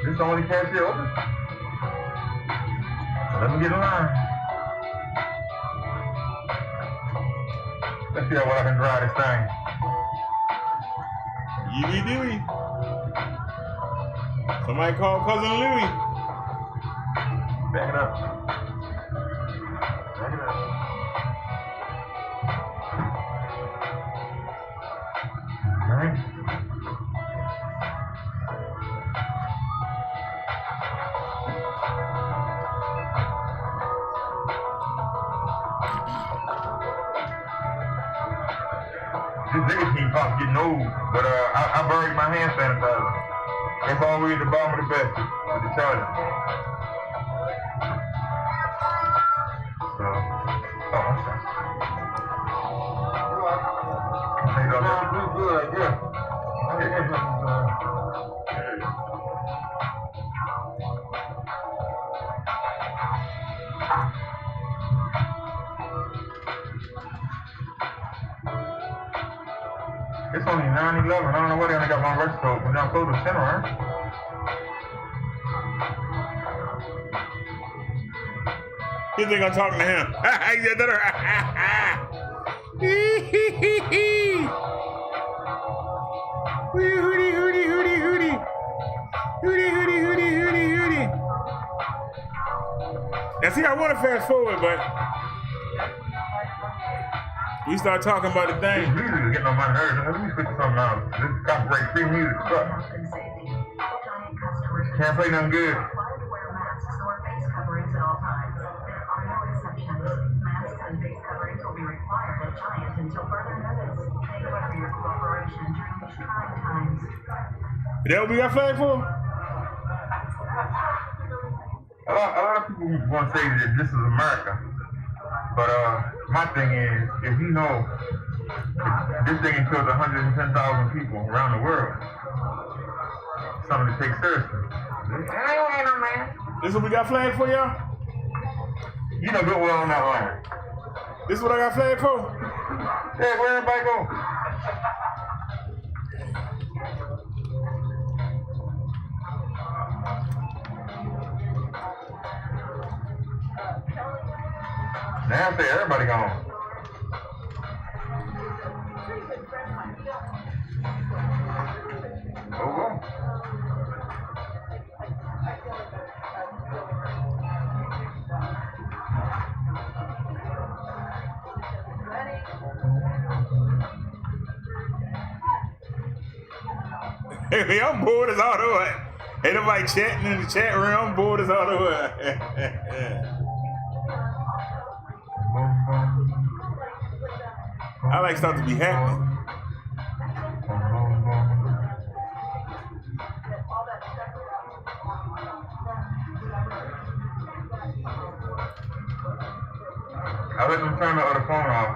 This the only cashier open? Let me get in line. Let's see how well I can drive this thing. Yee Dewey. Somebody call Cousin Louie. Back it up. Back it up. All right. This nigga keep pop getting old, but I buried my hand sanitizer. It's always the bottom of the basket with the charger. So, oh, I'm sorry. Pretty good, yeah. It's only 9/11. I don't know why they only got one rush coat. When y'all close the center, right? You think I'm talking to him? Hootie, hootie, hootie, hootie. Hootie, hootie, hootie, hootie, hootie. Now see, I want to fast forward, but we start talking about the thing. This music is getting on my nerves. Let me switch to something else. This is copyright-free music. Can't play nothing good. That what we got flag for? A lot of people want to say that this is America. But my thing is, if you know this thing killed 110,000 people around the world, something to take seriously. This what we got flag for, y'all? You know good well on that line. This what I got flag for? Yeah, where everybody go? Now I say everybody gone. Oh, Hey, I'm bored as all the way. Ain't nobody chatting in the chat room. I'm bored as all the way. I like stuff to be happening. I let them turn the other phone off.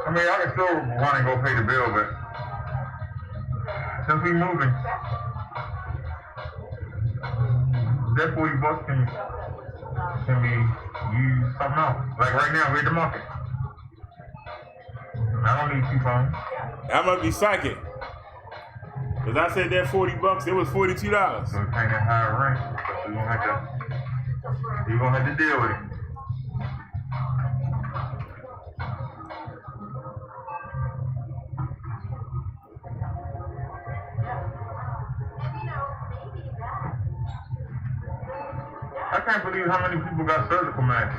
I mean, I can still run and go pay the bill, but since we moving, that $40 can be used something else. Like right now, we're at the market. I don't need 2 phones. I must be psychic. Cause I said that $40, it was $42. So it's paying that higher rent. So you're gonna have to deal with it. I can't believe how many people got surgical masks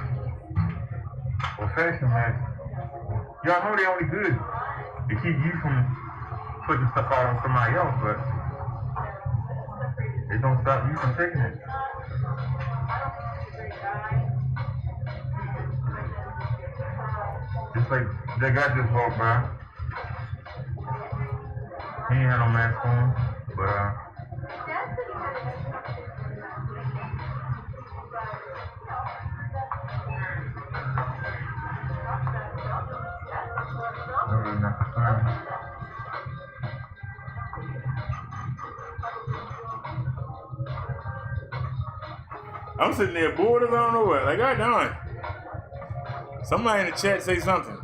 or fashion masks. Y'all know they only good to keep you from putting stuff out on somebody else, but they don't stop you from taking it. Just like that guy just walked by. He ain't had no mask on, but I'm sitting there bored as I don't know what. Like, God darn. Somebody in the chat say something.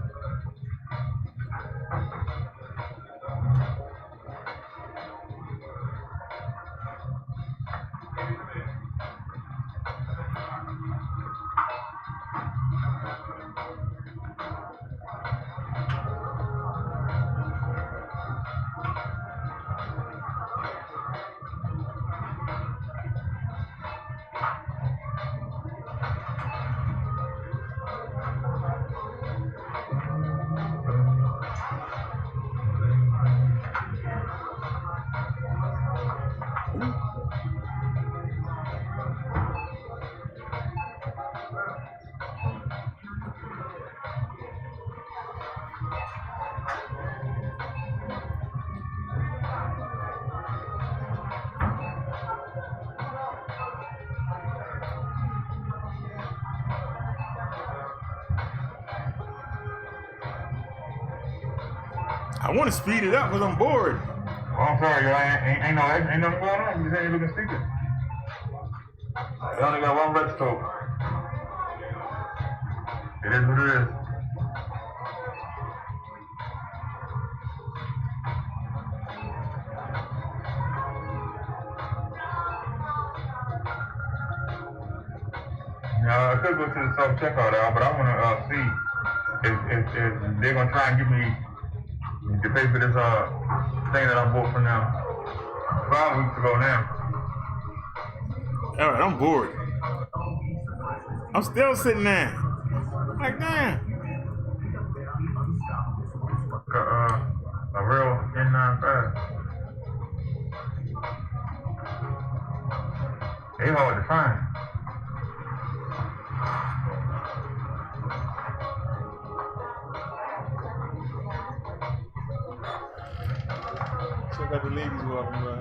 I want to speed it up because I'm bored. well, I'm sorry, y'all. Ain't nothing going on. You just ain't looking stupid. They only got one redscope. It is what it is. I could go to the self-checkout aisle, but I want to see if they're going to try and give me to pay for this thing that I bought from them 5 weeks ago now. All right, I'm bored. I'm still sitting there. Like, damn. A real N95. They hard to find. Check out the ladies walking by.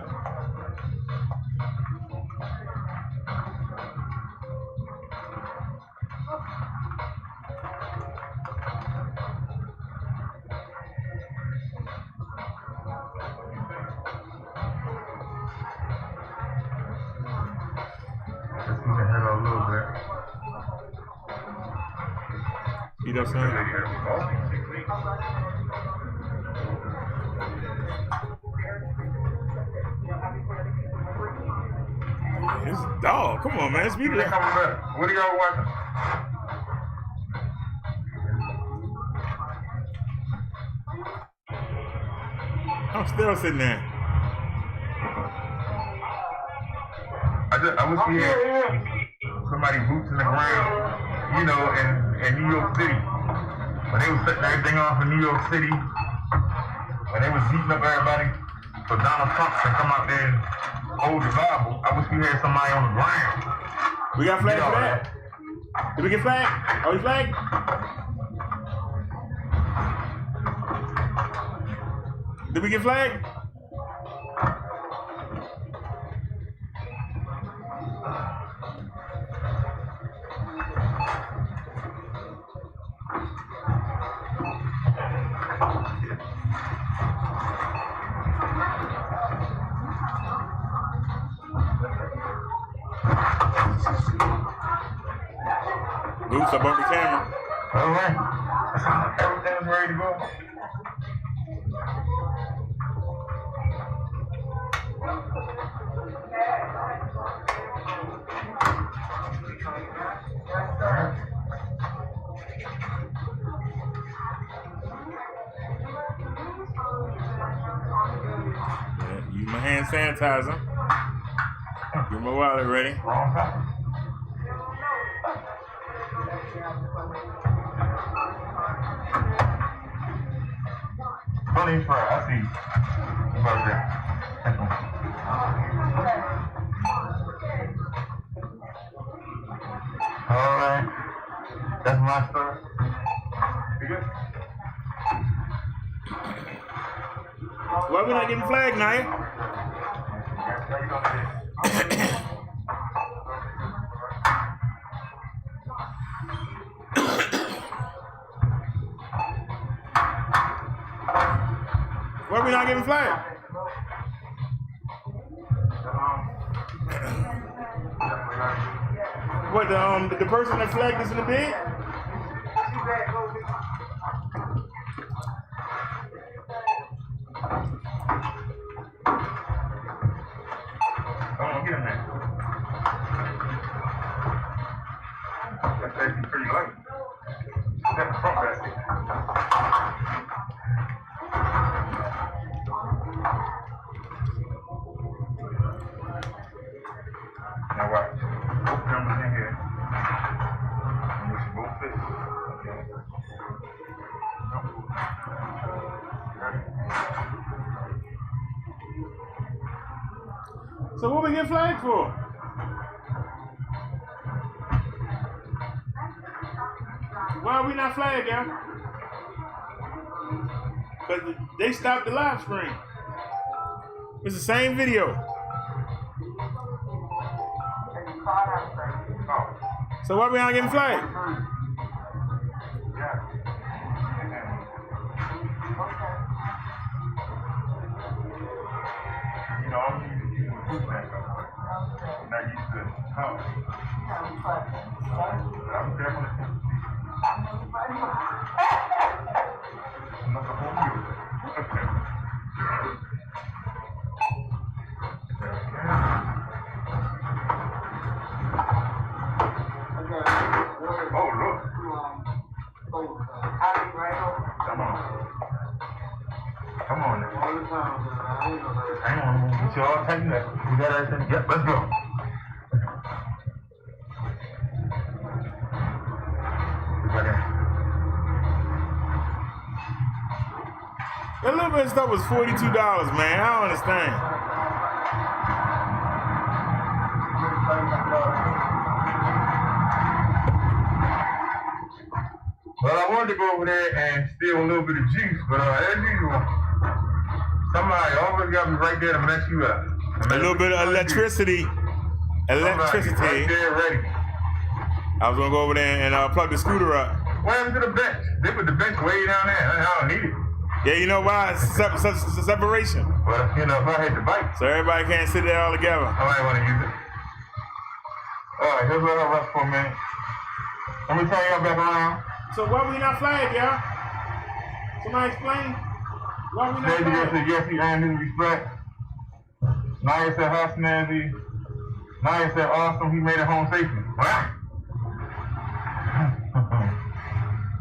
Let's see the head a little bit. You know what I'm saying? It's a dog. Come on, man. Speed it up. What are y'all watching? I'm still sitting there. I wish we had somebody boots in the ground, you know, in New York City. When they was setting everything off in New York City, when they was beating up everybody, so Donald Trump can come out there and hold the Bible. I wish we had somebody on the ground. We got flags for that? Did we get flagged? Are we flagged? Did we get flagged? Oops, I bumped the camera. All right. Everything's ready to go. Yeah, use my hand sanitizer. Get my wallet ready. Funny fry, I see. About that. All right. That's my stuff. You good? Why we not getting flagged, Naya? Why we not getting flagged? What, the person that flagged us in the bed? Come on, get in there. That's actually pretty light. That's the front basket. Now watch. Both cameras in here. And we should both fit. Okay. So what we get flagged for? Why are we not flagged, y'all? Because they stopped the live stream. It's the same video. So why we not getting flagged? You know, I'm used to food back up. I'm not used to how. I'm definitely I'm not the whole meal. Oh, look. Come on. Come on now. Hang on, we'll get you all tightened up. You got everything? Yep, let's go. That little bit of stuff was $42, man. I don't understand. Well, I wanted to go over there and steal a little bit of juice, but as usual, somebody always got me right there to mess you up. A little bit of electricity. Electricity. Right there ready. I was gonna go over there and plug the scooter up. What happened to the bench? They put the bench way down there. I don't need it. Yeah, you know why? It's separation. Well, you know, if I had the bike, so everybody can't sit there all together. I might want to use it. All right, here's where I'll rest for a minute. Let me turn y'all back around. So why we not flagged, y'all? Somebody explain? Why we not flagged? Said yes, he earned his respect. Naya said how snazzy. Naya said awesome, he made it home safely. Wow.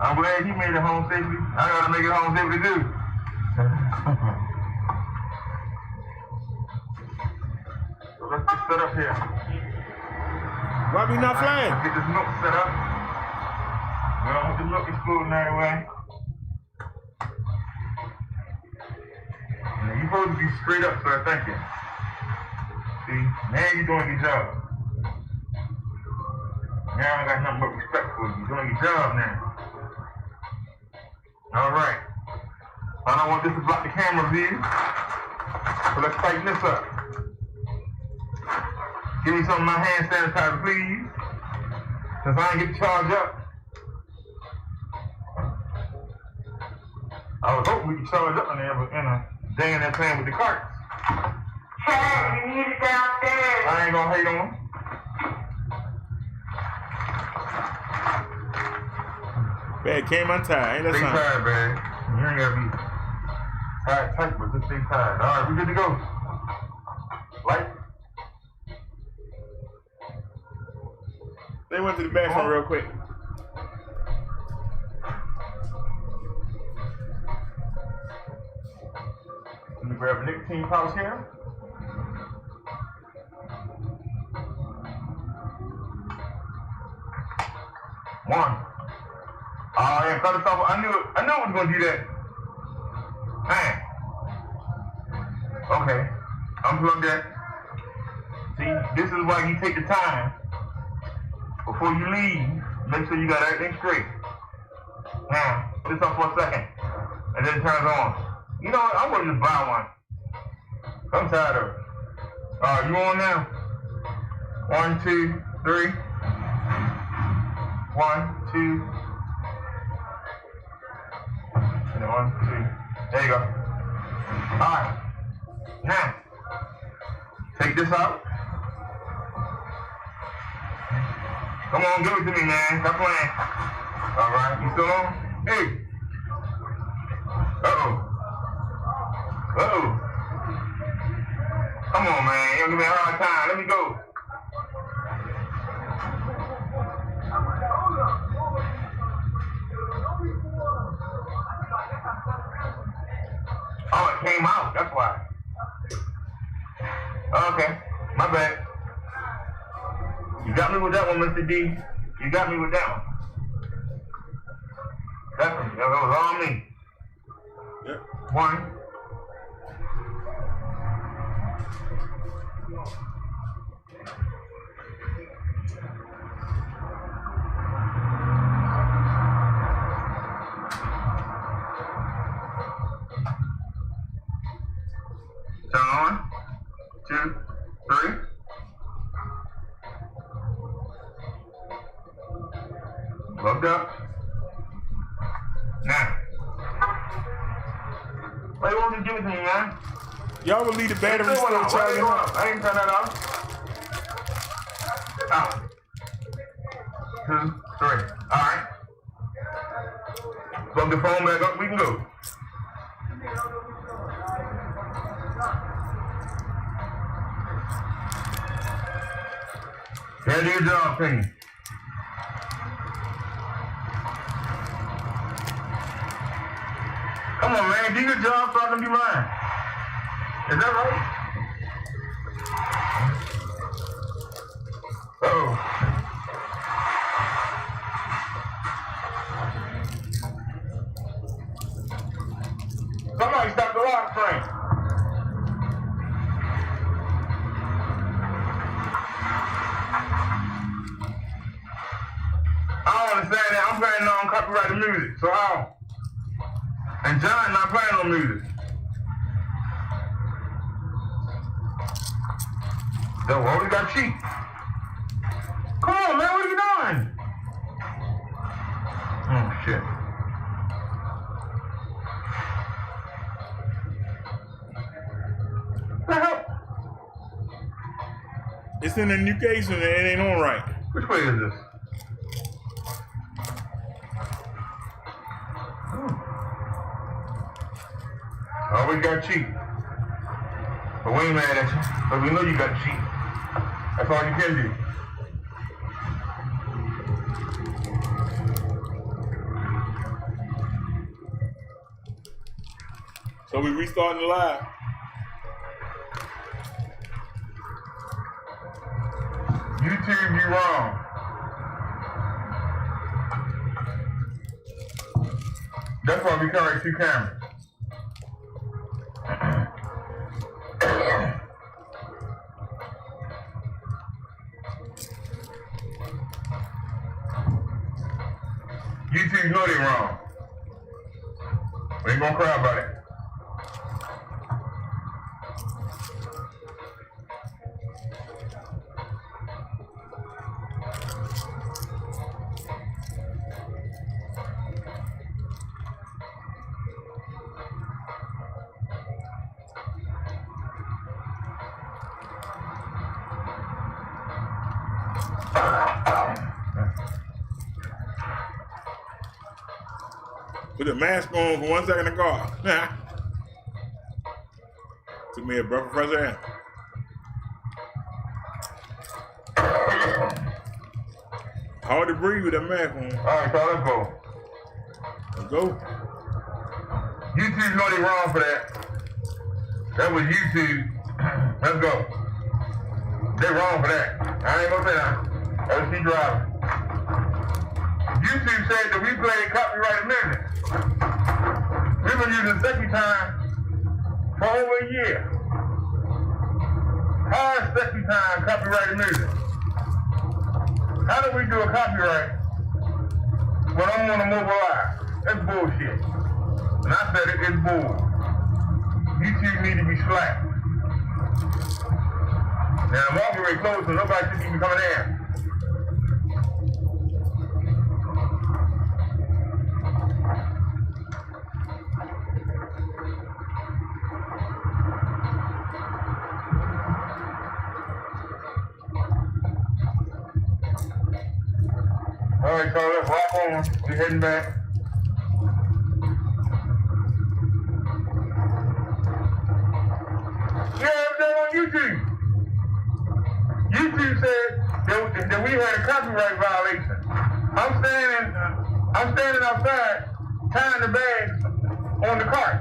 I'm glad he made it home safely. I gotta make it home safely too. let's get set up here. Why we not flying? Let's get this milk set up. We don't want the milk exploding that way. You're supposed to be straight up, sir. Thank you. See, now you're doing your job. Now I got nothing but respect for you. You're doing your job now. All right. I don't want this to block the camera view. So let's tighten this up. Give me some of my hand sanitizer, please. Since I ain't get charged up. I was hoping we could charge up in there, but they in there playing with the carts. Chad, you need it downstairs. I ain't gonna hate on them. Bad came untied. Ain't that Stay something? tired, man. You ain't gotta be tight, but just stay tired. All right, we good to go. Light. They went to the bathroom real quick. Let me grab a nicotine pouch here. One. Oh yeah, cut it off. I knew I was gonna do that. Man. Okay. Unplug that. See, this is why you take the time before you leave. Make sure you got everything straight. Now, put this up for a second, and then it turns on. You know what? I'm gonna just buy one. I'm tired of it. Alright, you on now? 1, 2, 3. 1, 2. And then 1, 2. There you go. Alright. Now, take this out. Come on, give it to me, man. Stop playing. Alright, you still on? Hey. Uh-oh. Uh-oh. Come on, man. You don't give me a hard time. Let me go. Oh, it came out. That's why. Okay. My bad. You got me with that one, Mr. D. You got me with that one. Definitely. That was all me. Yep. 1. Turn on. 2, 3. Plugged up. Now. Why you won't you give it to me, man? Y'all will leave the battery Still still went out. Why you charging going up. up? I ain't turn that off. Out. 2, 3. Alright. Plug the phone back up, we can go. Gotta do your job, Penny. Come on, man, do your job so I can do mine. Is that right? Uh-oh. Somebody stop the lock train. I don't understand that. I'm playing non-copyrighted music, so how? And John not playing no music. So what we got cheap? Come on, man, what are you doing? Oh shit. What the hell? It's in the new case and it ain't on right. Which way is this? Always got cheap. But we ain't mad at you. But we know you got cheap. That's all you can do. So we restarting the live. YouTube, you wrong. That's why we carry 2 cameras. YouTube know they wrong. We ain't gonna cry about it. Put the mask on for 1 second to go. Took me a breath of fresh air. Hard to breathe with that mask on. All right, so let's go. Let's go. YouTube know they wrong for that. That was YouTube. Let's go. They wrong for that. I ain't gonna say that. Let's keep driving. YouTube said that we played copyrighted music. We've been using sexy time for over a year. How is sexy time copyrighted music? How do we do a copyright when I'm on a mobile live? That's bullshit. And I said it is bull. YouTube need to be slapped. Now I'm walking very close, so nobody should even coming in. All right, so let's rock on. We're heading back. Yeah, everything on YouTube. YouTube said that we had a copyright violation. I'm standing outside tying the bags on the cart.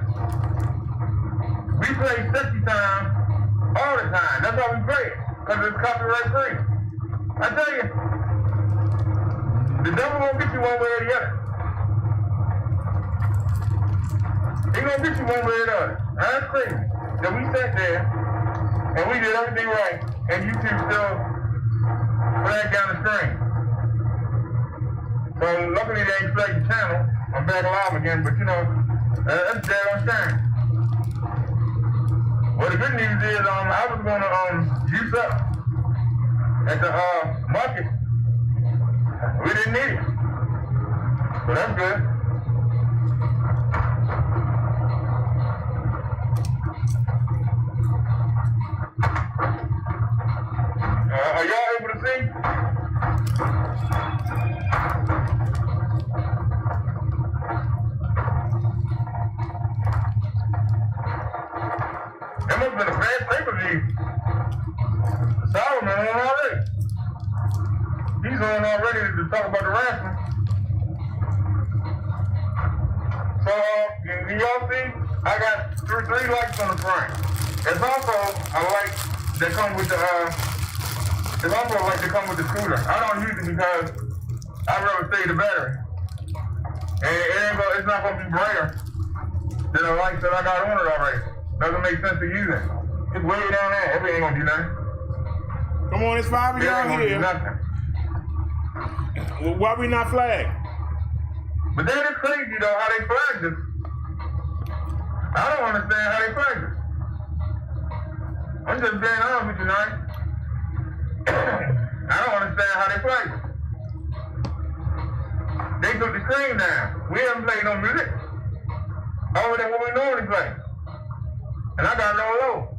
We play sexy time all the time. That's why we play it, because it's copyright free. I tell you, the devil won't get you one way or the other. He gonna get you one way or the other. That's crazy. That we sat there and we did everything right, and YouTube still flagged down the screen. So luckily they ain't flagged the channel. I'm back alive again, but you know, that's dead on shame. Well, the good news is I was gonna juice up at the market. We didn't need it. So that's good. Are y'all able to see? That must have been a bad pay-per-view. Solomon on already. He's on already to talk about the wrestling. So, can y'all see? I got three lights on the front. There's also a light that come with the there's also a light that come with the scooter. I don't use it because I'd rather save the battery. And it's not gonna be brighter than the lights that I got on it already. Doesn't make sense to use it. It's way down there. It ain't gonna do nothing. Come on, it's 5 of y'all here. Nothing. Well, why we not flagged? But then it's crazy though how they flagged us. I don't understand how they flagged us. I'm just being honest with you tonight. I don't understand how they played it. They took the screen down. We haven't played no music other than what we normally play. And I got low.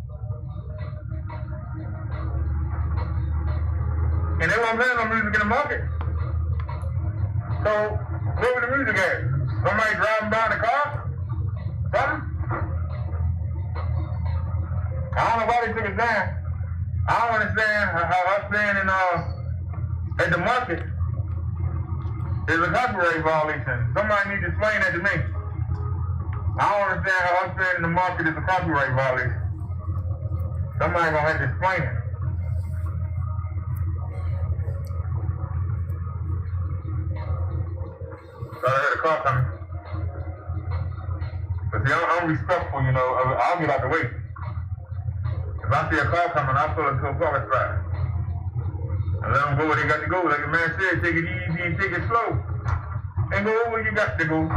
And they won't play no music in the market. So, where was the music at? Somebody driving by in the car? Something? I don't know why they took it down. I don't understand how us being in at the market is a copyright violation. Somebody needs to explain that to me. I don't understand how us being in the market is a copyright violation. Somebody gonna have to explain it. I heard a car coming. But see, I'm respectful, you know. I'll get out the way. If I see a car coming, I'll pull into a parking spot. And let them go where they got to go. Like the man said, take it easy and take it slow. And go where you got to go.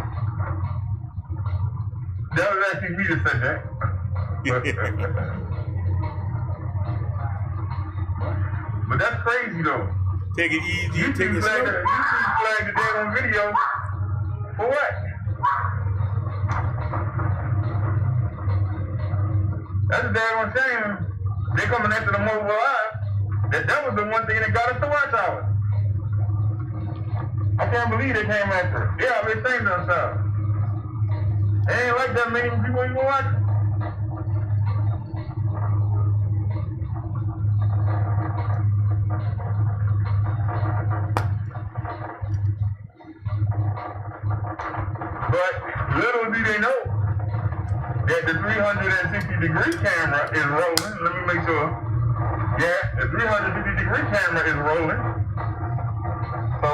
That was actually me that said that. But that's crazy though. Take it easy, You take it slow. flagged the damn video. For what? That's a damn shame. They coming after the mobile live. That was the one thing that got us to watch hours. I can't believe they came after it. Yeah, they're ashamed of themselves. They ain't like that many people even watching. But little do they know that the 360-degree camera is rolling. Let me make sure. Yeah, the 360-degree camera is rolling. So,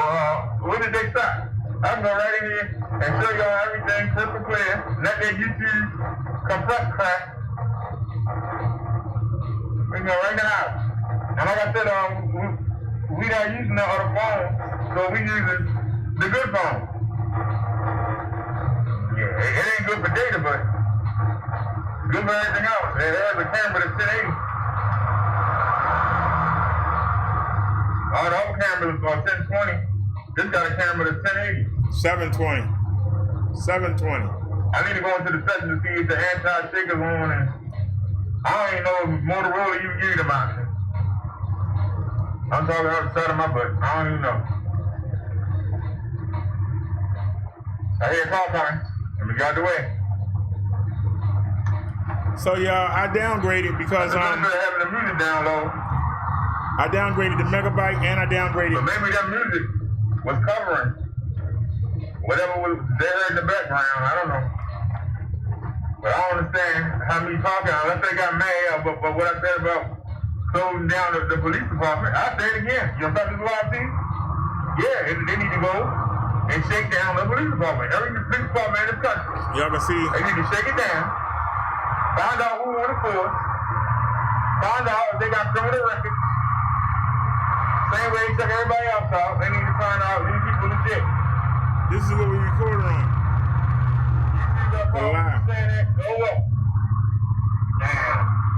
when did they stop? I can go right in here and show y'all everything crystal clear. Not that YouTube compressed crap. We can go right now. And like I said, we not using the other phone, so we using the good phone. Yeah, it ain't good for data, but good for everything else. It has a camera that's 1080. All the other cameras are 1020. This got a camera that's 1080. 720. 720. I need to go into the settings to see if the anti-shaker's on, and I don't even know if Motorola even give you the option. I'm talking out the side of my butt. I don't even know. I hear a call coming. Let me get out the way. So y'all, I downgraded because having the music down low. I downgraded the megabyte and I downgraded. So maybe that music was covering whatever was there in the background. I don't know. But I don't understand how me talking unless they got mad. But what I said about closing down the police department, I say it again. You know about this live team? Yeah, they need to go and shake down the police department. Every police department in this country. Y'all can see. They need to shake it down. Find out who on the force. Find out if they got criminal records. Same way they check everybody else out. They need to find out these people legit. This is what we recorded on. Live.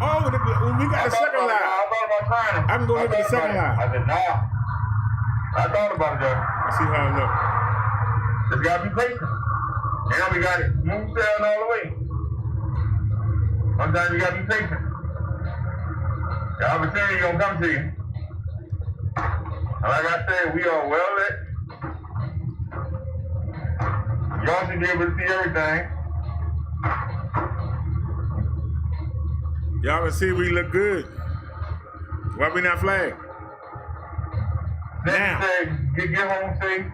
Oh, we got a second live. I thought about trying it. I can go look at the second live. I said, nah. I thought about it though. Let's see how it looks. Just gotta be patient. Now we got it smooth sailing all the way. Sometimes you gotta be patient. The opportunity gonna come to you. And like I said, we are well lit. Y'all should be able to see everything. Y'all can see we look good. Why we not flagged? Now. Get home safe.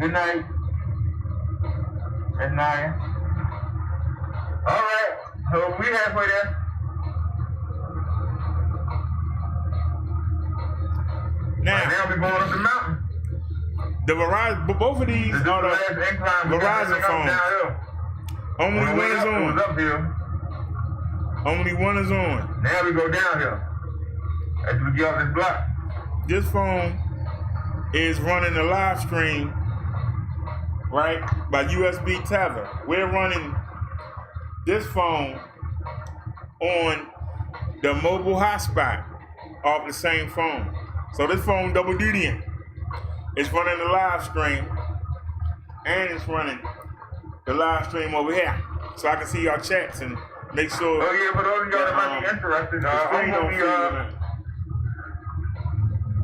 Good night. At 9. All right. So we halfway there. Now we're going up the mountain. The Verizon, both of these are the Verizon phones. Only one is on. Only one is on. Now we go downhill. As we get off this block. This phone is running a live stream, right, by USB tether. We're running this phone on the mobile hotspot off the same phone. So this phone double dutying. It's running the live stream and it's running the live stream over here. So I can see y'all chats and make sure. Oh yeah, for those of y'all that might be interested, I'm gonna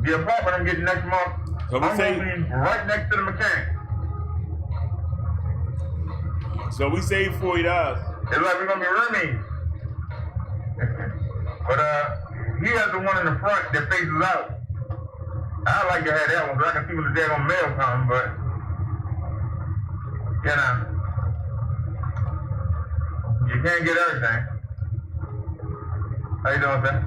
be the apartment I'm getting next month. So I'm gonna be right next to the mechanic. So we saved $40. It's like we're gonna be roommates. But he has the one in the front that faces out. I'd like to have that one, so I can see when the daggone mail comes, but you know, you can't get everything. How you doing, sir?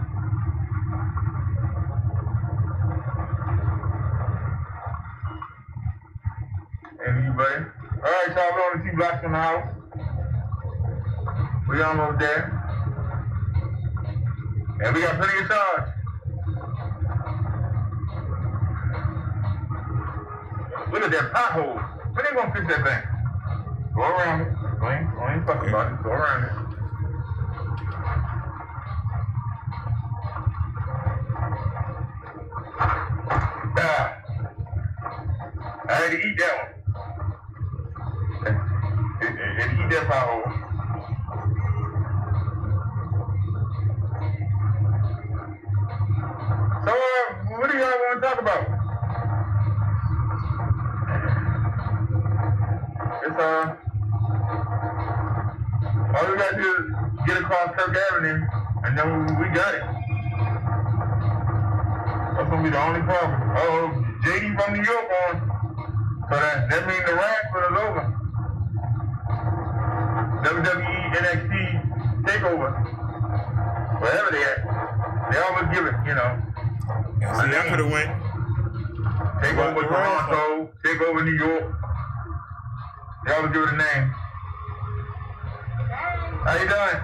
And buddy. All right, y'all, we're only 2 blocks from the house. We almost there. And we got plenty of charge. Look at that pothole. When they gonna fix that thing? Go around it. Don't even fuck about it. Go around it. I had to eat that one. And eat that pothole. So, what do y'all want to talk about? It's, all we got to do is get across Kirk Avenue, and then we got it. That's going to be the only problem. Oh, JD from New York on. So that means the Radford is over. WWE, NXT, TakeOver. Wherever they at. They always give it, you know. Yeah, see, I could have went. Take over Toronto, take over New York. They always give it a name. How you doing?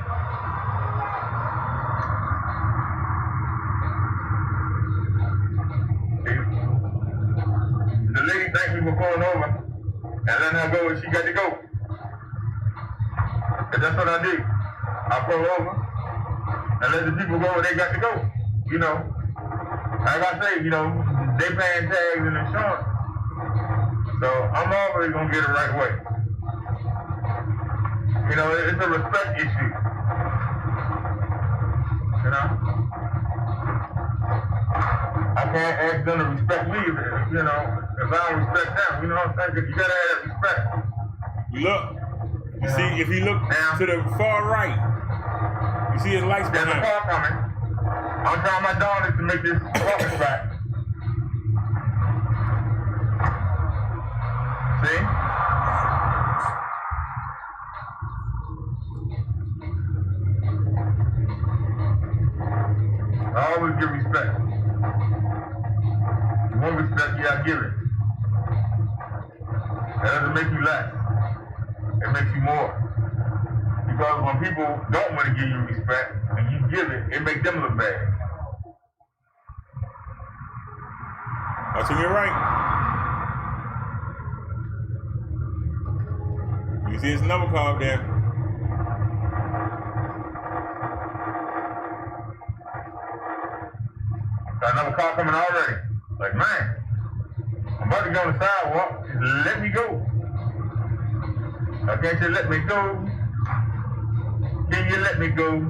The lady thanked me for pulling over and letting her go when she got to go. And that's what I do. I pull over and let the people go where they got to go. You know, like I say, you know, they paying tags and insurance. So I'm always going to get it right way. You know, it's a respect issue. You know? I can't ask them to respect me, you know, if I don't respect them. You know what I'm saying? You gotta have respect. Look. You see, if you look now, to the far right, you see his lights behind. There's a car coming. I'm trying my darndest to make this walking back. See? I always give respect. You want respect, you gotta give it. That doesn't make you less. It makes you more. Because when people don't want to give you respect and you give it, it makes them look bad. Watch to your right. You see his number car up there. Got another car coming already. Like, man, I'm about to go on the sidewalk. Just let me go. I can't say let me go. Can you let me go?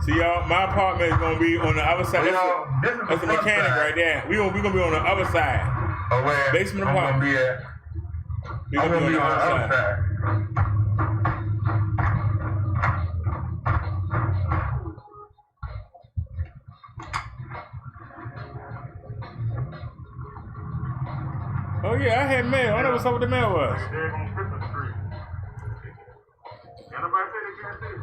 See y'all, my apartment is gonna be on the other side. You know, that's the mechanic right there. We gonna be on the other side. Oh, where? Basement I'm apartment. gonna be at. I'm gonna be on the other side. Oh yeah, I had mail. I know what's up with the mail was. They're on Christmas tree. Anybody say they can't see it?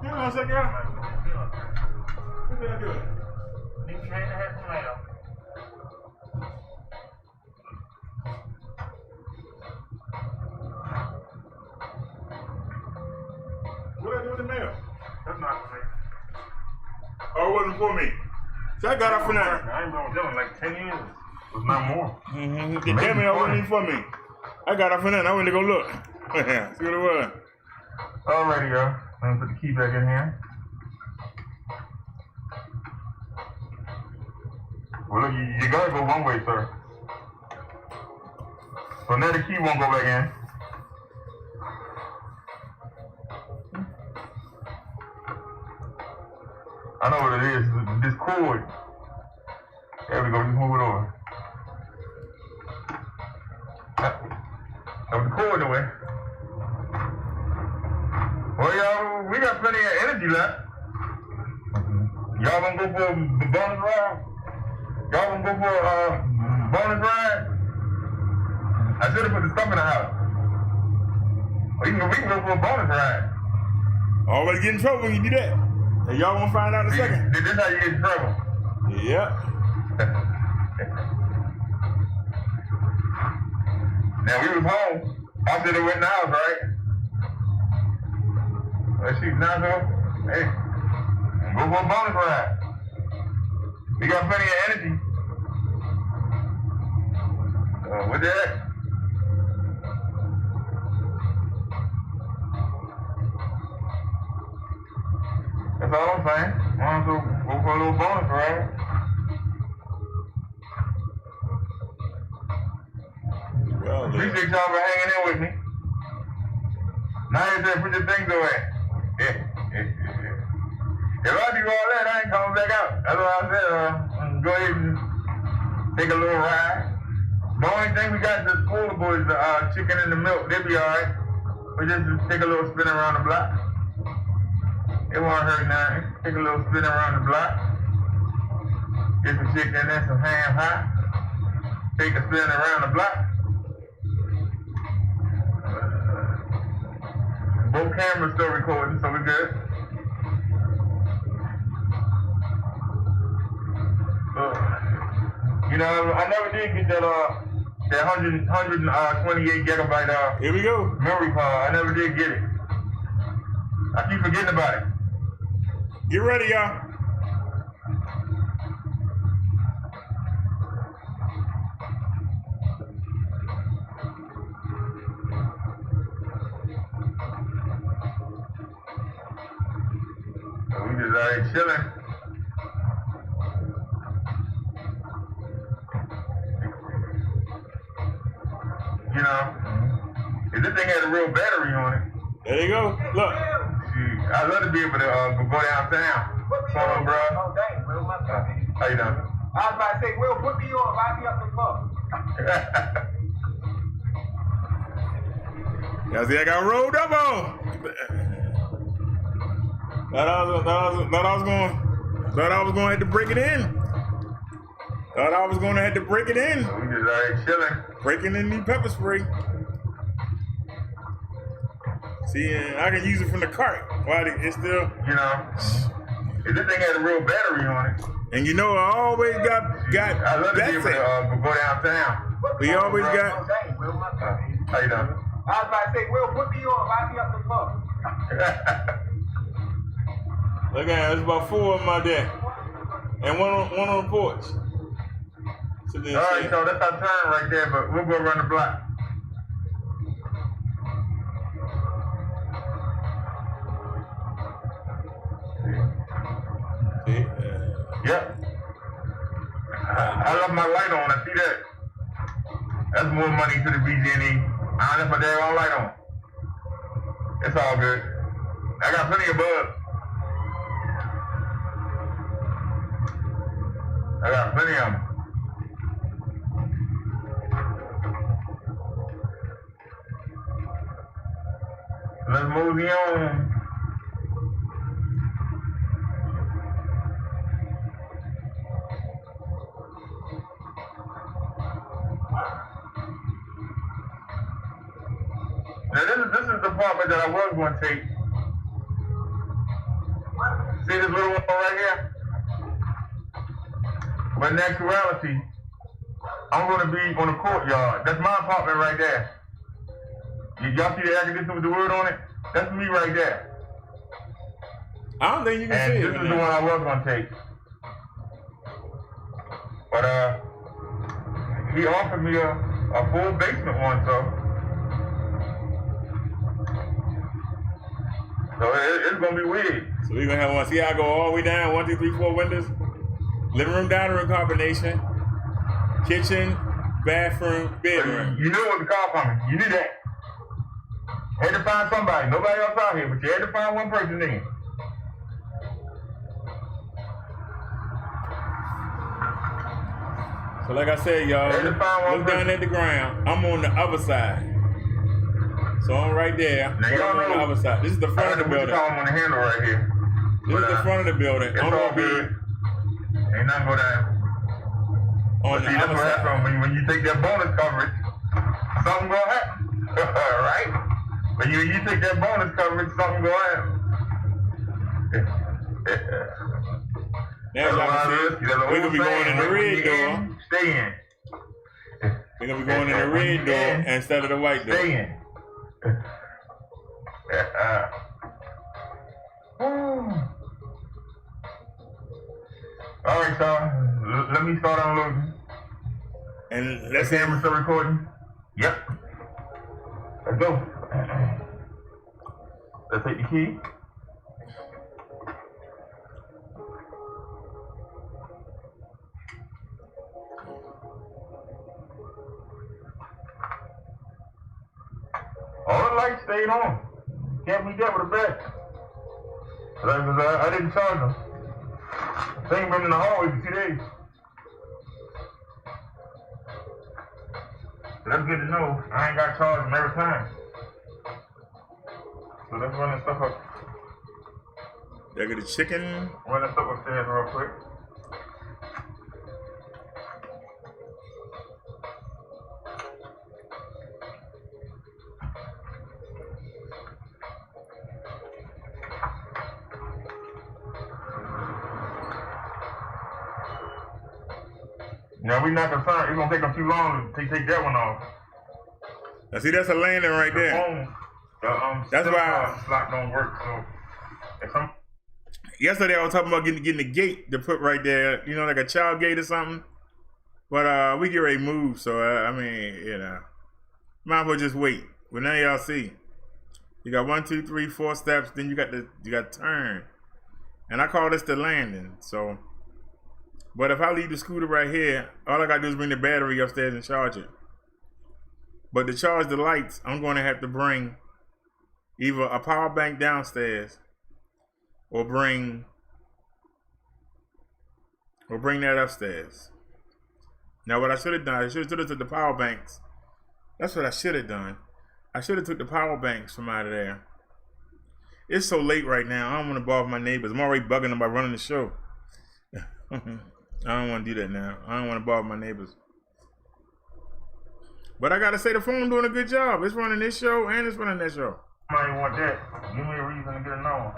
Hang on a second, y'all. What did I do? You can't have some mail. What did I do with the mail? That's not for me. Oh, it wasn't for me. So I got off for that. I ain't been dealing like 10 years. It's not more. Mm-hmm. The damn mail wasn't even for me. I got off for that. I went to go look. See what it was. Alrighty, y'all. Let me put the key back in here. Well, look, you gotta go one way, sir. So now the key won't go back in. I know what it is. This cord. There we go. Just move it over. That was the cord away. Well, y'all, we got plenty of energy left. Y'all gonna go for a bonus ride? Y'all gonna go for a bonus ride? I should have put the stuff in the house. We can go for a bonus ride. Always get in trouble when you do that. And y'all gonna find out in a second. This how you get in trouble. Yep. Now we was home. I should have went in the house, right? Well, she's not though. Hey, go for a bonus ride. We got plenty of energy. What that? That's all I'm saying. Why don't you go for a little bonus ride? Well, Appreciate y'all for hanging in with me. Now you said put your things away. If I do all that, I ain't coming back out. That's what I said. Go ahead and take a little ride. The only thing we got to spoil the boys, the chicken and the milk. They'll be all right. We just take a little spin around the block. It won't hurt nothing. Take a little spin around the block. Get some chicken and some ham hot. Take a spin around the block. Both cameras still recording, so we're good. You know, I never did get that 128 gigabyte here we go. memory card. I never did get it. I keep forgetting about it. Get ready, y'all. We just out here chilling. You know, if this thing had a real battery on it. There you go. Look. I'd love to be able to go downtown. What's going on, bro? Oh, dang, Will, my bad. How you doing? I was about to say, Will, put me on. Line me up the club. Y'all see I got rolled up on. Thought I was going to have to break it in. Thought I was going to have to break it in. We just out here chilling. Breaking in the pepper spray. See, I can use it from the cart. While it's still, you know, if this thing had a real battery on it. And you know, I always got I love to be able to go downtown. We always got. Oh, dang, Will, my bad. How you doing? I was about to say, Will, put me on. Line me up the club. Look at it, there's about 4 of them out there. And one on the porch. So all right, so that's our turn right there, but we'll go around the block. Yep. I left my light on. I see that. That's more money to the BG&E. I left my damn light on. It's all good. I got plenty of bugs. I got plenty of them. Let's move on. Now this is the apartment that I was going to take. See this little one right here? But in actuality, I'm going to be on the courtyard. That's my apartment right there. Y'all see the air conditioner with the word on it? That's me right there. I don't think you can see it. And this is the one I was going to take. But he offered me a full basement one, so it's going to be weird. So we're going to have one. See how I go all the way down? 1, 2, 3, 4 windows. Living room, dining room combination. Kitchen, bathroom, bedroom. You knew it was a car coming. You knew that. Had to find somebody. Nobody else out here, but you had to find one person in. So like I said, y'all, look down at the ground. I'm on the other side. So I'm right there. Now, y'all on the other side. This is the front of the building. I'm on the handle right here. This is the front of the building. It's all good. Ain't nothing go down. On the that's other what side. happens when you take that bonus coverage. Something gonna happen. Right? But you take that bonus coverage, something go out. That's how we're gonna be going in the red door. Stay in. We're gonna be going in the red door instead of the white door. Stay in. All right, y'all. Let me start unloading. And let's see. Camera still recording? Yep. Let's go. Let's take the key. All the lights stayed on. Can't beat that with a bat. I didn't charge them. They ain't been in the hallway for 2 days. So that's good to know. I ain't got charged them every time. So let's run this stuff up. They get the chicken. Run this stuff upstairs real quick. Now we're not concerned. It's gonna take them too long to take that one off. Now see, that's a landing right there. That's why slot don't work. So if yesterday I was talking about getting the gate to put right there. You know, like a child gate or something. But we get ready to move, so I mean, you know, might as well just wait. Well, now y'all see, you got 1, 2, 3, 4 steps. Then you got to turn, and I call this the landing. So. But if I leave the scooter right here, all I gotta do is bring the battery upstairs and charge it. But to charge the lights, I'm gonna have to bring either a power bank downstairs or bring that upstairs. Now what I should have done, I should have took the power banks. That's what I should have done. I should have took the power banks from out of there. It's so late right now, I don't wanna bother my neighbors. I'm already bugging them by running the show. I don't want to do that now. I don't want to bother my neighbors. But I got to say the phone doing a good job. It's running this show and it's running that show. I might want that. Give me a reason to get it on.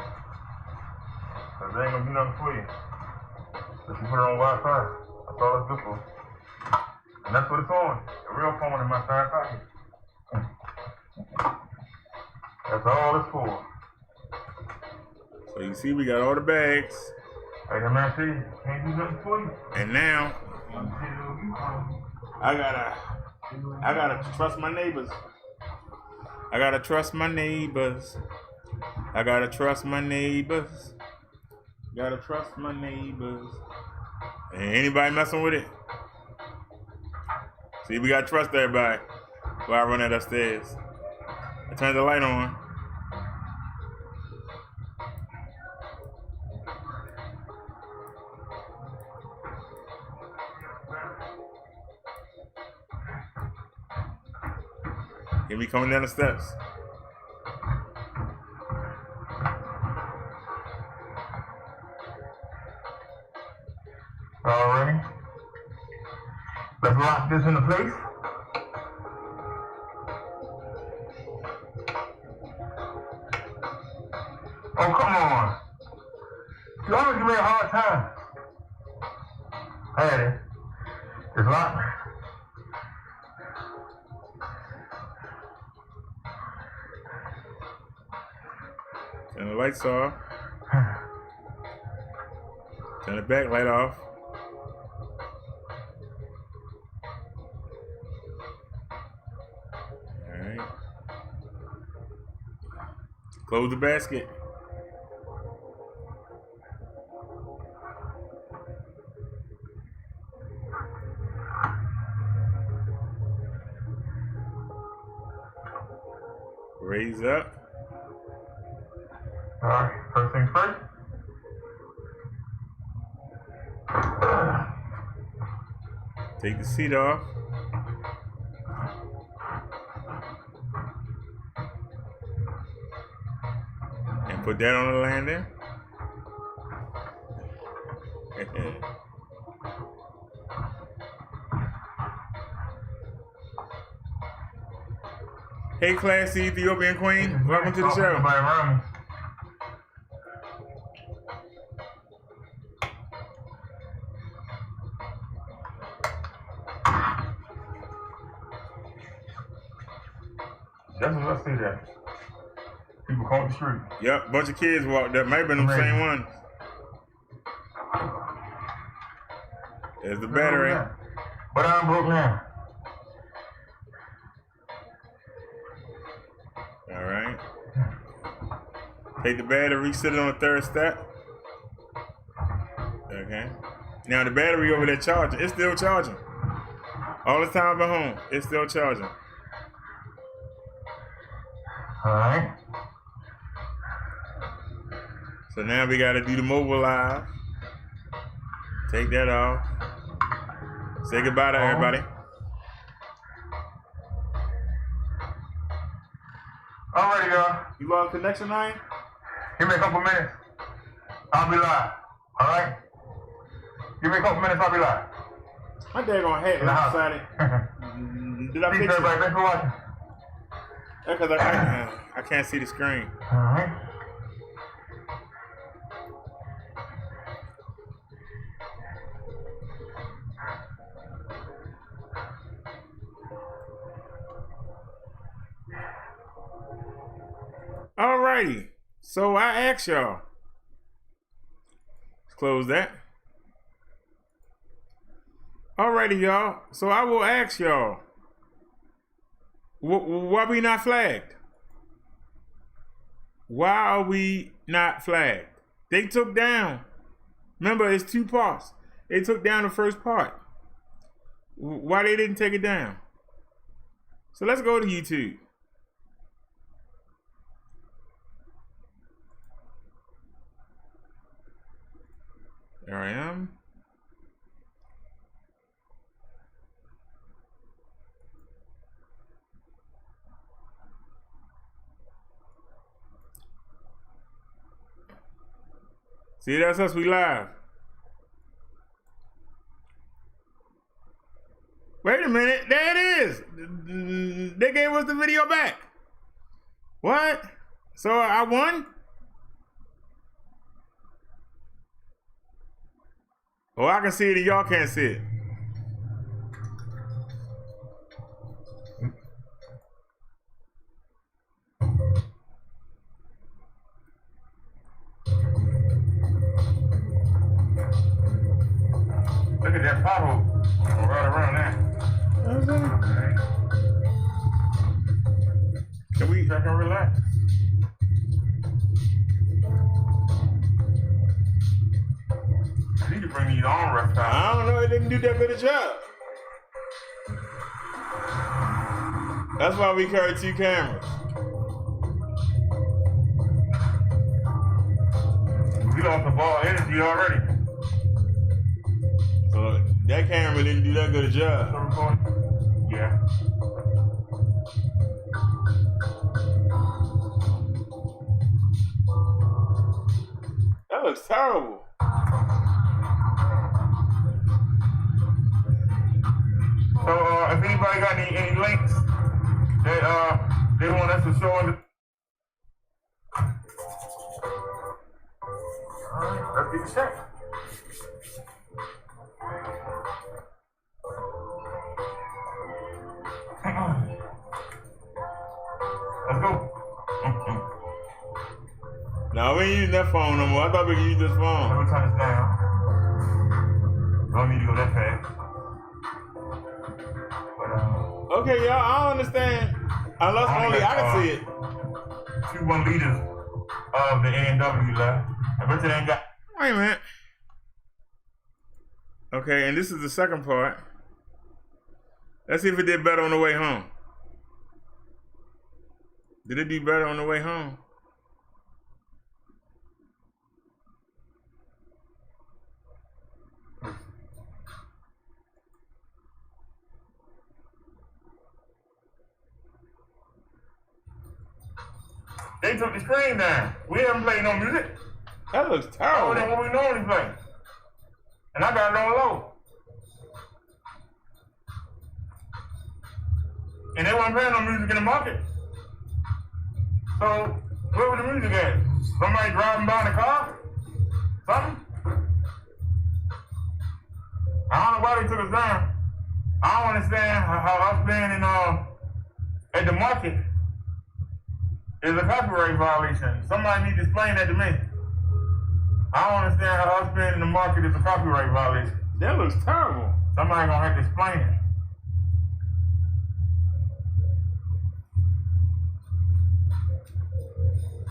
Because they ain't going to do nothing for you. If you put it on Wi-Fi, that's all it's good for. And that's what it's on. A real phone in my side pocket. That's all it's for. So you see we got all the bags. Hey, the man said, can't do nothing for you. And now, I gotta trust my neighbors. I gotta trust my neighbors. I gotta trust my neighbors. Gotta trust my neighbors. Ain't anybody messing with it? See, we gotta trust everybody while I run that upstairs. I turned the light on. Get me coming down the steps. Alright. Let's lock this into place. Oh, come on. You always give me a hard time. I had it. It's locked. Turn the lights off. Turn the back light off. Alright. Close the basket. Raise up. Alright, first things first. Take the seat off. And put that on the landing. Hey, classy Ethiopian queen. Welcome to the show. Everybody around me. That's what I see there. People come up the street. Yep, bunch of kids walked up. Might have been the same ones. There's the battery. But I'm broke now. All right. Take the battery, sit it on the third step. Okay. Now the battery over there charging. It's still charging. All the time at home, it's still charging. All right. So now we got to do the mobile live. Take that off. Say goodbye to everybody. All right, y'all. You lost connection, Ryan? Give me a couple minutes. I'll be live. All right? Give me a couple minutes. I'll be live. My daggone hat In the house. lopsided. Did I Peace, fix it? everybody. Thanks for watching. That's because I can't see the screen. All right. Alrighty. So I asked y'all. Let's close that. Alrighty, y'all. So I will ask y'all. Why we not flagged? Why are we not flagged? They took down. Remember, it's 2 parts. They took down the first part. Why they didn't take it down? So let's go to YouTube. There I am. See, that's us, we live. Wait a minute, there it is. They gave us the video back. What? So I won? Oh, I can see it and y'all can't see it. Look at that pothole. Right around there. Okay. Can we Check and relax. I need to bring these armrests out. I don't know, it didn't do that good a job. That's why we carry 2 cameras. We lost the ball energy already. So that camera didn't do that good a Still job. recording? Yeah. That looks terrible. So if anybody got any links that they want us to show in the let's get the check. Let's go. No, we ain't using that phone no more. I thought we could use this phone. Let me turn this down. Don't need to go that fast. But, Okay, y'all, I don't understand. Unless only I can see it. 2-1 leaders of the A&W left. I bet you they ain't got. Wait a minute. Okay, and this is the second part. Let's see if it did better on the way home. Did it do better on the way home? They took the screen down. We haven't played no music. That looks Other terrible. than what we normally play. And I got it on low. And they weren't playing no music in the market. So, where was the music at? Somebody driving by in the car? Something? I don't know why they took us down. I don't understand how us being in at the market is a copyright violation. Somebody need to explain that to me. I don't understand how us being in the market is a copyright violation. That looks terrible. Somebody gonna have to explain it.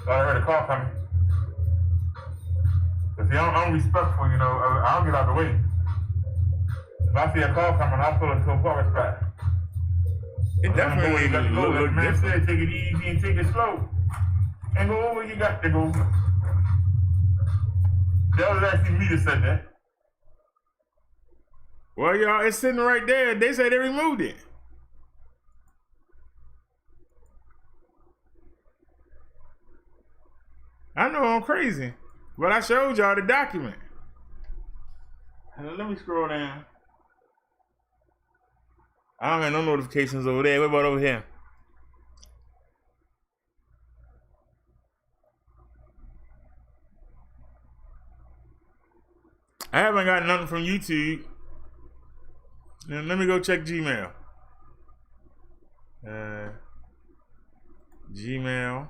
I heard a call coming. If I'm respectful, you know, I'll get out the way. If I see a call coming, I'll pull into a parking spot. It definitely got to go. Like the man said, take it easy and take it slow. And go where you got to go. That was actually me that said that. Well, y'all, it's sitting right there. They say they removed it. I know I'm crazy, but I showed y'all the document. Let me scroll down. I don't have no notifications over there. What about over here? I haven't got nothing from YouTube. Now, let me go check Gmail. Gmail.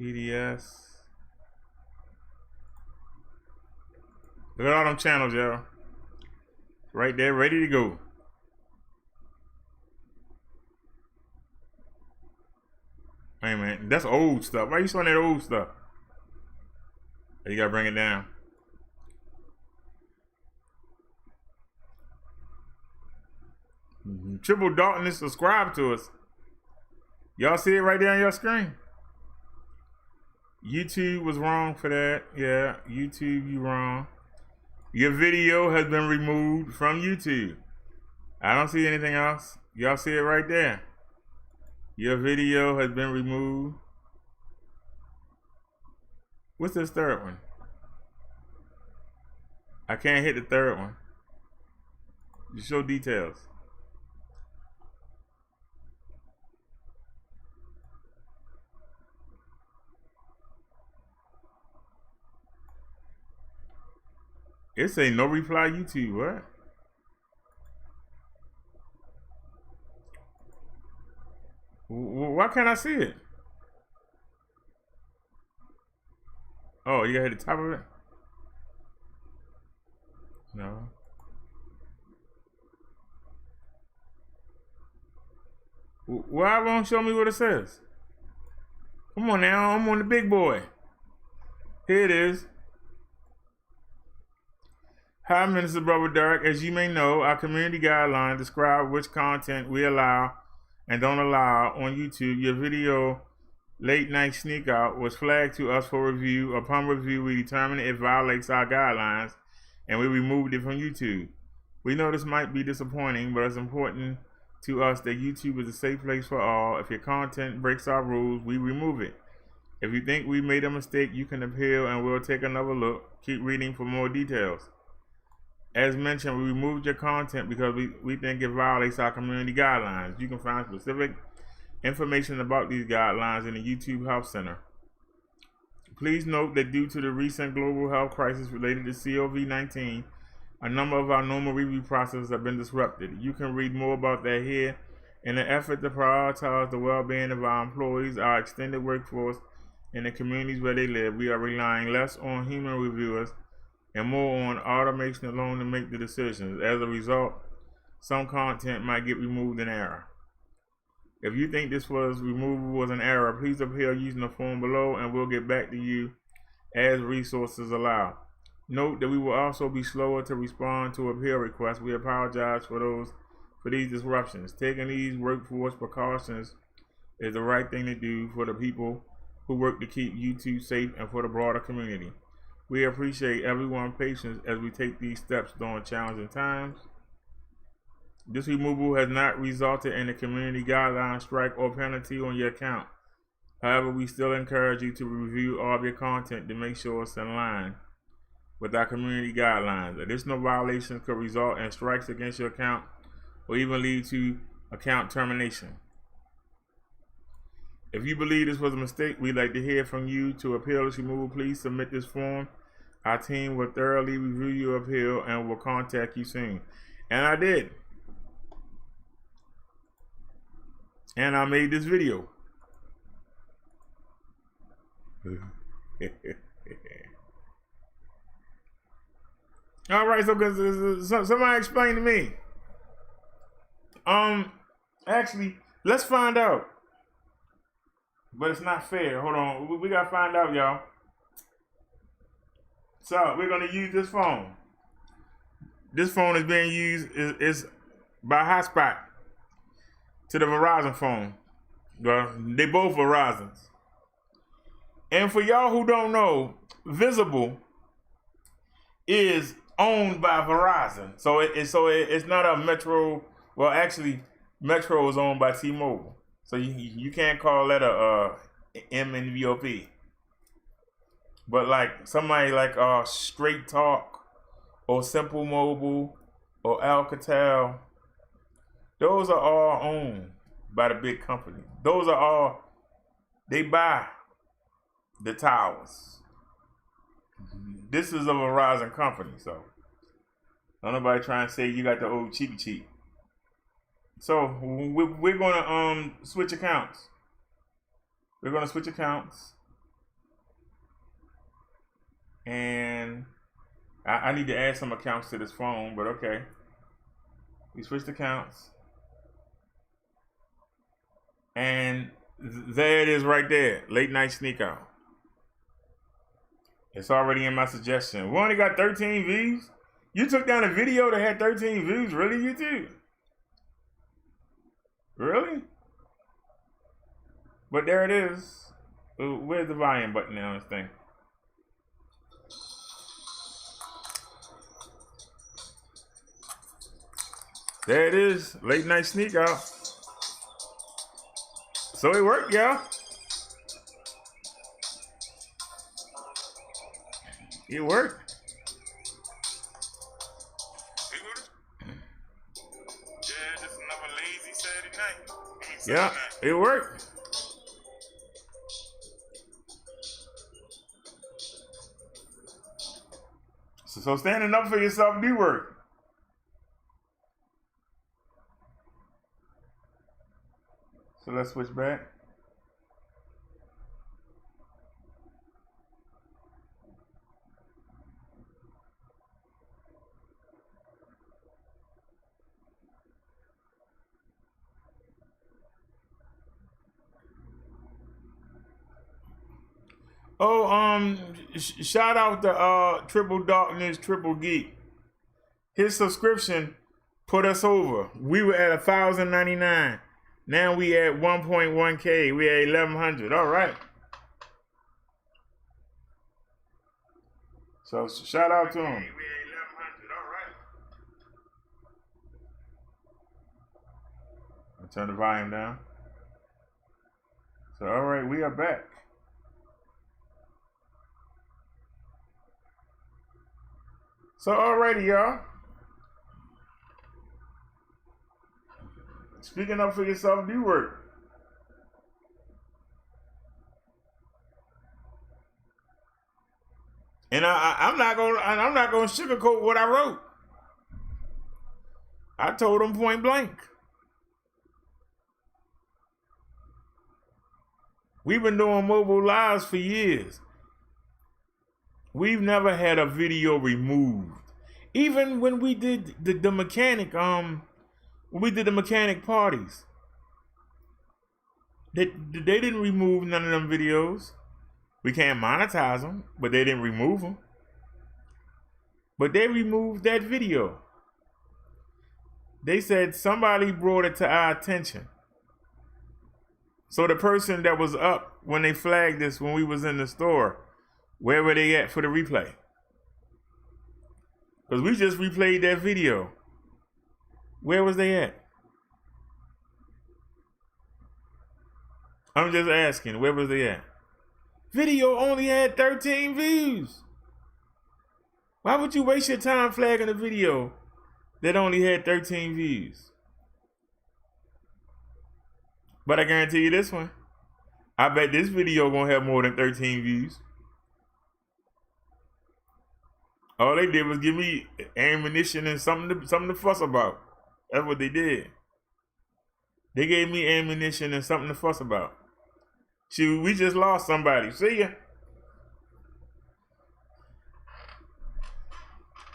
PDS. Look at all them channels, y'all. Right there, ready to go. Hey man, that's old stuff. Why you showing that old stuff? You gotta bring it down. Triple Dalton is subscribed to us. Y'all see it right there on your screen. YouTube was wrong for that. Yeah, YouTube, you wrong. Your video has been removed from YouTube. I don't see anything else. Y'all see it right there. Your video has been removed. What's this third one? I can't hit the third one. You show details. It say no reply YouTube, what? Why can't I see it? Oh, you got hit the top of it? No. Why won't show me what it says? Come on now, I'm on the big boy. Here it is. Hi, Minister Brother Derrick. As you may know, our community guidelines describe which content we allow and don't allow on YouTube. Your video, Late Night Sneak Out, was flagged to us for review. Upon review, we determined it violates our guidelines, and we removed it from YouTube. We know this might be disappointing, but it's important to us that YouTube is a safe place for all. If your content breaks our rules, we remove it. If you think we made a mistake, you can appeal, and we'll take another look. Keep reading for more details. As mentioned, we removed your content because we think it violates our community guidelines. You can find specific information about these guidelines in the YouTube Health Center. Please note that due to the recent global health crisis related to COVID-19, a number of our normal review processes have been disrupted. You can read more about that here. In an effort to prioritize the well-being of our employees, our extended workforce, and the communities where they live, we are relying less on human reviewers and more on automation alone to make the decisions. As a result, some content might get removed in error. If you think this removal was an error, please appeal using the form below and we'll get back to you as resources allow. Note that we will also be slower to respond to appeal requests. We apologize for these disruptions. Taking these workforce precautions is the right thing to do for the people who work to keep YouTube safe and for the broader community. We appreciate everyone's patience as we take these steps during challenging times. This removal has not resulted in a community guideline strike or penalty on your account. However, we still encourage you to review all of your content to make sure it's in line with our community guidelines. Additional violations could result in strikes against your account or even lead to account termination. If you believe this was a mistake, we'd like to hear from you. To appeal this removal, please submit this form. Our team will thoroughly review your appeal and will contact you soon. And I did. And I made this video. All right, so somebody explain to me. Actually, let's find out. But it's not fair. Hold on, we gotta find out, y'all. So we're gonna use this phone. This phone is being used is by hotspot to the Verizon phone. Well, they both Verizons. And for y'all who don't know, Visible is owned by Verizon. So it's not a Metro. Well, actually, Metro is owned by T-Mobile. So you can't call that a MNVOP. But like somebody like Straight Talk or Simple Mobile or Alcatel, those are all owned by the big company. Those are all, they buy the towers. This is a Verizon company, so don't nobody try and say you got the old cheapy. So we're gonna switch accounts. We're gonna switch accounts, and I need to add some accounts to this phone, but okay. We switched accounts, and there it is right there. Late night sneak out. It's already in my suggestion. We only got 13 views. You took down a video that had 13 views. Really, YouTube? Really? But there it is. Where's the volume button on this thing? There it is. Late night sneak out. So it worked, y'all. It worked. Yeah, just another lazy Saturday night. Yeah, it worked. So standing up for yourself do work. So let's switch back. Oh, shout out to Triple Darkness, Triple Geek. His subscription put us over. We were at 1,099. Now we at 1.1K. We at 1,100. All right. So shout out to him. We at 1,100. All right. I'll turn the volume down. So all right, we are back. So alrighty, y'all. Speaking up for yourself do work. And I'm not gonna sugarcoat what I wrote. I told them point blank. We've been doing mobile lives for years. We've never had a video removed. Even when we did the mechanic, when we did the mechanic parties, they didn't remove none of them videos. We can't monetize them, but they didn't remove them. But they removed that video. They said somebody brought it to our attention. So the person that was up when they flagged this when we was in the store, where were they at for the replay? Because we just replayed that video. Where was they at? I'm just asking, where was they at? Video only had 13 views. Why would you waste your time flagging a video that only had 13 views? But I guarantee you this one. I bet this video gonna have more than 13 views. All they did was give me ammunition and something to fuss about. That's what they did. They gave me ammunition and something to fuss about. Shoot, we just lost somebody. See ya.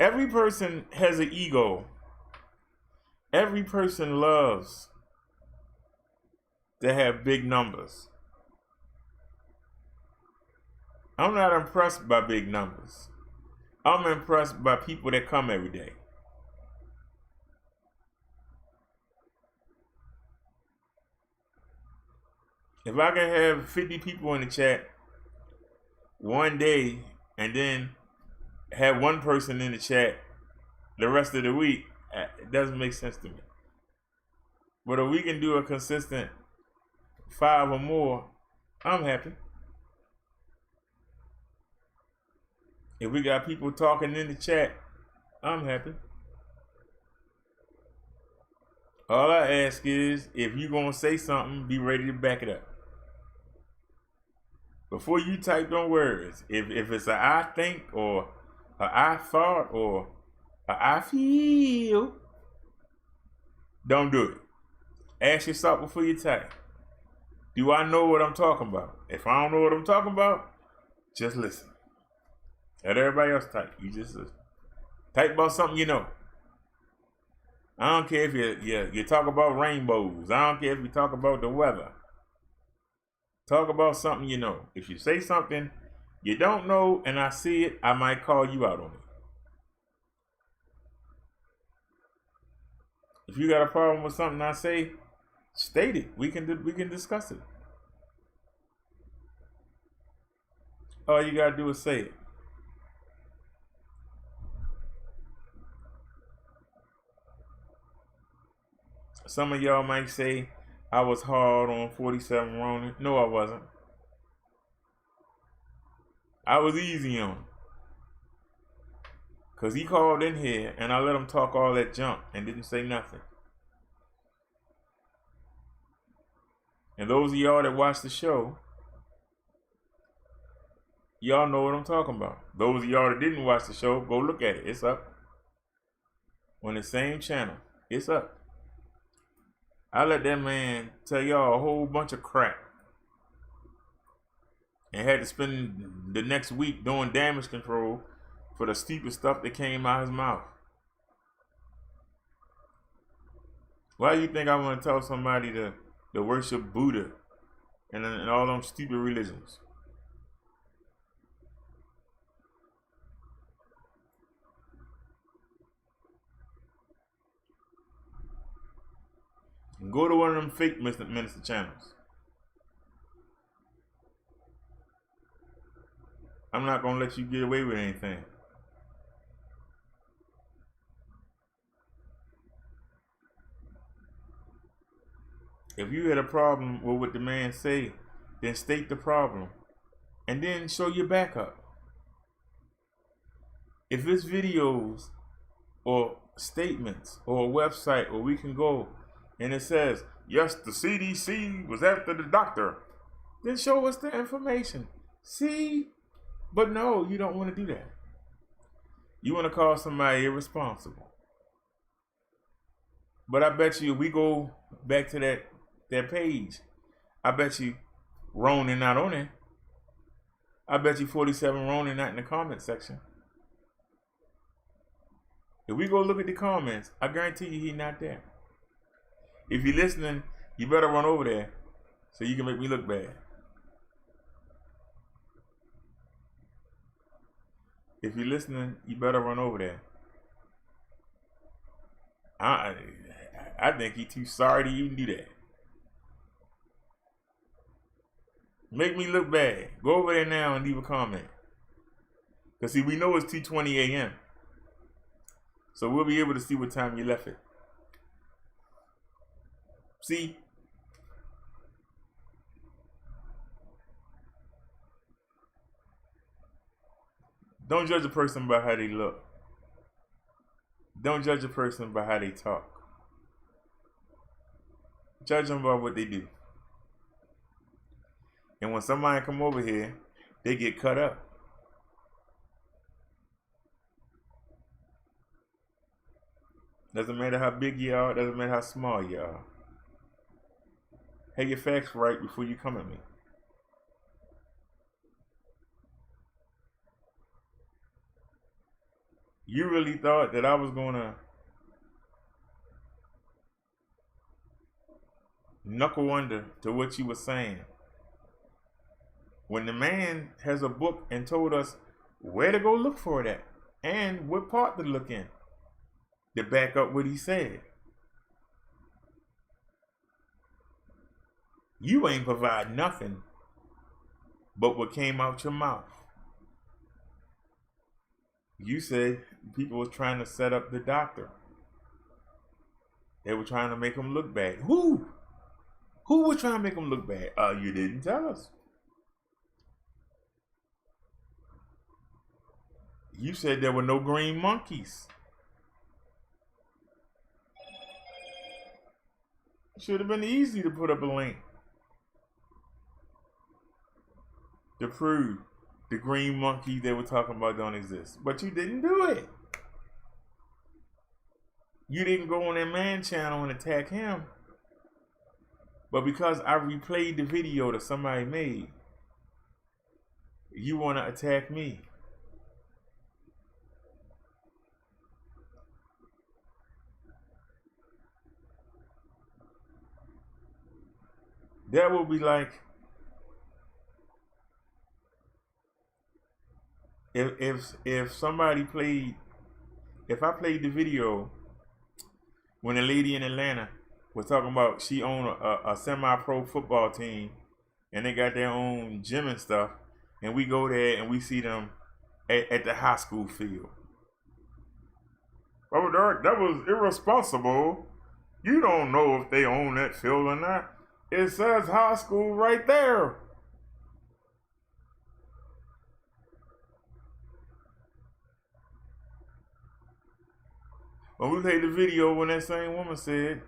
Every person has an ego. Every person loves to have big numbers. I'm not impressed by big numbers. I'm impressed by people that come every day. If I can have 50 people in the chat one day and then have one person in the chat the rest of the week, it doesn't make sense to me. But if we can do a consistent 5 or more, I'm happy. If we got people talking in the chat, I'm happy. All I ask is, if you're going to say something, be ready to back it up. Before you type, don't worry. If it's a I think or a I thought or a I feel, don't do it. Ask yourself before you type. Do I know what I'm talking about? If I don't know what I'm talking about, just listen. Let everybody else type. You just listen. Type about something you know. I don't care if you talk about rainbows. I don't care if you talk about the weather. Talk about something you know. If you say something you don't know and I see it, I might call you out on it. If you got a problem with something I say, state it. We can discuss it. All you gotta do is say it. Some of y'all might say I was hard on 47 Ronin. No, I wasn't. I was easy on him. Because he called in here and I let him talk all that junk and didn't say nothing. And those of y'all that watch the show, y'all know what I'm talking about. Those of y'all that didn't watch the show, go look at it. It's up. On the same channel. It's up. I let that man tell y'all a whole bunch of crap. And had to spend the next week doing damage control for the stupid stuff that came out of his mouth. Why do you think I want to tell somebody to worship Buddha and all them stupid religions? Go to one of them fake minister channels. I'm not going to let you get away with anything. If you had a problem with what the man say, then state the problem and then show your backup. If it's videos or statements or a website where we can go and it says, yes, the CDC was after the doctor, then show us the information. See? But no, you don't want to do that. You want to call somebody irresponsible. But I bet you if we go back to that page, I bet you Ronin not on it. I bet you 47 Ronin not in the comment section. If we go look at the comments, I guarantee you he's not there. If you're listening, you better run over there so you can make me look bad. If you're listening, you better run over there. I think he's too sorry to even do that. Make me look bad. Go over there now and leave a comment. Because see, we know it's 2:20 a.m. So we'll be able to see what time you left it. See? Don't judge a person by how they look. Don't judge a person by how they talk. Judge them by what they do. And when somebody come over here, they get cut up. Doesn't matter how big you are, doesn't matter how small you are. Have your facts right before you come at me. You really thought that I was gonna knuckle under to what you were saying. When the man has a book and told us where to go look for that and what part to look in to back up what he said. You ain't provide nothing but what came out your mouth. You said people was trying to set up the doctor. They were trying to make him look bad. Who? Who was trying to make him look bad? You didn't tell us. You said there were no green monkeys. Should have been easy to put up a link to prove the green monkey they were talking about don't exist. But you didn't do it. You didn't go on that man channel and attack him. But because I replayed the video that somebody made, you want to attack me. That will be like if somebody played, if I played the video when a lady in Atlanta was talking about she owned a semi-pro football team and they got their own gym and stuff, and we go there and we see them at the high school field. Oh, Derrick, that was irresponsible. You don't know if they own that field or not. It says high school right there. When we played the video when that same woman said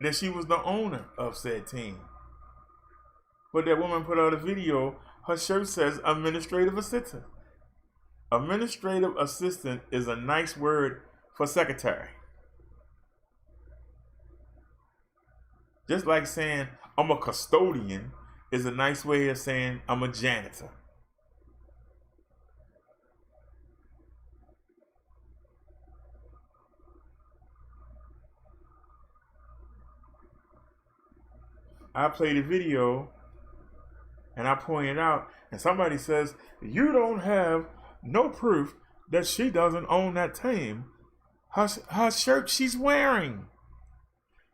that she was the owner of said team. But that woman put out a video, her shirt says administrative assistant. Administrative assistant is a nice word for secretary. Just like saying I'm a custodian is a nice way of saying I'm a janitor. I played a video and I pointed out, and somebody says, you don't have no proof that she doesn't own that team. Her shirt she's wearing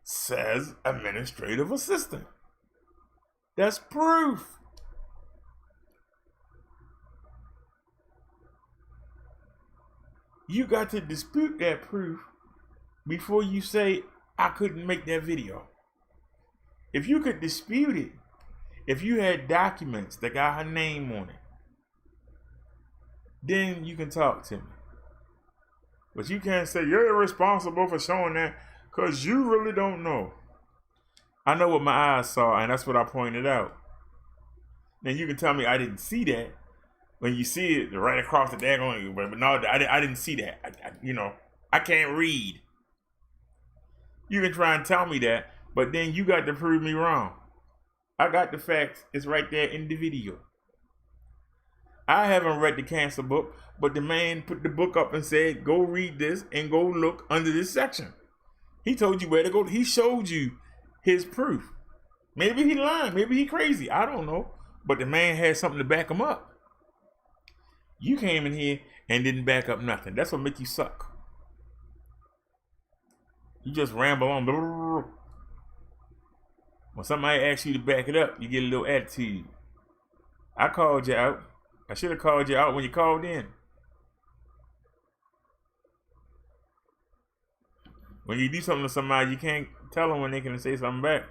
says administrative assistant. That's proof. You got to dispute that proof before you say I couldn't make that video. If you could dispute it, if you had documents that got her name on it, then you can talk to me. But you can't say you're irresponsible for showing that because you really don't know. I know what my eyes saw, and that's what I pointed out. Now you can tell me I didn't see that when you see it right across the daggone, but no, I didn't see that. I can't read. You can try and tell me that, but then you got to prove me wrong. I got the facts. It's right there in the video. I haven't read the cancer book, but the man put the book up and said, go read this and go look under this section. He told you where to go. He showed you his proof. Maybe he lying. Maybe he crazy. I don't know. But the man had something to back him up. You came in here and didn't back up nothing. That's what make you suck. You just ramble on. When somebody asks you to back it up, you get a little attitude. I called you out. I should have called you out when you called in. When you do something to somebody, you can't tell them when they can say something back.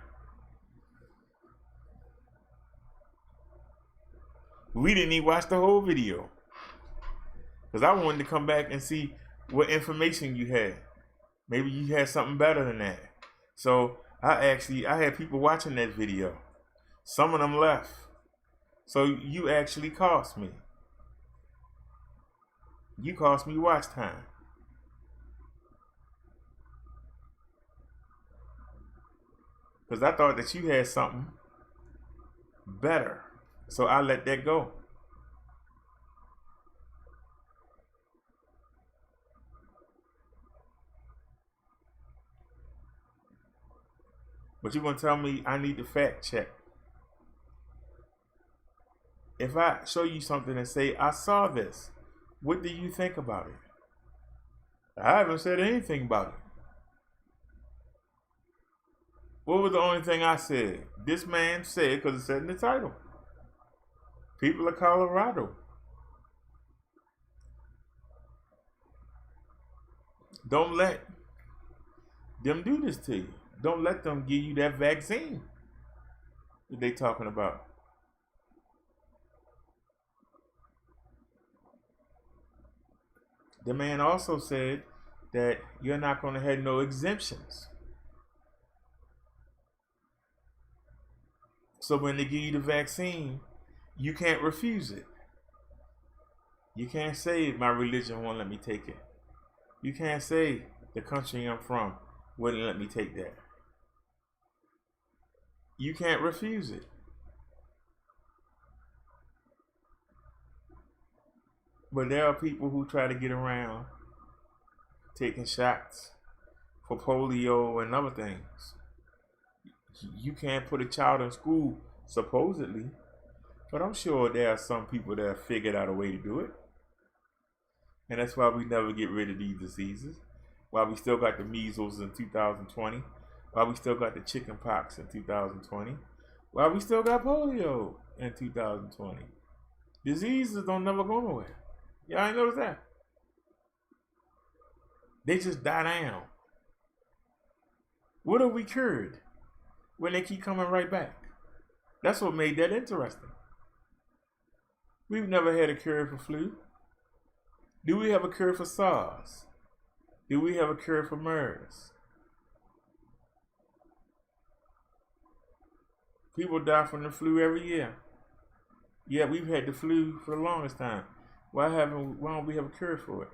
We didn't even watch the whole video. Because I wanted to come back and see what information you had. Maybe you had something better than that. So I had people watching that video. Some of them left. So you actually cost me. You cost me watch time. Because I thought that you had something better. So I let that go. But you're going to tell me I need to fact check. If I show you something and say, I saw this, what do you think about it? I haven't said anything about it. What was the only thing I said? This man said, because it said in the title, people of Colorado. Don't let them do this to you. Don't let them give you that vaccine that they talking about. The man also said that you're not going to have no exemptions. So when they give you the vaccine, you can't refuse it. You can't say my religion won't let me take it. You can't say the country I'm from wouldn't let me take that. You can't refuse it. But there are people who try to get around taking shots for polio and other things. You can't put a child in school, supposedly, but I'm sure there are some people that have figured out a way to do it. And that's why we never get rid of these diseases. Why we still got the measles in 2020. Why we still got the chicken pox in 2020. Why we still got polio in 2020. Diseases don't never go nowhere. Y'all ain't noticed that? They just die down. What have we cured when they keep coming right back? That's what made that interesting. We've never had a cure for flu. Do we have a cure for SARS? Do we have a cure for MERS? People die from the flu every year. Yeah, we've had the flu for the longest time. Why don't we have a cure for it?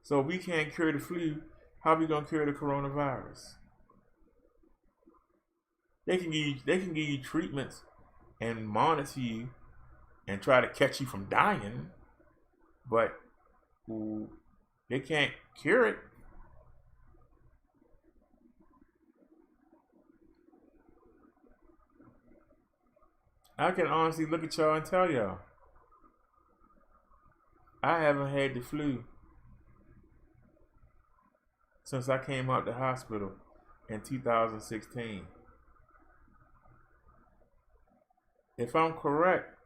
So if we can't cure the flu, how are we gonna cure the coronavirus? They can give you treatments and monitor you and try to catch you from dying, but they can't cure it. I can honestly look at y'all and tell y'all, I haven't had the flu since I came out the hospital in 2016. If I'm correct,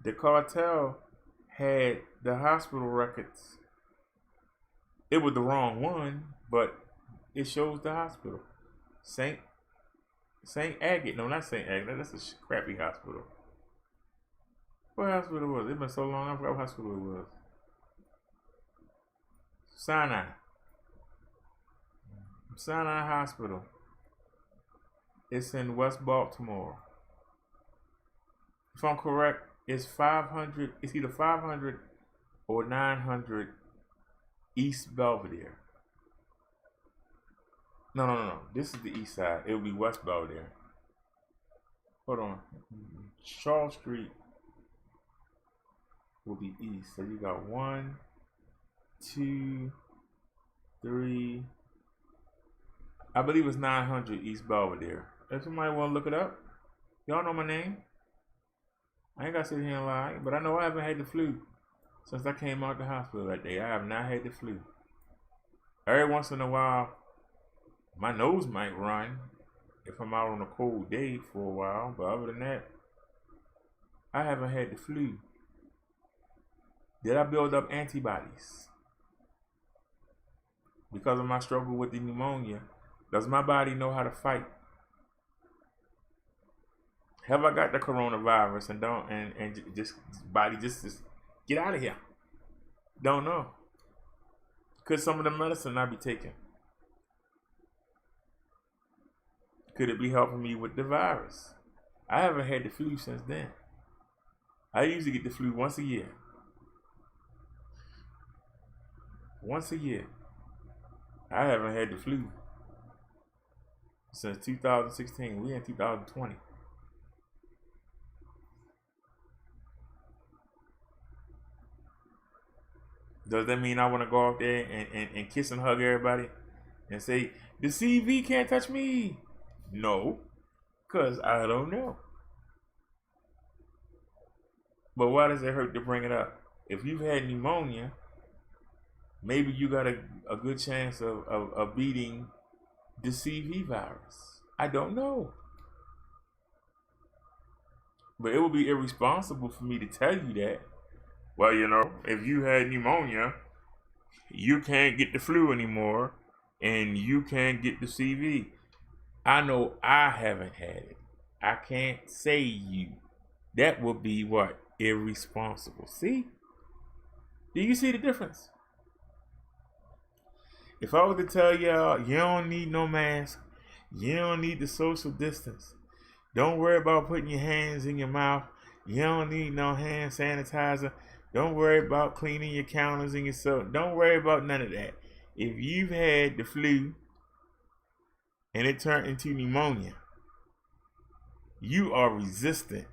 the cartel had the hospital records. It was the wrong one, but it shows the hospital. St. Agate. No, not St. Agate. That's a crappy hospital. What hospital was it? It's been so long, I forgot what hospital it was. Sinai Hospital. It's in West Baltimore. If I'm correct, it's 500. It's either 500 or 900 East Belvedere. No. This is the east side. It will be West Belvedere. Hold on. Charles Street will be east. So you got 1, 2, 3. I believe it's 900 East Belvedere. If somebody want to look it up, y'all know my name. I ain't got to sit here and lie, but I know I haven't had the flu since I came out the hospital that day. I have not had the flu. Every once in a while, my nose might run if I'm out on a cold day for a while, but other than that, I haven't had the flu. Did I build up antibodies? Because of my struggle with the pneumonia, does my body know how to fight? Have I got the coronavirus and don't and just body just get out of here? Don't know. Could some of the medicine I be taking? Could it be helping me with the virus? I haven't had the flu since then. I usually get the flu once a year. Once a year. I haven't had the flu since 2016. We in 2020. Does that mean I want to go out there and kiss and hug everybody and say, the CV can't touch me? No, because I don't know. But why does it hurt to bring it up? If you've had pneumonia, maybe you got a good chance of beating the CV virus. I don't know. But it would be irresponsible for me to tell you that. Well, you know, if you had pneumonia, you can't get the flu anymore, and you can't get the CV. I know I haven't had it. I can't say you. That would be what? Irresponsible. See? Do you see the difference? If I were to tell y'all, you don't need no mask, you don't need the social distance, don't worry about putting your hands in your mouth, you don't need no hand sanitizer, don't worry about cleaning your counters and yourself, don't worry about none of that. If you've had the flu and it turned into pneumonia, you are resistant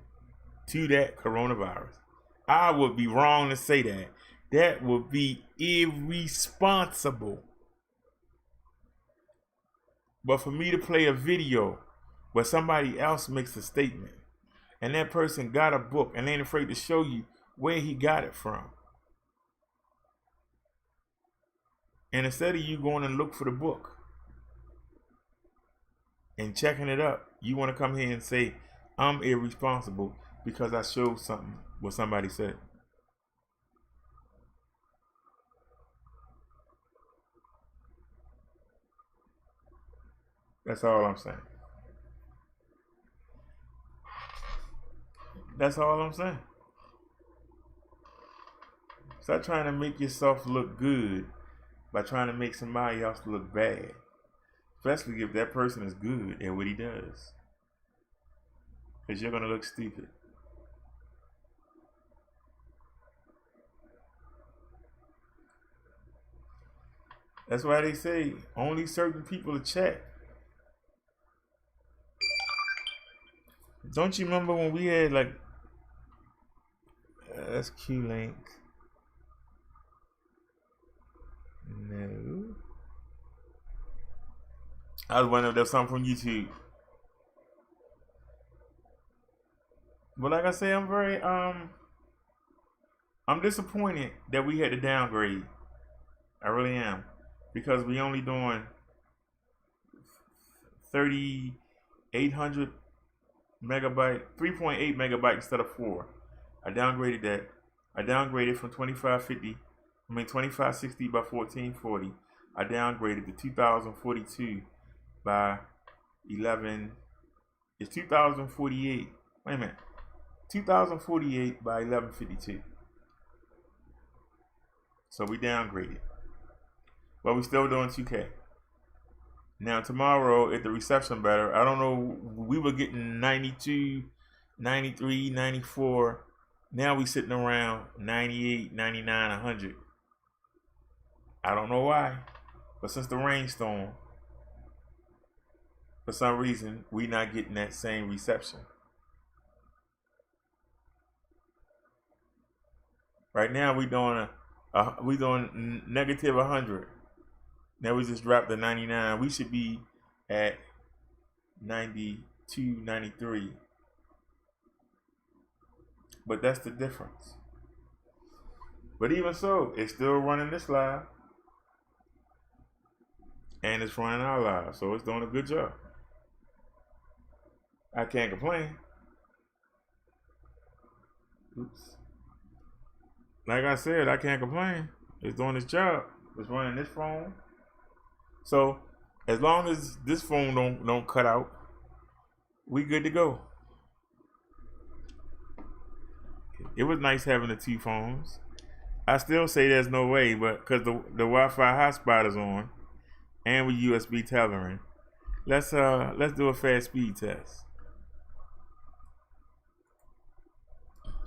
to that coronavirus. I would be wrong to say that. That would be irresponsible. But for me to play a video where somebody else makes a statement and that person got a book and ain't afraid to show you where he got it from, and instead of you going and look for the book and checking it up, you want to come here and say, I'm irresponsible because I showed something what somebody said. That's all I'm saying. That's all I'm saying. Stop trying to make yourself look good by trying to make somebody else look bad. Especially if that person is good at what he does. Because you're going to look stupid. That's why they say only certain people are checked. Don't you remember when we had like, that's Q-Link. No. I was wondering if there's something from YouTube. But like I say, I'm very, I'm disappointed that we had to downgrade. I really am. Because we only doing 3,800 megabyte, 3.8 megabyte instead of 4. I downgraded that. I downgraded from 2560 by 1440. I downgraded to 2042 by 11. It's 2048. Wait a minute. 2048 by 1152. So we downgraded. But we still doing 2K. Now tomorrow, if the reception better, I don't know, we were getting 92, 93, 94. Now we sitting around 98, 99, 100. I don't know why. But since the rainstorm, for some reason, we not getting that same reception. Right now we doing negative 100. Now we just dropped to 99. We should be at 92, 93. But that's the difference. But even so, it's still running this live. And it's running our live. So it's doing a good job. I can't complain. Oops. Like I said, I can't complain. It's doing its job. It's running this phone. So as long as this phone don't cut out, we good to go. It was nice having the two phones. I still say there's no way, but because the Wi-Fi hotspot is on, and with USB tethering, let's do a fast speed test.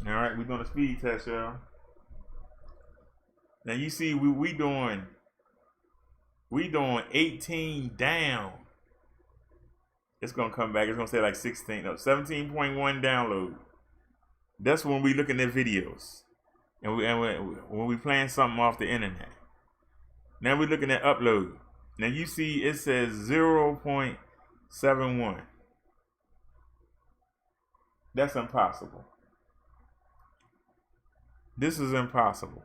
All right, we're doing a speed test, y'all. Now you see we doing 18 down. It's gonna come back. It's gonna say like 16, no, 17.1 download. That's when we looking at videos, and when we playing something off the internet. Now we're looking at upload. Now you see it says 0.71. That's impossible. This is impossible.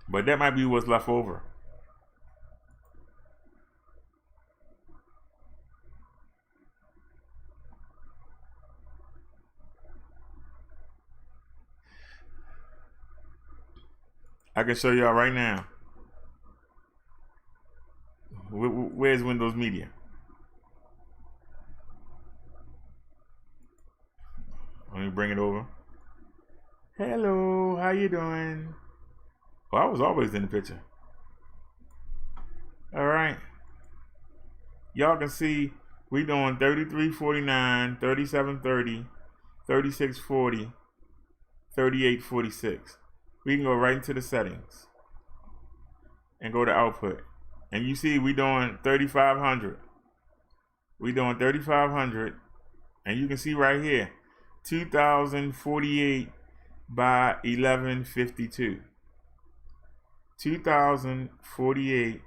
But that might be what's left over. I can show y'all right now. Where's Windows Media? Let me bring it over. Hello, how you doing? Well, I was always in the picture. All right. Y'all can see we doing 3349, 3730, 3640, 3846. We can go right into the settings and go to output. And you see we doing 3500. We doing 3500, and you can see right here 2048 by 1152. 2048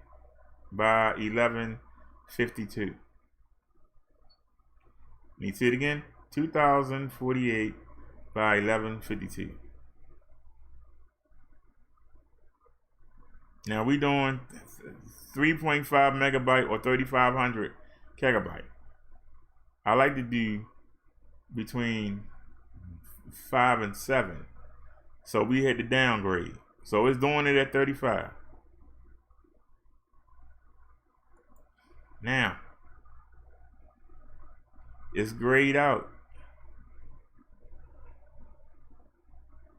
by 1152. Let me see it again. 2048 by 1152. Now we doing 3.5 megabyte or 3500 gigabyte. I like to do between 5 and 7. So we had to downgrade. So it's doing it at 35. Now it's grayed out.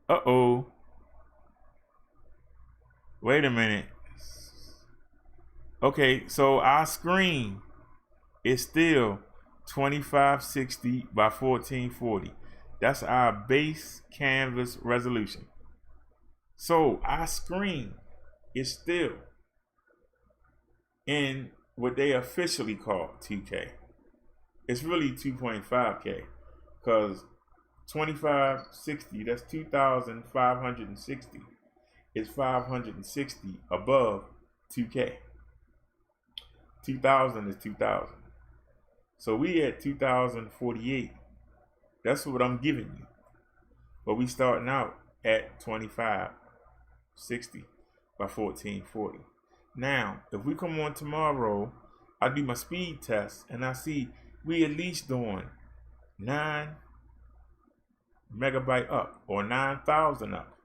Uh-oh. Wait a minute. Okay, so our screen is still 2560 by 1440. That's our base canvas resolution. So our screen is still in what they officially call 2K. It's really 2.5K because 2560, that's 2560. Is 560 above 2K. 2000 is 2000. So we at 2048. That's what I'm giving you. But we starting out at 2560 by 1440. Now, if we come on tomorrow, I do my speed test and I see we at least doing 9 megabyte up or 9,000 up.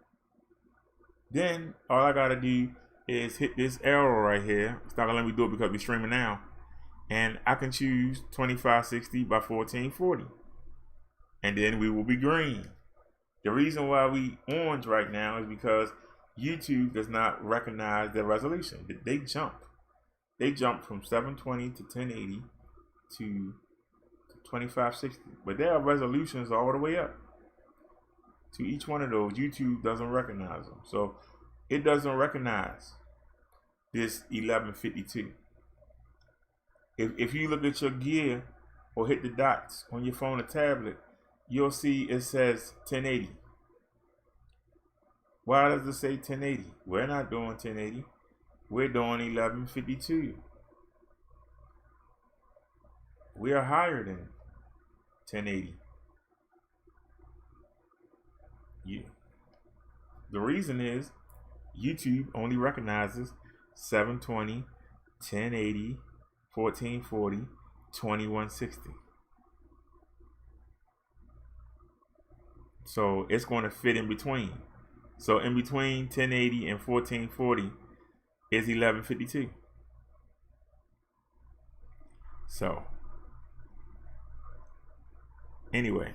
Then all I gotta do is hit this arrow right here. It's not gonna let me do it because we're streaming now. And I can choose 2560 by 1440. And then we will be green. The reason why we orange right now is because YouTube does not recognize their resolution. They jump. They jump from 720 to 1080 to 2560. But there are resolutions all the way up. To each one of those, YouTube doesn't recognize them. So it doesn't recognize this 1152. If you look at your gear or hit the dots on your phone or tablet, you'll see it says 1080. Why does it say 1080? We're not doing 1080. We're doing 1152. We are higher than 1080. Yeah. The reason is YouTube only recognizes 720, 1080, 1440, 2160. So it's going to fit in between. So in between 1080 and 1440 is 1152. So Anyway,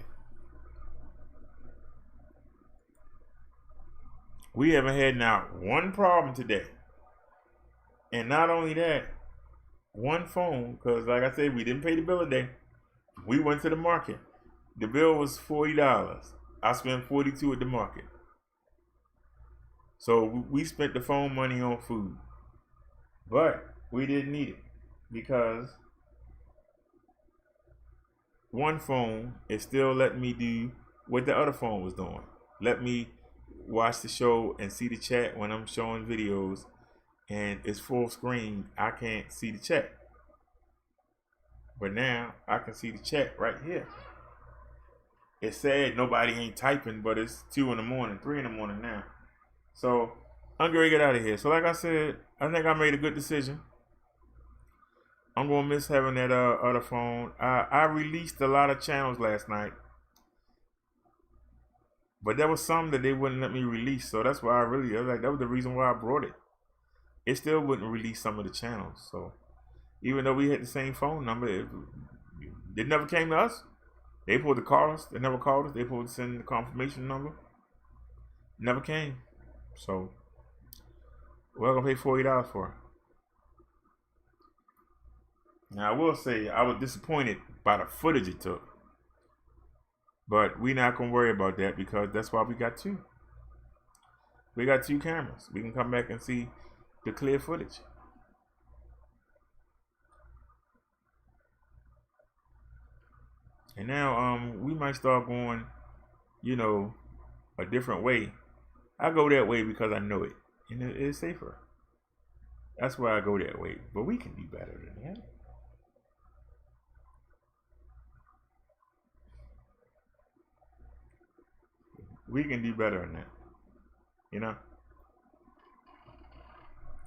we haven't had not one problem today. And not only that, one phone, because like I said, we didn't pay the bill today. We went to the market. The bill was $40. I spent $42 at the market. So we spent the phone money on food. But we didn't need it because one phone is still letting me do what the other phone was doing. Let me watch the show and see the chat when I'm showing videos and it's full screen. I can't see the chat. But now I can see the chat right here. It said nobody ain't typing, but it's 2 in the morning, 3 in the morning now. So I'm gonna get out of here. So like I said, I think I made a good decision. I'm gonna miss having that other phone. I released a lot of channels last night, but there was some that they wouldn't let me release. So that's why I was like, that was the reason why I brought it. It still wouldn't release some of the channels. So even though we had the same phone number, it never came to us. They supposed to call us. They never called us. They supposed to send the confirmation number. Never came. So we're gonna pay $40 for it. Now I will say I was disappointed by the footage it took. But we're not gonna worry about that because that's why we got 2. We got 2 cameras. We can come back and see the clear footage. And now we might start going, you know, a different way. I go that way because I know it. And it's safer. That's why I go that way. But we can do better than that. We can do better than that. You know?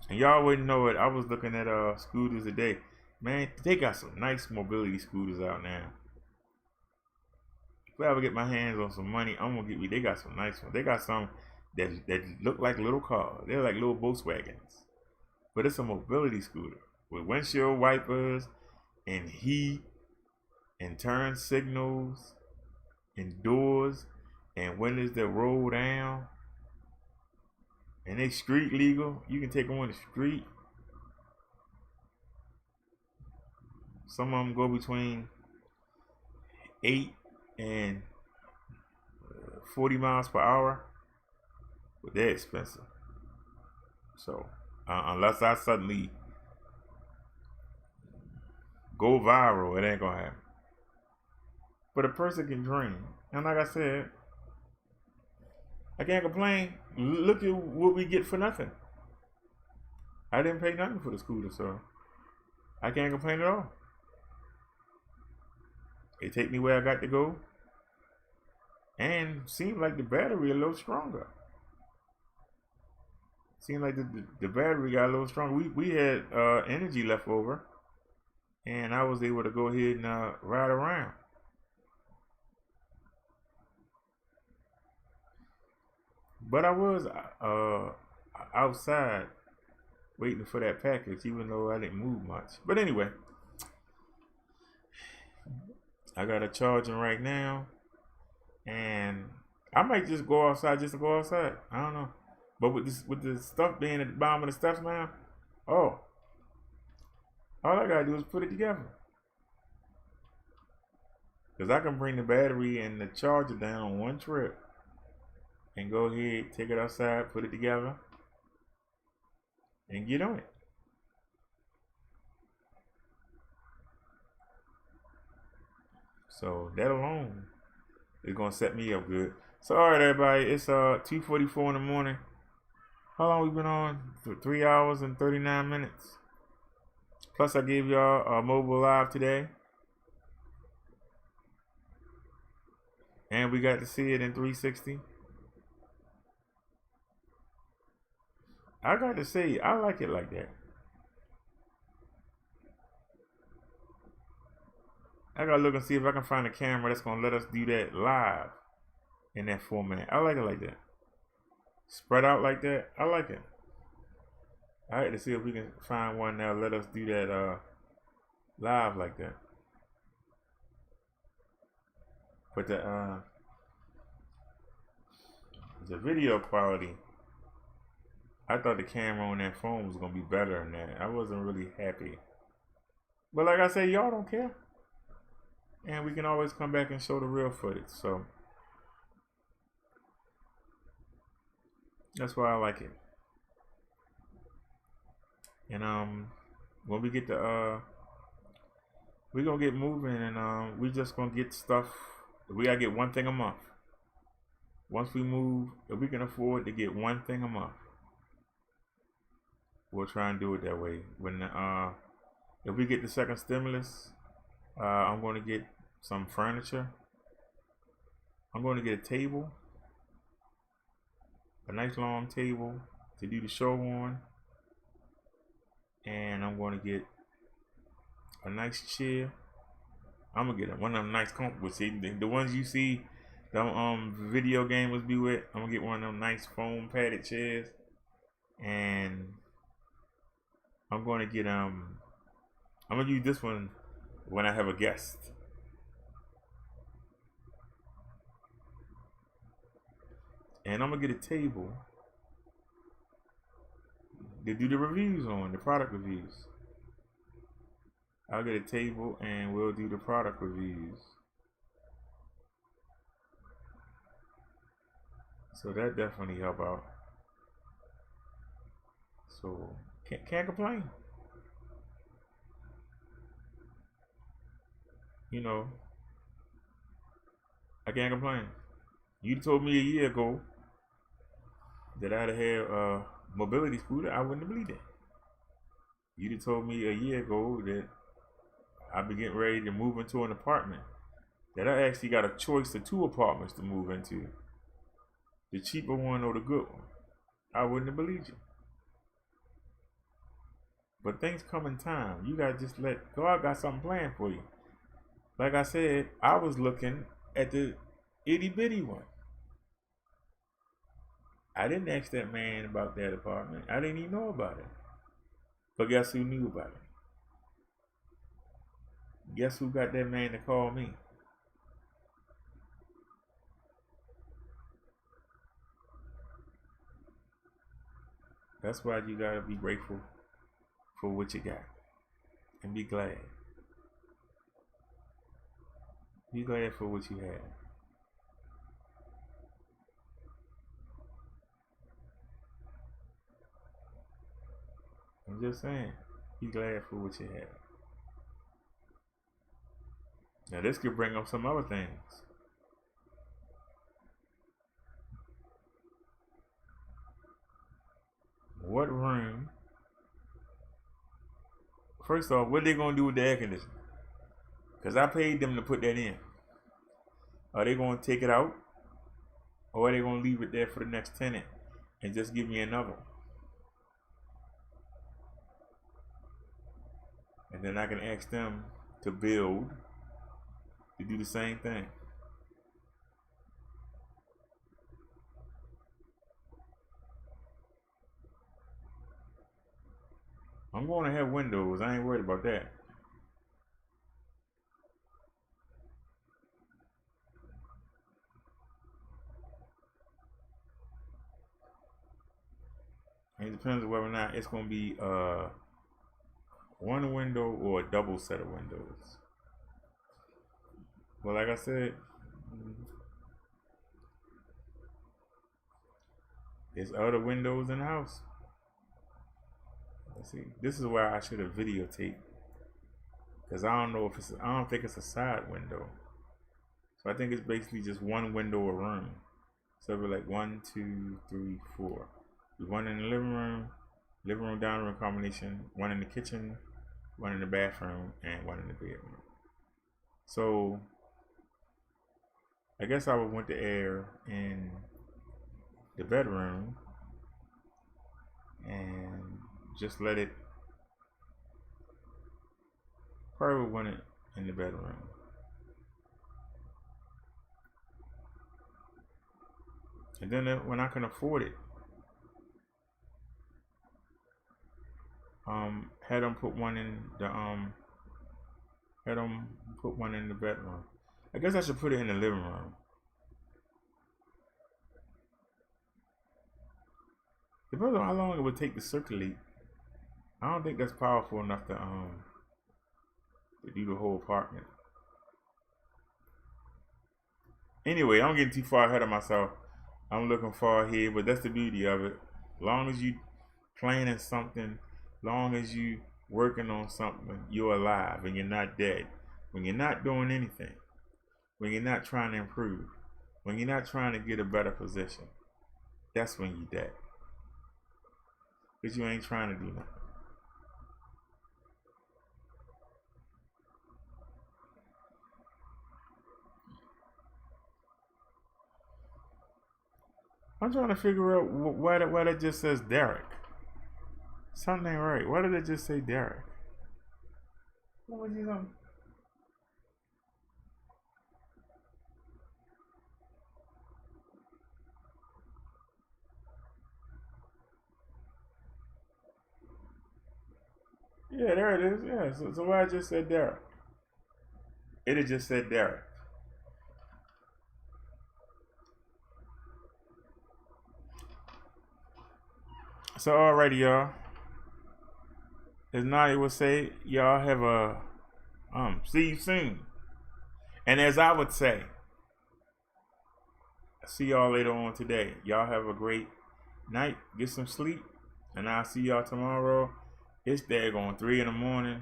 And y'all wouldn't know it. I was looking at scooters today. Man, they got some nice mobility scooters out now. If I ever get my hands on some money, I'm gonna get me. They got some nice ones. They got some that look like little cars. They're like little Volkswagens. But it's a mobility scooter with windshield wipers and heat and turn signals and doors and windows that roll down. And they street legal. You can take them on the street. Some of them go between 8 and 40 miles per hour. But they're expensive. So unless I suddenly go viral, it ain't gonna happen. But a person can dream. And like I said, I can't complain. Look at what we get for nothing. I didn't pay nothing for the scooter, so I can't complain at all. It take me where I got to go. And seemed like the battery a little stronger. Seemed like the battery got a little stronger. We had energy left over. And I was able to go ahead and ride around. But I was outside waiting for that package, even though I didn't move much. But anyway, I got it charging right now. And I might just go outside just to go outside. I don't know. But with the stuff being at the bottom of the steps now, all I gotta do is put it together. Because I can bring the battery and the charger down on one trip. And go ahead, take it outside, put it together, and get on it. So that alone is gonna set me up good. So all right, everybody, it's 2:44 in the morning. How long we been on? For 3 hours and 39 minutes. Plus, I gave y'all a mobile live today, and we got to see it in 360. I got to say, I like it like that. I gotta look and see if I can find a camera that's gonna let us do that live in that format. I like it like that. Spread out like that. I like it. I like to see if we can find one that'll let us do that live like that. But the video quality, I thought the camera on that phone was gonna be better than that. I wasn't really happy. But like I said, y'all don't care. And we can always come back and show the real footage. So that's why I like it. And when we get the we're gonna get moving, and we just gonna get stuff. We gotta get one thing a month. Once we move, if we can afford to get one thing a month, we'll try and do it that way. When if we get the second stimulus, I'm gonna get some furniture. I'm gonna get a table, a nice long table to do the show on, and I'm gonna get a nice chair. I'm gonna get one of them nice comfortable. See, the ones you see them video gamers be with. I'm gonna get one of them nice foam padded chairs, and I'm gonna get I'm gonna use this one when I have a guest. And I'm gonna get a table to do the reviews on, the product reviews. I'll get a table and we'll do the product reviews. So that definitely help out. So can't complain. You know, I can't complain. You told me a year ago that I'd have a mobility scooter, I wouldn't have believed it. You'd have told me a year ago that I'd be getting ready to move into an apartment, that I actually got a choice of 2 apartments to move into, the cheaper one or the good one. I wouldn't have believed you. But things come in time. You gotta just let God got something planned for you. Like I said, I was looking at the itty bitty one. I didn't ask that man about that apartment. I didn't even know about it. But guess who knew about it? Guess who got that man to call me? That's why you gotta be grateful for what you got. And be glad. Be glad for what you have. I'm just saying, be glad for what you have. Now this could bring up some other things. What room? First off, what they gonna do with the air conditioning? Because I paid them to put that in. Are they gonna take it out? Or are they gonna leave it there for the next tenant and just give me another one? And then I can ask them to build to do the same thing. I'm going to have windows. I ain't worried about that. And it depends on whether or not it's going to be one window or a double set of windows. Well, like I said, there's other windows in the house. Let's see. This is where I should have videotaped, because I don't know if it's. I don't think it's a side window. So I think it's basically just one window a room. So we're like 1, 2, 3, 4. One in the living room, dining room combination. One in the kitchen, one in the bathroom, and one in the bedroom. So I guess I would want the air in the bedroom and just let it. Probably want it in the bedroom. And then when I can afford it, had them put one in the bedroom. I guess I should put it in the living room. Depends on how long it would take to circulate. I don't think that's powerful enough to do the whole apartment. Anyway, I'm getting too far ahead of myself. I'm looking far ahead, but that's the beauty of it. Long as you planning something, long as you working on something, you're alive and you're not dead. When you're not doing anything, when you're not trying to improve, when you're not trying to get a better position, that's when you're dead. Because you ain't trying to do nothing. I'm trying to figure out why that just says Derrick. Something ain't right. Why did it just say Derrick? What was he on? Yeah, there it is. Yeah, so why it just said Derrick? It had just said Derrick. So alrighty, y'all. As Nadia would say, y'all have a see you soon. And as I would say, see y'all later on today. Y'all have a great night. Get some sleep. And I'll see y'all tomorrow. It's daggone 3 in the morning.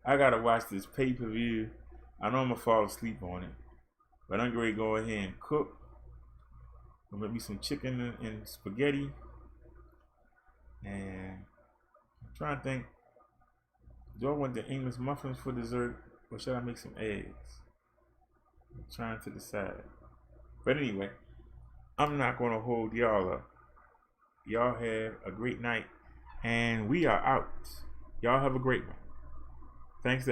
I gotta watch this pay-per-view. I know I'm gonna fall asleep on it. But I'm gonna go ahead and cook. Maybe some chicken and spaghetti. And I'm trying to think, do I want the English muffins for dessert or should I make some eggs? I'm trying to decide. But anyway, I'm not going to hold y'all up. Y'all have a great night and we are out. Y'all have a great one. Thanks to